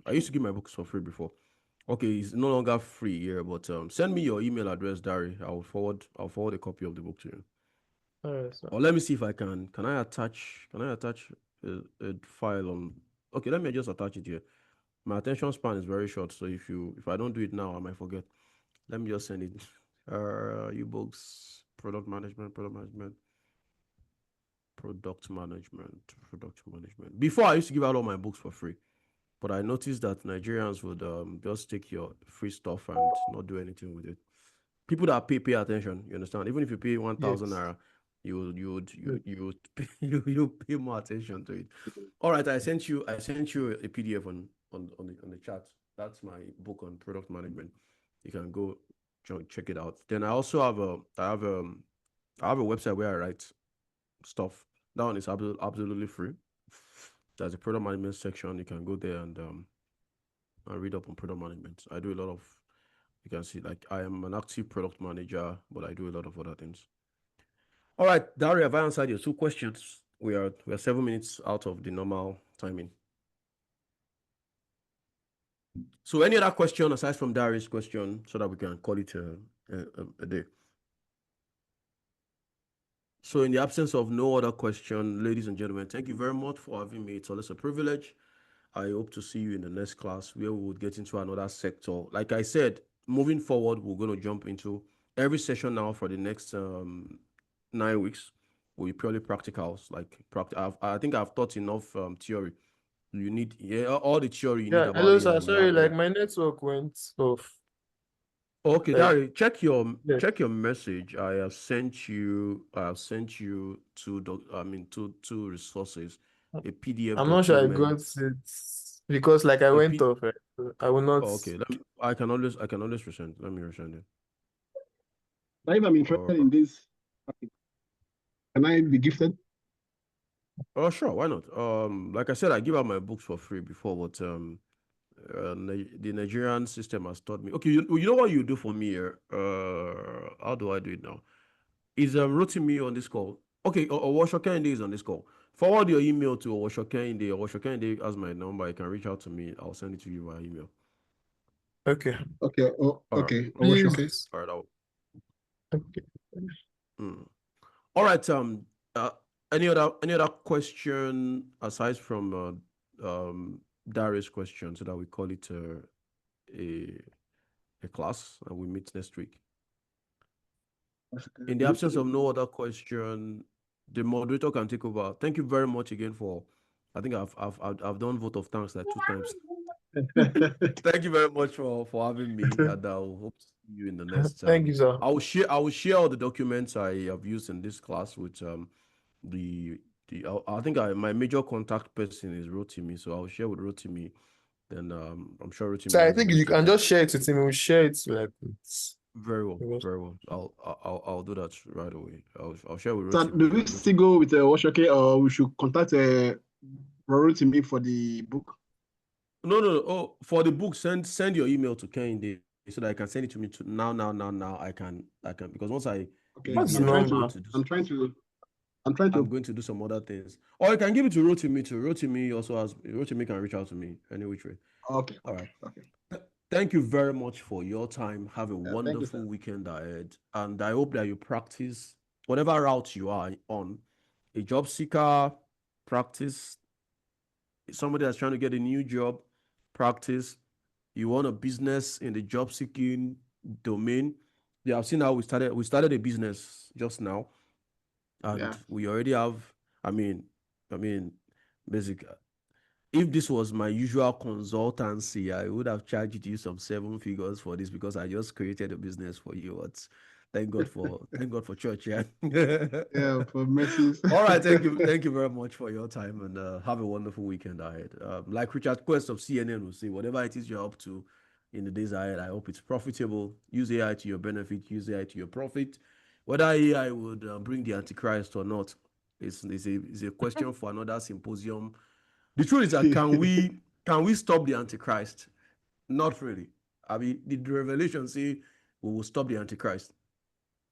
I used to give my books for free before. Okay, it's no longer free here, but send me your email address, Dari. I'll forward a copy of the book to you. Or let me see if I can. Can I attach a file on? Okay, let me just attach it here. My attention span is very short, so if I don't do it now, I might forget. Let me just send it. Books, product management. Before, I used to give out all my books for free, but I noticed that Nigerians would just take your free stuff and not do anything with it. People that pay attention. You understand? Even if you pay 1,000 naira, you pay more attention to it. All right, I sent you a PDF on the chat. That's my book on product management. You can go check it out. Then I also have a website where I write stuff. That one is absolutely free. There's a product management section. You can go there and read up on product management. I do a lot of, you can see, like, I am an active product manager, but I do a lot of other things. All right, Dari, have I answered your 2 questions? We are 7 minutes out of the normal timing. So any other question aside from Dari's question, so that we can call it a day? So in the absence of no other question, ladies and gentlemen, thank you very much for having me. It's always a privilege. I hope to see you in the next class where we will get into another sector. Like I said, moving forward, we're going to jump into every session now for the next 9 weeks. Will be purely practicals. Like, I think I've taught enough theory. You need all the theory you need about hello, it. sir. Sorry, like, my network went off. Okay, Like, Dari, check your message. I have sent you 2 resources, a PDF I'm not sure I document. got it because, like, I went off. I will not. Okay, I can always resend. Let me resend it. But if I'm interested in this, can I be gifted? Oh, sure, why not? Like I said, I give out my books for free before, but the Nigerian system has taught me. Okay, you know what you do for me here? How do I do it now? Is Rotimi on this call? Okay, Owosho Kehinde is on this call. Forward your email to Owosho Kehinde. Owosho Kehinde has my number. You can reach out to me. I'll send it to you via email. Okay. Okay. Okay. Please. All right. Okay. All right. Any other question aside from Darius' question, so that we call it a class and we meet next week. In the absence of no other question, the moderator can take over. Thank you very much again for. I think I've done vote of thanks like 2 times. Thank you very much for having me, and I'll hope to see you in the next. Thank you, sir. I will share all the documents I have used in this class with I think my major contact person is Rotimi, so I'll share with Rotimi. Then I'm sure Rotimi. So I think you can just share it with him. We'll share it like very well. I'll do that right away. I'll share with So Rotimi. do we still go with Owoshoke, or we should contact Rotimi for the book? No. Oh, for the book, send your email to Kehinde so that I can send it to me now. I can because once I I'm going to do some other things. Or you can give it to Rotimi too. Rotimi also has. Rotimi can reach out to me any which way. Okay. All right. Okay. thank you very much for your time. Have a Thank you, wonderful sir. weekend ahead. And I hope that you practice whatever route you are on. A job seeker, practice. Somebody that's trying to get a new job, practice. You want a business in the job seeking domain. Yeah, I've seen how we started a business just now, and Yeah. we already have, I mean, basic. If this was my usual consultancy, I would have charged you some 7 figures for this because I just created a business for you. But thank God for church, yeah. Yeah, for messages. All right, thank you very much for your time, and have a wonderful weekend ahead. Like Richard Quest of CNN will say, whatever it is you're up to in the days ahead, I hope it's profitable. Use AI to your benefit. Use AI to your profit. Whether AI would bring the Antichrist or not is a question for another symposium. The truth is that can we stop the Antichrist? Not really. I mean, the revelation say we will stop the Antichrist.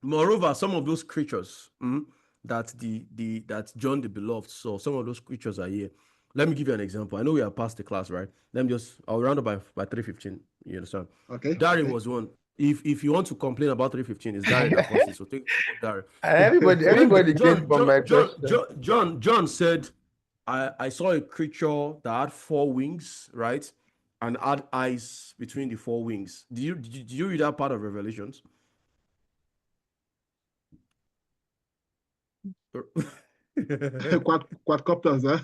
Moreover, some of those creatures that John the Beloved saw, some of those creatures are here. Let me give you an example. I know we are past the class, right? I'll round up by 3:15. You understand? Okay. Darren was one. If you want to complain about 3:15, it's Darren that caused it. So take Darren. Everybody came from my question. John said, I saw a creature that had 4 wings, right? And had eyes between the 4 wings. Did you read that part of Revelations? Quadcopters, huh?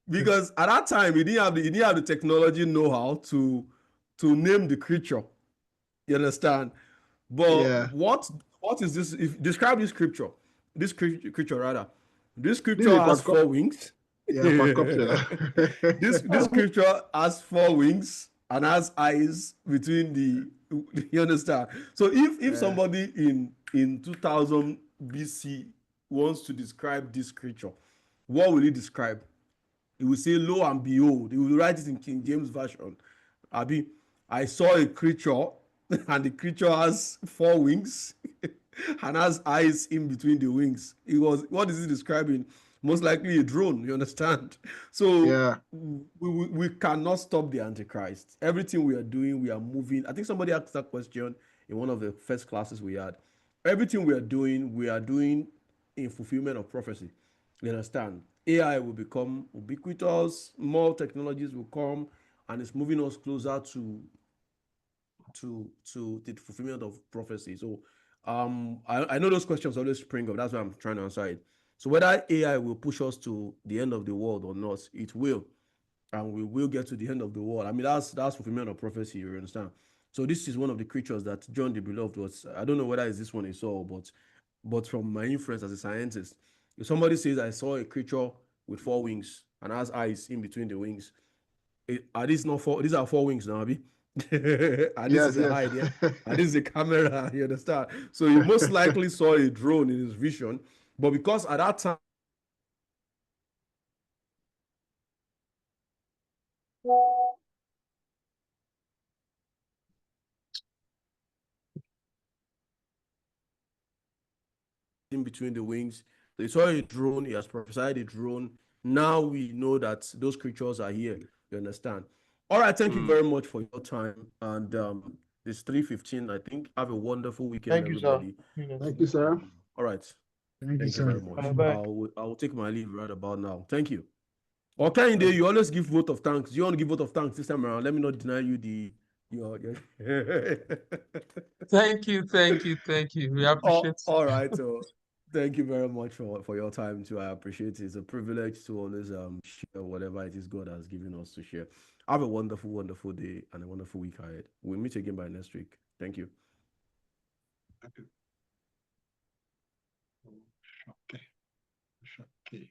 Because at that time he didn't have the technology know-how to name the creature. You understand? But Yeah. what is this? Describe this creature. This creature rather. This This creature is a has 4 wings. Yeah, quadcopter. This creature has 4 wings and has eyes between the. You understand? So if somebody in 2000 BC wants to describe this creature, what will he describe? He will say, "Lo and behold." He will write it in King James Version. Abi, I saw a creature, and the creature has 4 wings and has eyes in between the wings. What is he describing? Most likely a drone, you understand? So Yeah. we cannot stop the Antichrist. Everything we are doing, we are moving. I think somebody asked that question in one of the first classes we had. Everything we are doing in fulfillment of prophecy. You understand? AI will become ubiquitous, more technologies will come, and it's moving us closer to the fulfillment of prophecy. So I know those questions always spring up. That's why I'm trying to answer it. So whether AI will push us to the end of the world or not, it will. And we will get to the end of the world. I mean, that's fulfillment of prophecy, you understand? So this is one of the creatures that John the Beloved was. I don't know whether it's this one he saw, but from my inference as a scientist, if somebody says I saw a creature with 4 wings and has eyes in between the wings, are these not four? These are 4 wings now, Abi. And this is a hide, yeah. And this is a camera, you understand? So he most likely saw a drone in his vision, but because at that time in between the wings, so he saw a drone, he has prophesied a drone. Now we know that those creatures are here. You understand? All right, thank you very much for your time. And it's 3:15, I think. Have a wonderful weekend, Thank you, sir. everybody. Thank you, sir. All right. Thank you, Thank you very sir. much. Bye-bye. I will take my leave right about now. Thank you. Okay, Inde, you always give vote of thanks. Do you want to give vote of thanks this time around? Let me not deny you your Thank you. We appreciate it. all right. So thank you very much for your time too. I appreciate it. It's a privilege to always share whatever it is God has given us to share. Have a wonderful, wonderful day and a wonderful week ahead. We'll meet again by next week. Thank you. Okay. Okay.